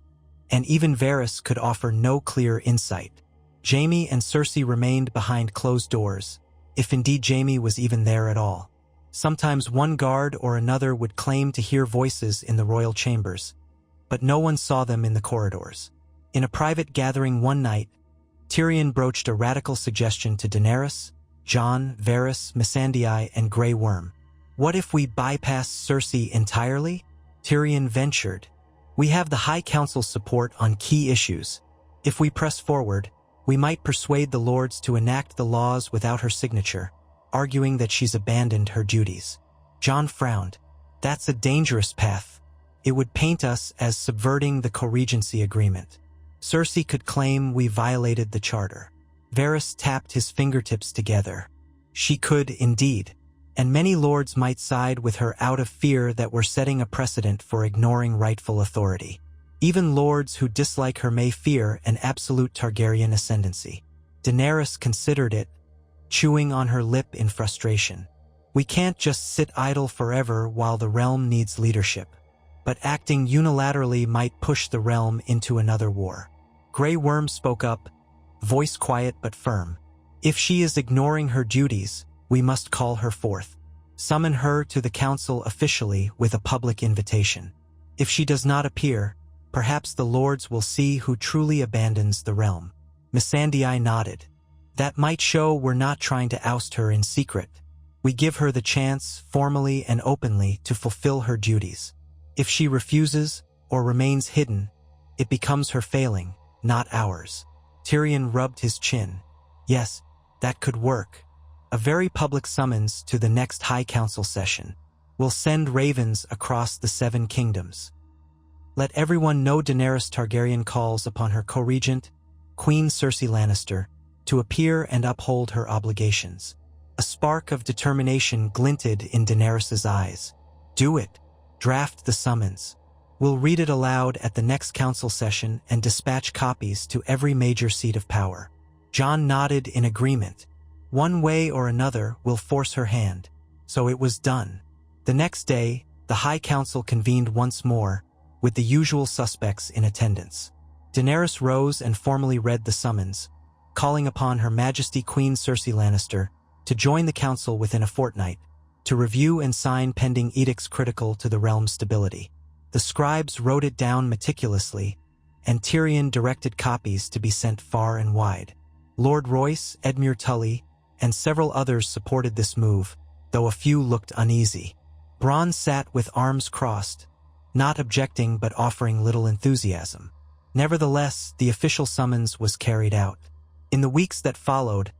and even Varys could offer no clear insight. Jaime and Cersei remained behind closed doors, if indeed Jaime was even there at all. Sometimes one guard or another would claim to hear voices in the royal chambers, but no one saw them in the corridors. In a private gathering one night, Tyrion broached a radical suggestion to Daenerys, Jon, Varys, Missandei, and Grey Worm. "What if we bypass Cersei entirely?" Tyrion ventured. "We have the High Council's support on key issues. If we press forward, we might persuade the lords to enact the laws without her signature, arguing that she's abandoned her duties." Jon frowned. "That's a dangerous path. It would paint us as subverting the co-regency agreement. Cersei could claim we violated the charter." Varys tapped his fingertips together. "She could indeed, and many lords might side with her out of fear that we're setting a precedent for ignoring rightful authority. Even lords who dislike her may fear an absolute Targaryen ascendancy." Daenerys considered it, chewing on her lip in frustration. "We can't just sit idle forever while the realm needs leadership. But acting unilaterally might push the realm into another war." Grey Worm spoke up, voice quiet but firm. "If she is ignoring her duties, we must call her forth. Summon her to the council officially with a public invitation. If she does not appear, perhaps the lords will see who truly abandons the realm." Missandei nodded. "That might show we're not trying to oust her in secret. We give her the chance, formally and openly, to fulfill her duties. If she refuses or remains hidden, it becomes her failing, not ours." Tyrion rubbed his chin. "Yes, that could work. A very public summons to the next High Council session. We'll send ravens across the 7 kingdoms. Let everyone know Daenerys Targaryen calls upon her co-regent, Queen Cersei Lannister, to appear and uphold her obligations." A spark of determination glinted in Daenerys' eyes. "Do it. Draft the summons. We'll read it aloud at the next council session and dispatch copies to every major seat of power." Jon nodded in agreement. One way or another, we'll force her hand. So it was done. The next day, the High Council convened once more, with the usual suspects in attendance. Daenerys rose and formally read the summons, calling upon Her Majesty Queen Cersei Lannister to join the council within a fortnight, to review and sign pending edicts critical to the realm's stability. The scribes wrote it down meticulously, and Tyrion directed copies to be sent far and wide. Lord Royce, Edmure Tully, and several others supported this move, though a few looked uneasy. Bronn sat with arms crossed, not objecting but offering little enthusiasm. Nevertheless, the official summons was carried out. In the weeks that followed,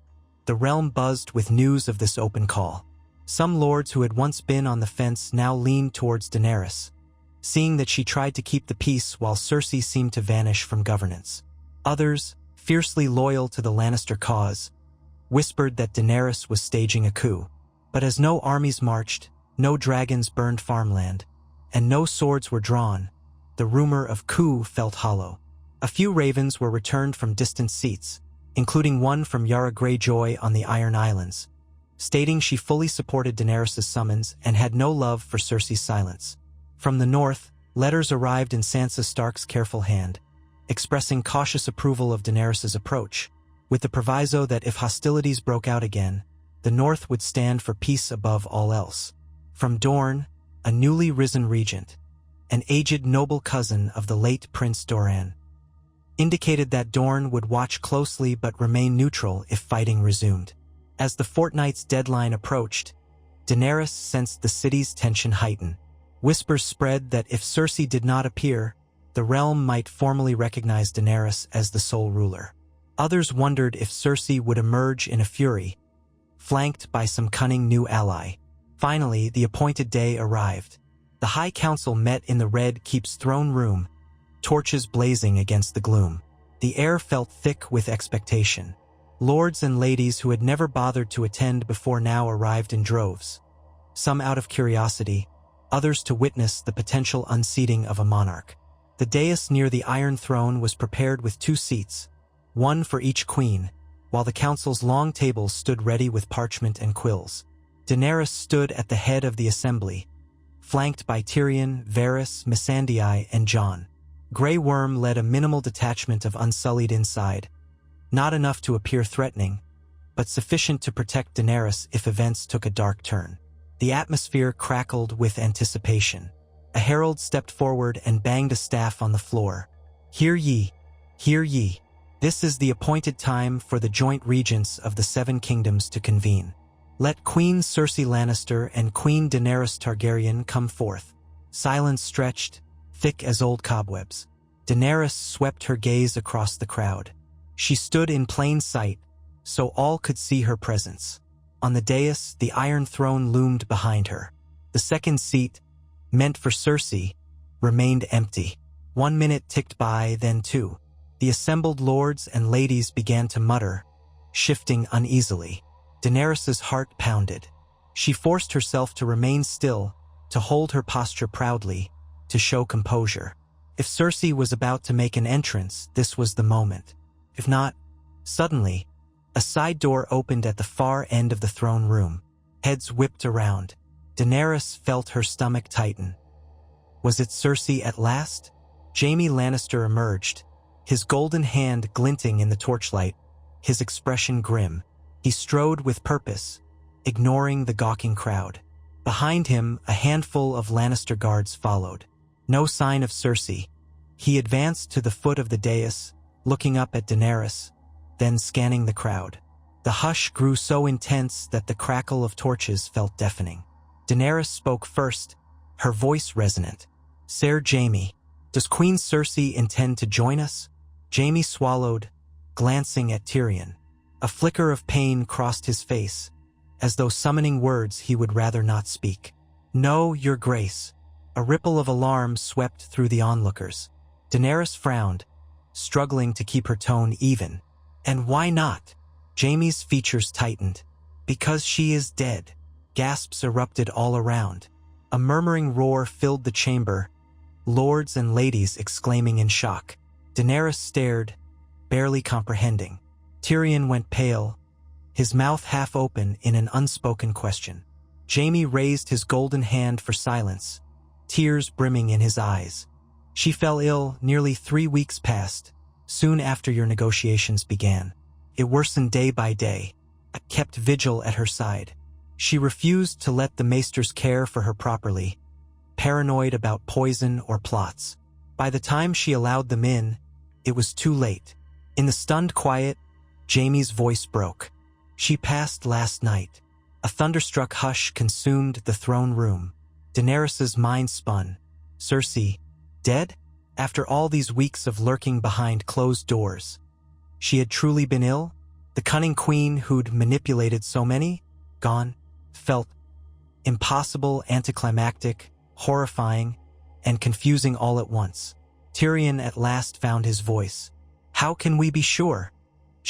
the realm buzzed with news of this open call. Some lords who had once been on the fence now leaned towards Daenerys, seeing that she tried to keep the peace while Cersei seemed to vanish from governance. Others, fiercely loyal to the Lannister cause, whispered that Daenerys was staging a coup. But as no armies marched, no dragons burned farmland, and no swords were drawn, the rumor of coup felt hollow. A few ravens were returned from distant seats, including one from Yara Greyjoy on the Iron Islands, stating she fully supported Daenerys' summons and had no love for Cersei's silence. From the north, letters arrived in Sansa Stark's careful hand, expressing cautious approval of Daenerys' approach, with the proviso that if hostilities broke out again, the north would stand for peace above all else. From Dorne, a newly risen regent, an aged noble cousin of the late Prince Doran, indicated that Dorne would watch closely but remain neutral if fighting resumed. As the fortnight's deadline approached, Daenerys sensed the city's tension heighten. Whispers spread that if Cersei did not appear, the realm might formally recognize Daenerys as the sole ruler. Others wondered if Cersei would emerge in a fury, flanked by some cunning new ally. Finally, the appointed day arrived. The High Council met in the Red Keep's throne room, torches blazing against the gloom. The air felt thick with expectation. Lords and ladies who had never bothered to attend before now arrived in droves, some out of curiosity, others to witness the potential unseating of a monarch. The dais near the Iron Throne was prepared with 2 seats, one for each queen, while the council's long tables stood ready with parchment and quills. Daenerys stood at the head of the assembly, flanked by Tyrion, Varys, Missandei, and Jon. Grey Worm led a minimal detachment of Unsullied inside, not enough to appear threatening, but sufficient to protect Daenerys if events took a dark turn. The atmosphere crackled with anticipation. A herald stepped forward and banged a staff on the floor. "Hear ye! Hear ye! This is the appointed time for the joint regents of the Seven Kingdoms to convene. Let Queen Cersei Lannister and Queen Daenerys Targaryen come forth." Silence stretched, thick as old cobwebs. Daenerys swept her gaze across the crowd. She stood in plain sight, so all could see her presence. On the dais, the Iron Throne loomed behind her. The second seat, meant for Cersei, remained empty. 1 minute ticked by, then 2. The assembled lords and ladies began to mutter, shifting uneasily. Daenerys's heart pounded. She forced herself to remain still, to hold her posture proudly, to show composure. If Cersei was about to make an entrance, this was the moment. If not, suddenly, a side door opened at the far end of the throne room. Heads whipped around. Daenerys felt her stomach tighten. Was it Cersei at last? Jaime Lannister emerged, his golden hand glinting in the torchlight, his expression grim. He strode with purpose, ignoring the gawking crowd. Behind him, a handful of Lannister guards followed. No sign of Cersei. He advanced to the foot of the dais, looking up at Daenerys, then scanning the crowd. The hush grew so intense that the crackle of torches felt deafening. Daenerys spoke first, her voice resonant. "Ser Jaime, does Queen Cersei intend to join us?" Jaime swallowed, glancing at Tyrion. A flicker of pain crossed his face, as though summoning words he would rather not speak. "No, Your Grace." A ripple of alarm swept through the onlookers. Daenerys frowned, struggling to keep her tone even. "And why not?" Jaime's features tightened. "Because she is dead." Gasps erupted all around. A murmuring roar filled the chamber, lords and ladies exclaiming in shock. Daenerys stared, barely comprehending. Tyrion went pale, his mouth half open in an unspoken question. Jaime raised his golden hand for silence, tears brimming in his eyes. "She fell ill nearly 3 weeks past, soon after your negotiations began. It worsened day by day. I kept vigil at her side. She refused to let the maesters care for her properly, paranoid about poison or plots. By the time she allowed them in, it was too late." In the stunned quiet, Jaime's voice broke. "She passed last night." A thunderstruck hush consumed the throne room. Daenerys's mind spun. Cersei, dead? After all these weeks of lurking behind closed doors. She had truly been ill? The cunning queen who'd manipulated so many? Gone? Felt impossible, anticlimactic, horrifying, and confusing all at once. Tyrion at last found his voice. "How can we be sure?"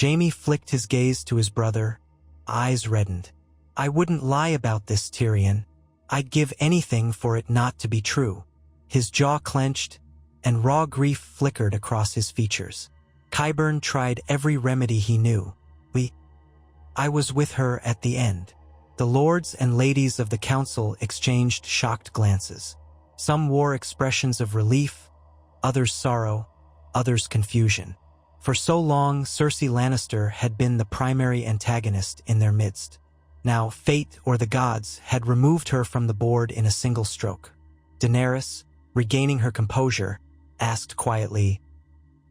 Jaime flicked his gaze to his brother, eyes reddened. "I wouldn't lie about this, Tyrion. I'd give anything for it not to be true." His jaw clenched, and raw grief flickered across his features. Qyburn tried every remedy he knew. I was with her at the end." The lords and ladies of the council exchanged shocked glances. Some wore expressions of relief, others sorrow, others confusion. For so long, Cersei Lannister had been the primary antagonist in their midst. Now, fate or the gods had removed her from the board in a single stroke. Daenerys, regaining her composure, asked quietly,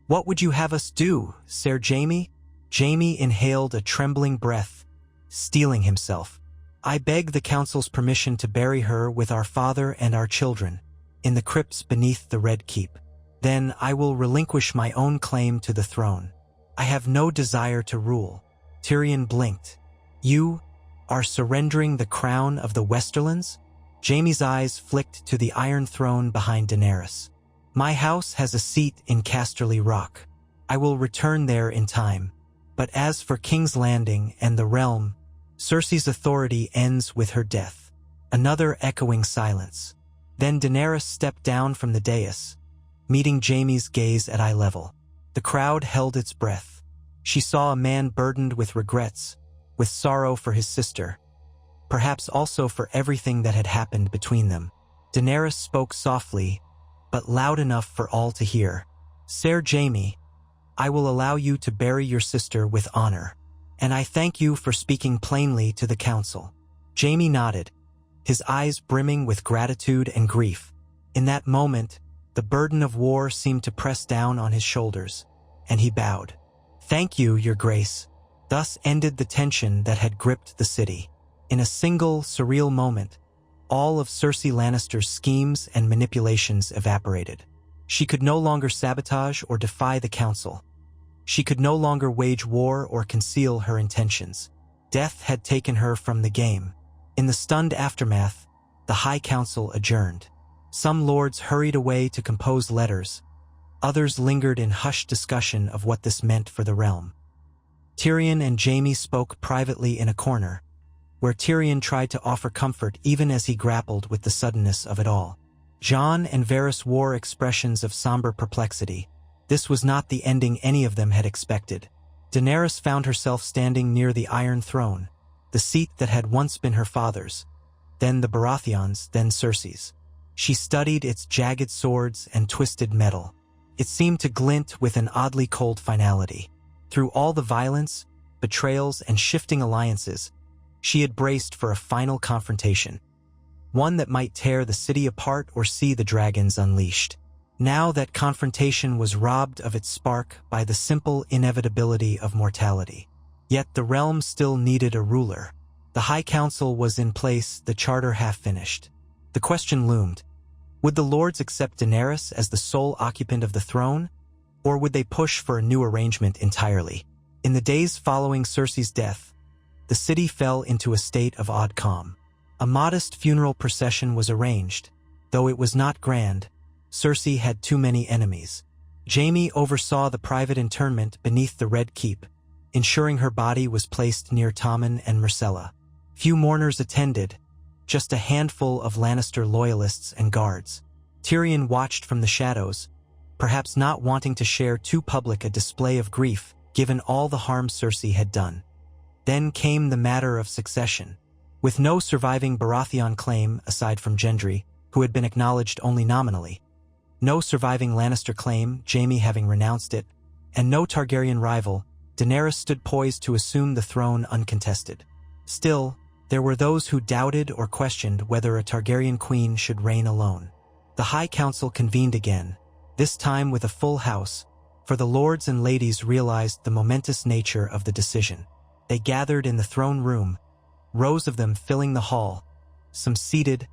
"What would you have us do, Ser Jaime?" Jaime inhaled a trembling breath, steeling himself. "I beg the council's permission to bury her with our father and our children, in the crypts beneath the Red Keep. Then I will relinquish my own claim to the throne. I have no desire to rule." Tyrion blinked. "You are surrendering the crown of the Westerlands?" Jaime's eyes flicked to the Iron Throne behind Daenerys. "My house has a seat in Casterly Rock. I will return there in time. But as for King's Landing and the realm, Cersei's authority ends with her death." Another echoing silence. Then Daenerys stepped down from the dais, meeting Jaime's gaze at eye level. The crowd held its breath. She saw a man burdened with regrets, with sorrow for his sister, perhaps also for everything that had happened between them. Daenerys spoke softly, but loud enough for all to hear. "Ser Jaime, I will allow you to bury your sister with honor, and I thank you for speaking plainly to the council." Jaime nodded, his eyes brimming with gratitude and grief. In that moment, the burden of war seemed to press down on his shoulders, and he bowed. "Thank you, Your Grace." Thus ended the tension that had gripped the city. In a single, surreal moment, all of Cersei Lannister's schemes and manipulations evaporated. She could no longer sabotage or defy the council. She could no longer wage war or conceal her intentions. Death had taken her from the game. In the stunned aftermath, the High Council adjourned. Some lords hurried away to compose letters. Others lingered in hushed discussion of what this meant for the realm. Tyrion and Jaime spoke privately in a corner, where Tyrion tried to offer comfort even as he grappled with the suddenness of it all. Jon and Varys wore expressions of somber perplexity. This was not the ending any of them had expected. Daenerys found herself standing near the Iron Throne, the seat that had once been her father's, then the Baratheon's, then Cersei's. She studied its jagged swords and twisted metal. It seemed to glint with an oddly cold finality. Through all the violence, betrayals, and shifting alliances, she had braced for a final confrontation, one that might tear the city apart or see the dragons unleashed. Now that confrontation was robbed of its spark by the simple inevitability of mortality. Yet the realm still needed a ruler. The High Council was in place, the charter half-finished. The question loomed: would the lords accept Daenerys as the sole occupant of the throne, or would they push for a new arrangement entirely? In the days following Cersei's death, the city fell into a state of odd calm. A modest funeral procession was arranged. Though it was not grand, Cersei had too many enemies. Jaime oversaw the private interment beneath the Red Keep, ensuring her body was placed near Tommen and Myrcella. Few mourners attended, just a handful of Lannister loyalists and guards. Tyrion watched from the shadows, perhaps not wanting to share too public a display of grief given all the harm Cersei had done. Then came the matter of succession. With no surviving Baratheon claim aside from Gendry, who had been acknowledged only nominally, no surviving Lannister claim, Jaime having renounced it, and no Targaryen rival, Daenerys stood poised to assume the throne uncontested. Still, there were those who doubted or questioned whether a Targaryen queen should reign alone. The High Council convened again, this time with a full house, for the lords and ladies realized the momentous nature of the decision. They gathered in the throne room, rows of them filling the hall, some seated,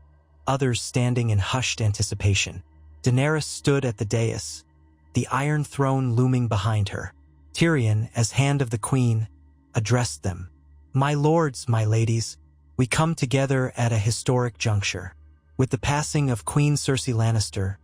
others standing in hushed anticipation. Daenerys stood at the dais, the Iron Throne looming behind her. Tyrion, as Hand of the Queen, addressed them. "My lords, my ladies, we come together at a historic juncture. With the passing of Queen Cersei Lannister,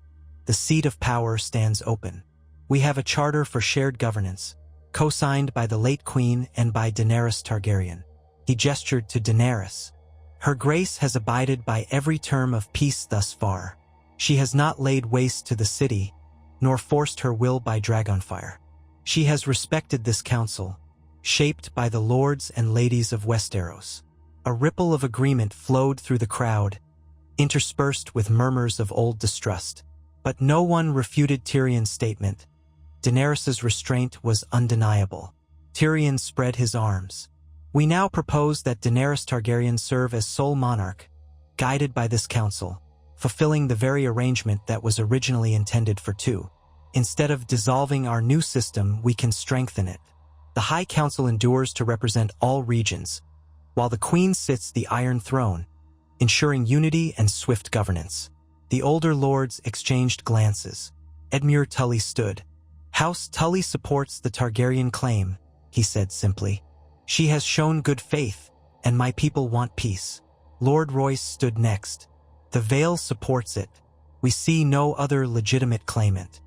the seat of power stands open. We have a charter for shared governance, co-signed by the late Queen and by Daenerys Targaryen." He gestured to Daenerys. "Her Grace has abided by every term of peace thus far. She has not laid waste to the city, nor forced her will by dragonfire. She has respected this council, shaped by the lords and ladies of Westeros." A ripple of agreement flowed through the crowd, interspersed with murmurs of old distrust. But no one refuted Tyrion's statement. Daenerys' restraint was undeniable. Tyrion spread his arms. "We now propose that Daenerys Targaryen serve as sole monarch, guided by this council, fulfilling the very arrangement that was originally intended for two. Instead of dissolving our new system, we can strengthen it. The High Council endures to represent all regions, while the Queen sits the Iron Throne, ensuring unity and swift governance." The older lords exchanged glances. Edmure Tully stood. "House Tully supports the Targaryen claim," he said simply. "She has shown good faith, and my people want peace." Lord Royce stood next. "The Vale supports it. We see no other legitimate claimant."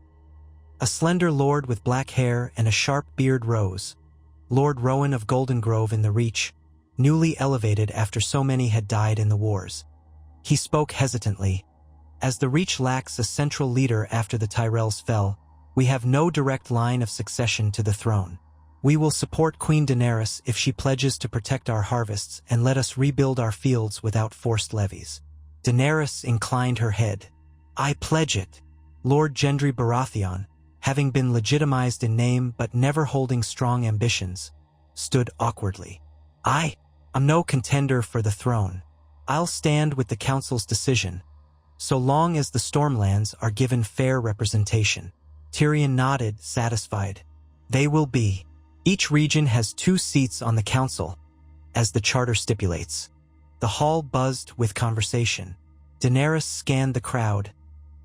A slender lord with black hair and a sharp beard rose. Lord Rowan of Golden Grove in the Reach, newly elevated after so many had died in the wars. He spoke hesitantly. "As the Reach lacks a central leader after the Tyrells fell, we have no direct line of succession to the throne. We will support Queen Daenerys if she pledges to protect our harvests and let us rebuild our fields without forced levies." Daenerys inclined her head. "I pledge it." Lord Gendry Baratheon, having been legitimized in name but never holding strong ambitions, stood awkwardly. I'm no contender for the throne. I'll stand with the council's decision, so long as the Stormlands are given fair representation." Tyrion nodded, satisfied. "They will be. Each region has 2 seats on the council, as the charter stipulates. The hall buzzed with conversation. Daenerys scanned the crowd,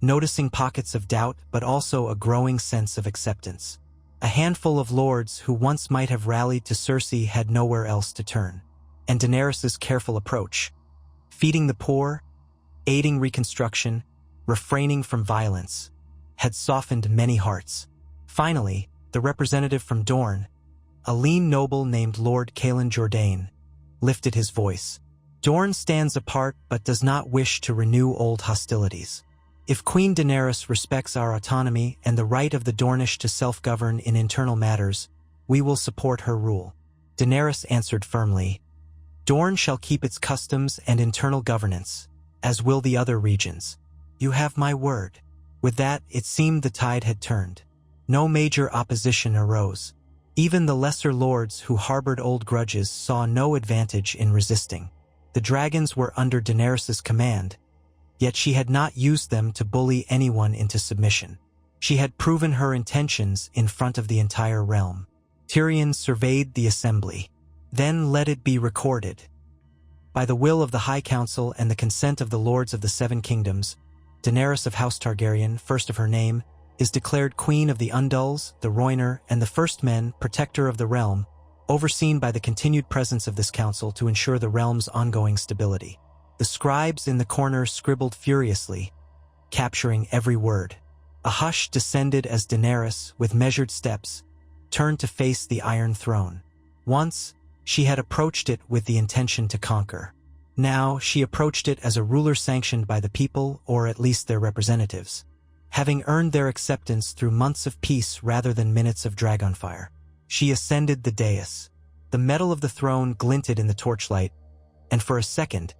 noticing pockets of doubt but also a growing sense of acceptance. A handful of lords who once might have rallied to Cersei had nowhere else to turn. And Daenerys' careful approach, feeding the poor, aiding reconstruction, refraining from violence, had softened many hearts. Finally, the representative from Dorne, a lean noble named Lord Kaelin Jourdain, lifted his voice. Dorne stands apart but does not wish to renew old hostilities. If Queen Daenerys respects our autonomy and the right of the Dornish to self-govern in internal matters, we will support her rule. Daenerys answered firmly, Dorne shall keep its customs and internal governance, as will the other regions. You have my word. With that, it seemed the tide had turned. No major opposition arose. Even the lesser lords who harbored old grudges saw no advantage in resisting. The dragons were under Daenerys' command, yet she had not used them to bully anyone into submission. She had proven her intentions in front of the entire realm. Tyrion surveyed the assembly. Then let it be recorded. By the will of the High Council and the consent of the Lords of the Seven Kingdoms, Daenerys of House Targaryen, first of her name, is declared Queen of the Undulls, the Rhoynar, and the First Men, protector of the realm, overseen by the continued presence of this council to ensure the realm's ongoing stability. The scribes in the corner scribbled furiously, capturing every word. A hush descended as Daenerys, with measured steps, turned to face the Iron Throne. Once, she had approached it with the intention to conquer. Now, she approached it as a ruler sanctioned by the people, or at least their representatives, having earned their acceptance through months of peace rather than minutes of dragonfire. She ascended the dais. The metal of the throne glinted in the torchlight, and for a second,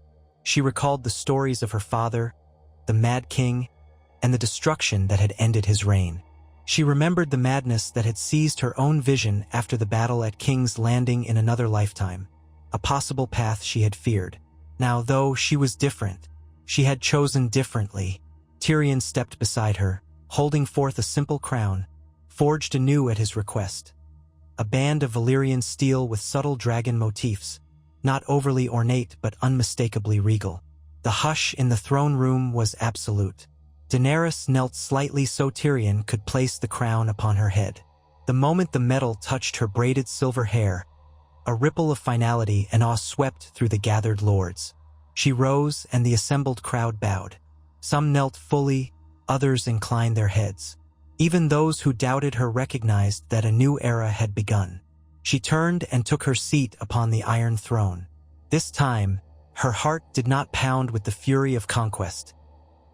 she recalled the stories of her father, the Mad King, and the destruction that had ended his reign. She remembered the madness that had seized her own vision after the battle at King's Landing in another lifetime, a possible path she had feared. Now, though she was different, she had chosen differently. Tyrion stepped beside her, holding forth a simple crown, forged anew at his request. A band of Valyrian steel with subtle dragon motifs, not overly ornate but unmistakably regal. The hush in the throne room was absolute. Daenerys knelt slightly so Tyrion could place the crown upon her head. The moment the metal touched her braided silver hair, a ripple of finality and awe swept through the gathered lords. She rose and the assembled crowd bowed. Some knelt fully, others inclined their heads. Even those who doubted her recognized that a new era had begun. She turned and took her seat upon the Iron Throne. This time, her heart did not pound with the fury of conquest.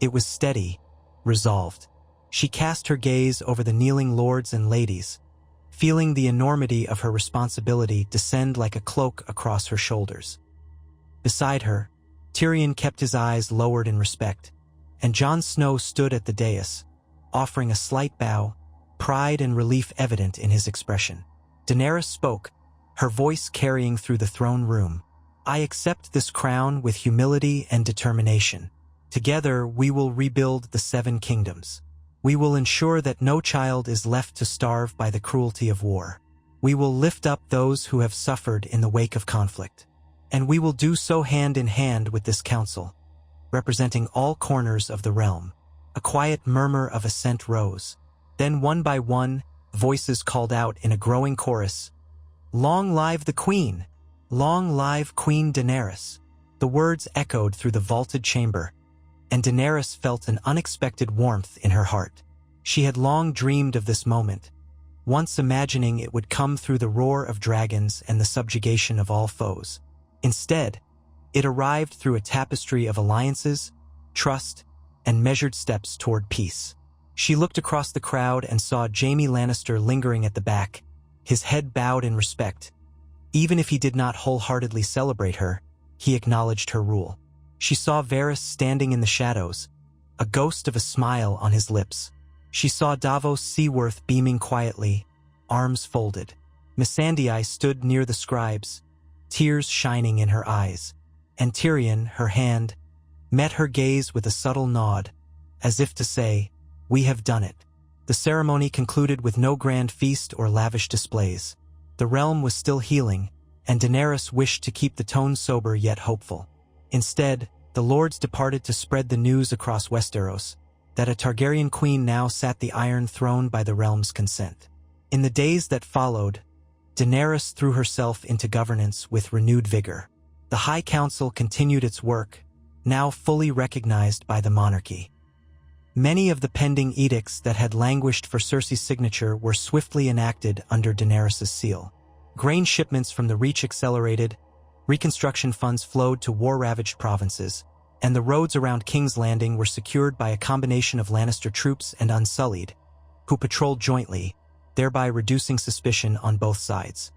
It was steady, resolved. She cast her gaze over the kneeling lords and ladies, feeling the enormity of her responsibility descend like a cloak across her shoulders. Beside her, Tyrion kept his eyes lowered in respect, and Jon Snow stood at the dais, offering a slight bow, pride and relief evident in his expression. Daenerys spoke, her voice carrying through the throne room. I accept this crown with humility and determination. Together, we will rebuild the Seven Kingdoms. We will ensure that no child is left to starve by the cruelty of war. We will lift up those who have suffered in the wake of conflict. And we will do so hand in hand with this council, representing all corners of the realm. A quiet murmur of assent rose. Then one by one, voices called out in a growing chorus, "Long live the Queen! Long live Queen Daenerys!" The words echoed through the vaulted chamber, and Daenerys felt an unexpected warmth in her heart. She had long dreamed of this moment, once imagining it would come through the roar of dragons and the subjugation of all foes. Instead, it arrived through a tapestry of alliances, trust, and measured steps toward peace. She looked across the crowd and saw Jaime Lannister lingering at the back, his head bowed in respect. Even if he did not wholeheartedly celebrate her, he acknowledged her rule. She saw Varys standing in the shadows, a ghost of a smile on his lips. She saw Davos Seaworth beaming quietly, arms folded. Missandei stood near the scribes, tears shining in her eyes, and Tyrion, her hand, met her gaze with a subtle nod, as if to say, "We have done it." The ceremony concluded with no grand feast or lavish displays. The realm was still healing, and Daenerys wished to keep the tone sober yet hopeful. Instead, the lords departed to spread the news across Westeros that a Targaryen queen now sat the Iron Throne by the realm's consent. In the days that followed, Daenerys threw herself into governance with renewed vigor. The High Council continued its work, now fully recognized by the monarchy. Many of the pending edicts that had languished for Cersei's signature were swiftly enacted under Daenerys' seal. Grain shipments from the Reach accelerated, reconstruction funds flowed to war-ravaged provinces, and the roads around King's Landing were secured by a combination of Lannister troops and Unsullied, who patrolled jointly, thereby reducing suspicion on both sides.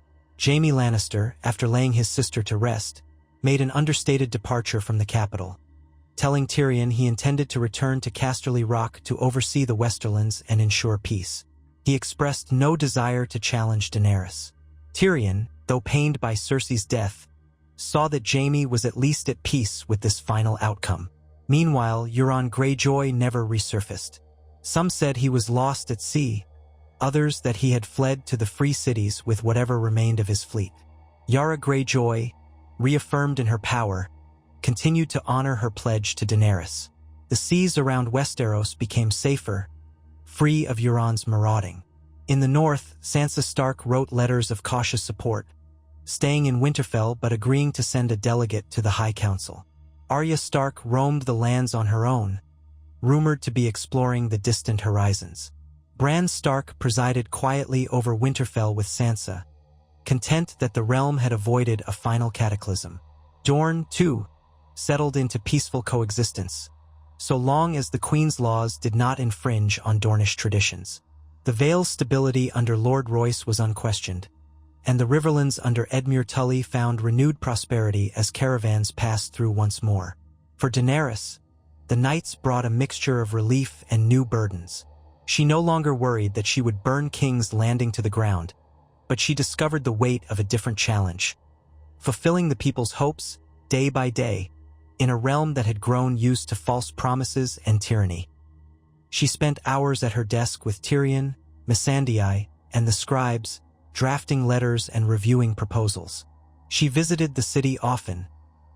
Jaime Lannister, after laying his sister to rest, made an understated departure from the capital, telling Tyrion he intended to return to Casterly Rock to oversee the Westerlands and ensure peace. He expressed no desire to challenge Daenerys. Tyrion, though pained by Cersei's death, saw that Jaime was at least at peace with this final outcome. Meanwhile, Euron Greyjoy never resurfaced. Some said he was lost at sea, others that he had fled to the free cities with whatever remained of his fleet. Yara Greyjoy, reaffirmed in her power, continued to honor her pledge to Daenerys. The seas around Westeros became safer, free of Euron's marauding. In the north, Sansa Stark wrote letters of cautious support, staying in Winterfell but agreeing to send a delegate to the High Council. Arya Stark roamed the lands on her own, rumored to be exploring the distant horizons. Bran Stark presided quietly over Winterfell with Sansa, content that the realm had avoided a final cataclysm. Dorne, too, settled into peaceful coexistence, so long as the Queen's laws did not infringe on Dornish traditions. The Vale's stability under Lord Royce was unquestioned, and the Riverlands under Edmure Tully found renewed prosperity as caravans passed through once more. For Daenerys, the nights brought a mixture of relief and new burdens. She no longer worried that she would burn King's Landing to the ground, but she discovered the weight of a different challenge, fulfilling the people's hopes, day by day, in a realm that had grown used to false promises and tyranny. She spent hours at her desk with Tyrion, Missandei, and the scribes, drafting letters and reviewing proposals. She visited the city often,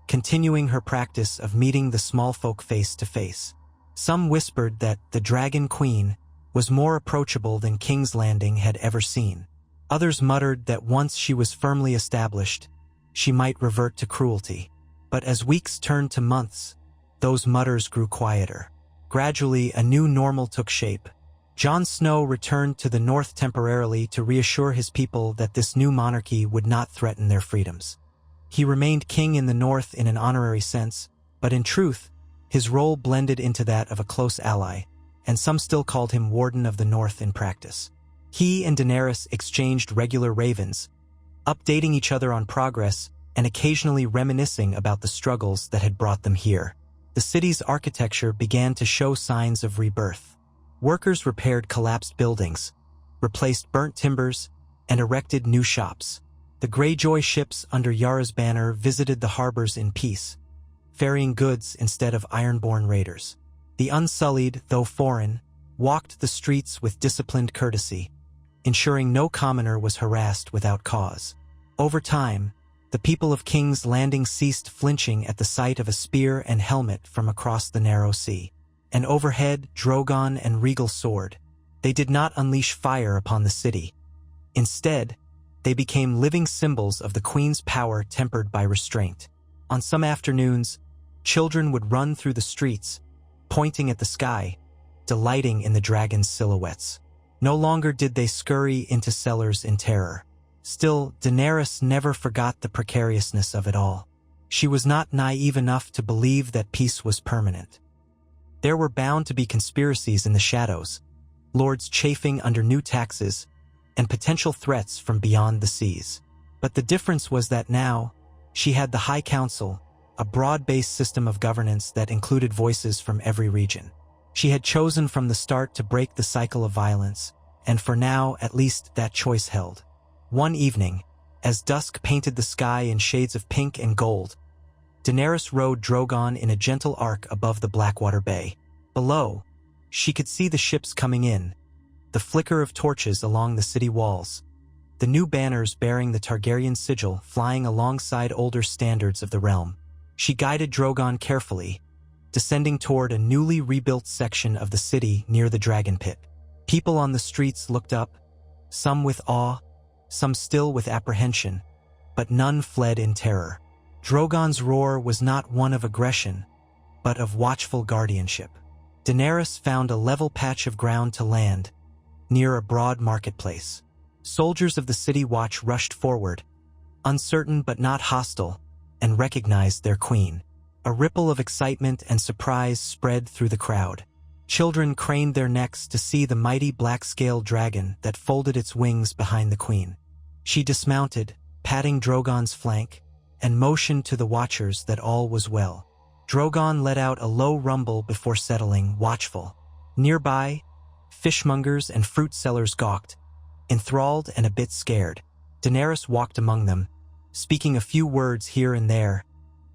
continuing her practice of meeting the small folk face to face. Some whispered that the Dragon Queen was more approachable than King's Landing had ever seen. Others muttered that once she was firmly established, she might revert to cruelty. But as weeks turned to months, those mutters grew quieter. Gradually, a new normal took shape. Jon Snow returned to the north temporarily to reassure his people that this new monarchy would not threaten their freedoms. He remained king in the north in an honorary sense, but in truth, his role blended into that of a close ally, and some still called him Warden of the North in practice. He and Daenerys exchanged regular ravens, updating each other on progress and occasionally reminiscing about the struggles that had brought them here. The city's architecture began to show signs of rebirth. Workers repaired collapsed buildings, replaced burnt timbers, and erected new shops. The Greyjoy ships under Yara's banner visited the harbors in peace, ferrying goods instead of ironborn raiders. The Unsullied, though foreign, walked the streets with disciplined courtesy, ensuring no commoner was harassed without cause. Over time, the people of King's Landing ceased flinching at the sight of a spear and helmet from across the narrow sea. And overhead, Drogon and regal soared. They did not unleash fire upon the city. Instead, they became living symbols of the Queen's power tempered by restraint. On some afternoons, children would run through the streets, pointing at the sky, delighting in the dragon's silhouettes. No longer did they scurry into cellars in terror. Still, Daenerys never forgot the precariousness of it all. She was not naive enough to believe that peace was permanent. There were bound to be conspiracies in the shadows, lords chafing under new taxes, and potential threats from beyond the seas. But the difference was that now, she had the High Council, a broad-based system of governance that included voices from every region. She had chosen from the start to break the cycle of violence, and for now, at least, that choice held. One evening, as dusk painted the sky in shades of pink and gold, Daenerys rode Drogon in a gentle arc above the Blackwater Bay. Below, she could see the ships coming in, the flicker of torches along the city walls, the new banners bearing the Targaryen sigil flying alongside older standards of the realm. She guided Drogon carefully, descending toward a newly rebuilt section of the city near the dragon pit. People on the streets looked up, some with awe, some still with apprehension, but none fled in terror. Drogon's roar was not one of aggression, but of watchful guardianship. Daenerys found a level patch of ground to land, near a broad marketplace. Soldiers of the city watch rushed forward, uncertain but not hostile, and recognized their queen. A ripple of excitement and surprise spread through the crowd. Children craned their necks to see the mighty black-scaled dragon that folded its wings behind the queen. She dismounted, patting Drogon's flank, and motioned to the watchers that all was well. Drogon let out a low rumble before settling, watchful. Nearby, fishmongers and fruit sellers gawked, enthralled and a bit scared. Daenerys walked among them, speaking a few words here and there,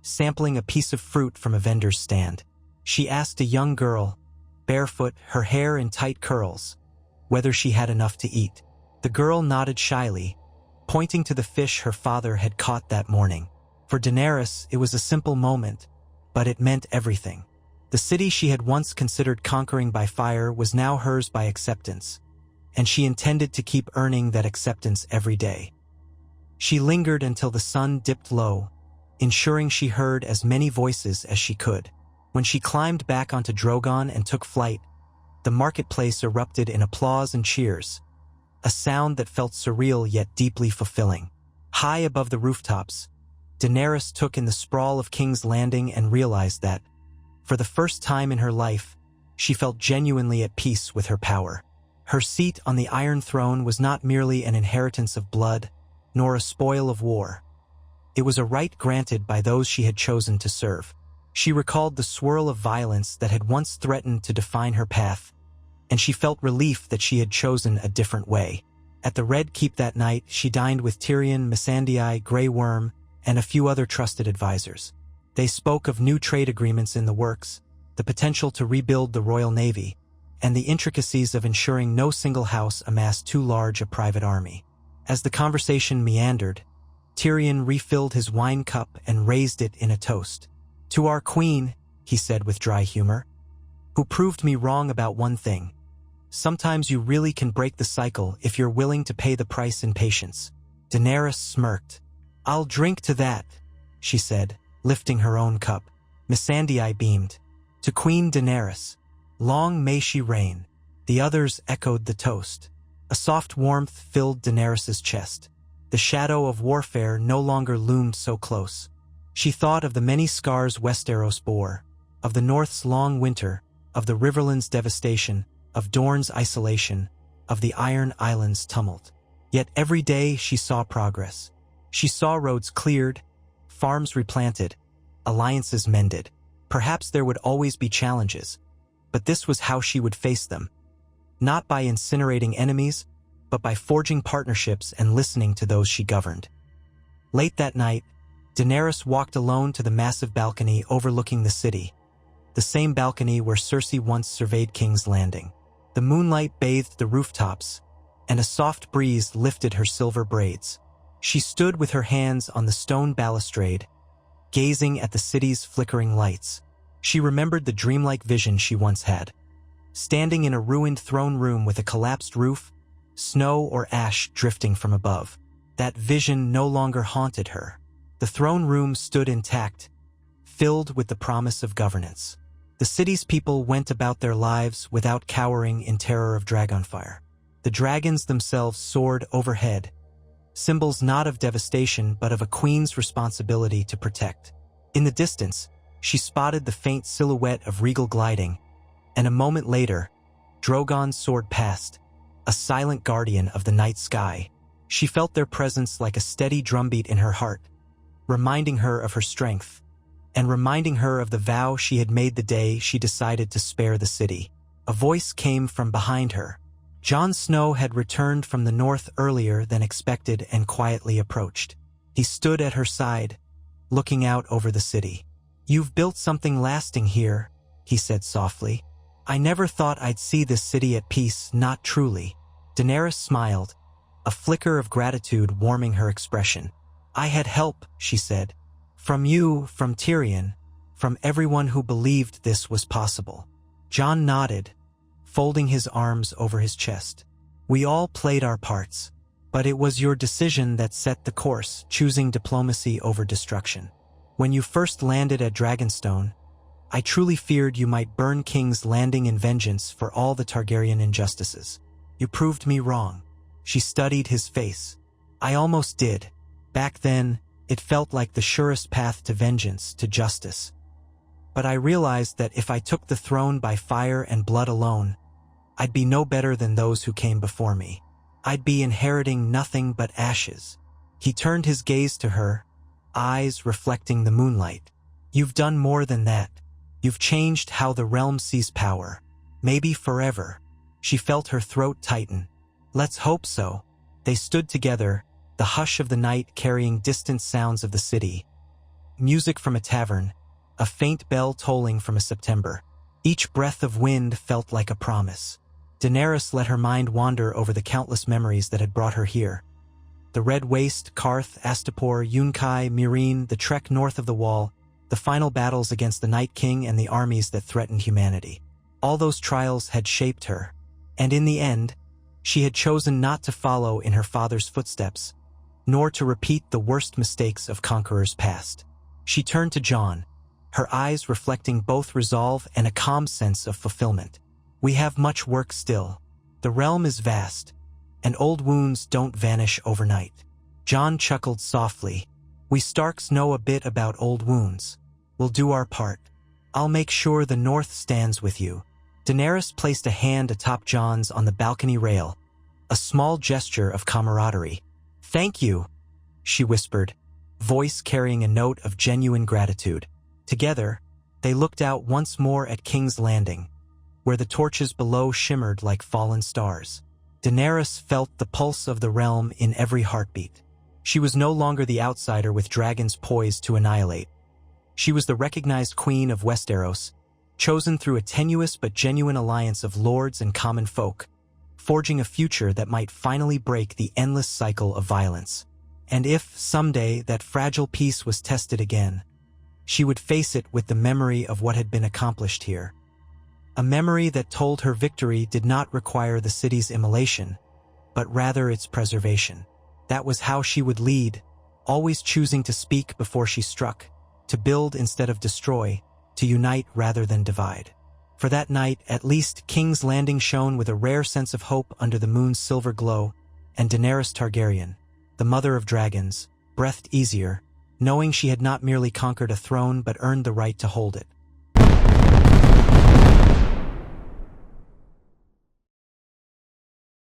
sampling a piece of fruit from a vendor's stand. She asked a young girl, barefoot, her hair in tight curls, whether she had enough to eat. The girl nodded shyly, pointing to the fish her father had caught that morning. For Daenerys, it was a simple moment, but it meant everything. The city she had once considered conquering by fire was now hers by acceptance, and she intended to keep earning that acceptance every day. She lingered until the sun dipped low, ensuring she heard as many voices as she could. When she climbed back onto Drogon and took flight, the marketplace erupted in applause and cheers, a sound that felt surreal yet deeply fulfilling. High above the rooftops, Daenerys took in the sprawl of King's Landing and realized that, for the first time in her life, she felt genuinely at peace with her power. Her seat on the Iron Throne was not merely an inheritance of blood, nor a spoil of war. It was a right granted by those she had chosen to serve. She recalled the swirl of violence that had once threatened to define her path, and she felt relief that she had chosen a different way. At the Red Keep that night, she dined with Tyrion, Missandei, Grey Worm, and a few other trusted advisors. They spoke of new trade agreements in the works, the potential to rebuild the Royal Navy, and the intricacies of ensuring no single house amassed too large a private army. As the conversation meandered, Tyrion refilled his wine cup and raised it in a toast. "To our queen," he said with dry humor, "who proved me wrong about one thing. Sometimes you really can break the cycle if you're willing to pay the price in patience." Daenerys smirked. "I'll drink to that," she said, lifting her own cup. Missandei beamed. "To Queen Daenerys, long may she reign." The others echoed the toast. A soft warmth filled Daenerys's chest. The shadow of warfare no longer loomed so close. She thought of the many scars Westeros bore, of the North's long winter, of the Riverland's devastation, of Dorne's isolation, of the Iron Islands' tumult. Yet every day she saw progress. She saw roads cleared, farms replanted, alliances mended. Perhaps there would always be challenges, but this was how she would face them. Not by incinerating enemies, but by forging partnerships and listening to those she governed. Late that night, Daenerys walked alone to the massive balcony overlooking the city, the same balcony where Cersei once surveyed King's Landing. The moonlight bathed the rooftops, and a soft breeze lifted her silver braids. She stood with her hands on the stone balustrade, gazing at the city's flickering lights. She remembered the dreamlike vision she once had. Standing in a ruined throne room with a collapsed roof, snow or ash drifting from above. That vision no longer haunted her. The throne room stood intact, filled with the promise of governance. The city's people went about their lives without cowering in terror of dragonfire. The dragons themselves soared overhead, symbols not of devastation but of a queen's responsibility to protect. In the distance, she spotted the faint silhouette of regal gliding, and a moment later, Drogon soared past, a silent guardian of the night sky. She felt their presence like a steady drumbeat in her heart, reminding her of her strength, and reminding her of the vow she had made the day she decided to spare the city. A voice came from behind her. Jon Snow had returned from the north earlier than expected and quietly approached. He stood at her side, looking out over the city. "You've built something lasting here," he said softly. "I never thought I'd see this city at peace, not truly." Daenerys smiled, a flicker of gratitude warming her expression. "I had help," she said. "From you, from Tyrion, from everyone who believed this was possible." Jon nodded, folding his arms over his chest. "We all played our parts, but it was your decision that set the course, choosing diplomacy over destruction. When you first landed at Dragonstone, I truly feared you might burn King's Landing in vengeance for all the Targaryen injustices. You proved me wrong." She studied his face. "I almost did. Back then, it felt like the surest path to vengeance, to justice. But I realized that if I took the throne by fire and blood alone, I'd be no better than those who came before me. I'd be inheriting nothing but ashes." He turned his gaze to her, eyes reflecting the moonlight. "You've done more than that. You've changed how the realm sees power. Maybe forever." She felt her throat tighten. "Let's hope so." They stood together, the hush of the night carrying distant sounds of the city. Music from a tavern, a faint bell tolling from a September. Each breath of wind felt like a promise. Daenerys let her mind wander over the countless memories that had brought her here. The Red Waste, Karth, Astapor, Yunkai, Meereen, the trek north of the Wall, the final battles against the Night King and the armies that threatened humanity. All those trials had shaped her, and in the end, she had chosen not to follow in her father's footsteps, nor to repeat the worst mistakes of conquerors past. She turned to Jon, her eyes reflecting both resolve and a calm sense of fulfillment. "We have much work still. The realm is vast, and old wounds don't vanish overnight." Jon chuckled softly. "We Starks know a bit about old wounds. We'll do our part. I'll make sure the North stands with you." Daenerys placed a hand atop Jon's on the balcony rail, a small gesture of camaraderie. "Thank you," she whispered, voice carrying a note of genuine gratitude. Together, they looked out once more at King's Landing, where the torches below shimmered like fallen stars. Daenerys felt the pulse of the realm in every heartbeat. She was no longer the outsider with dragons poised to annihilate. She was the recognized queen of Westeros, chosen through a tenuous but genuine alliance of lords and common folk, forging a future that might finally break the endless cycle of violence. And if, someday, that fragile peace was tested again, she would face it with the memory of what had been accomplished here. A memory that told her victory did not require the city's immolation, but rather its preservation. That was how she would lead, always choosing to speak before she struck, to build instead of destroy, to unite rather than divide. For that night, at least, King's Landing shone with a rare sense of hope under the moon's silver glow, and Daenerys Targaryen, the mother of dragons, breathed easier, knowing she had not merely conquered a throne but earned the right to hold it.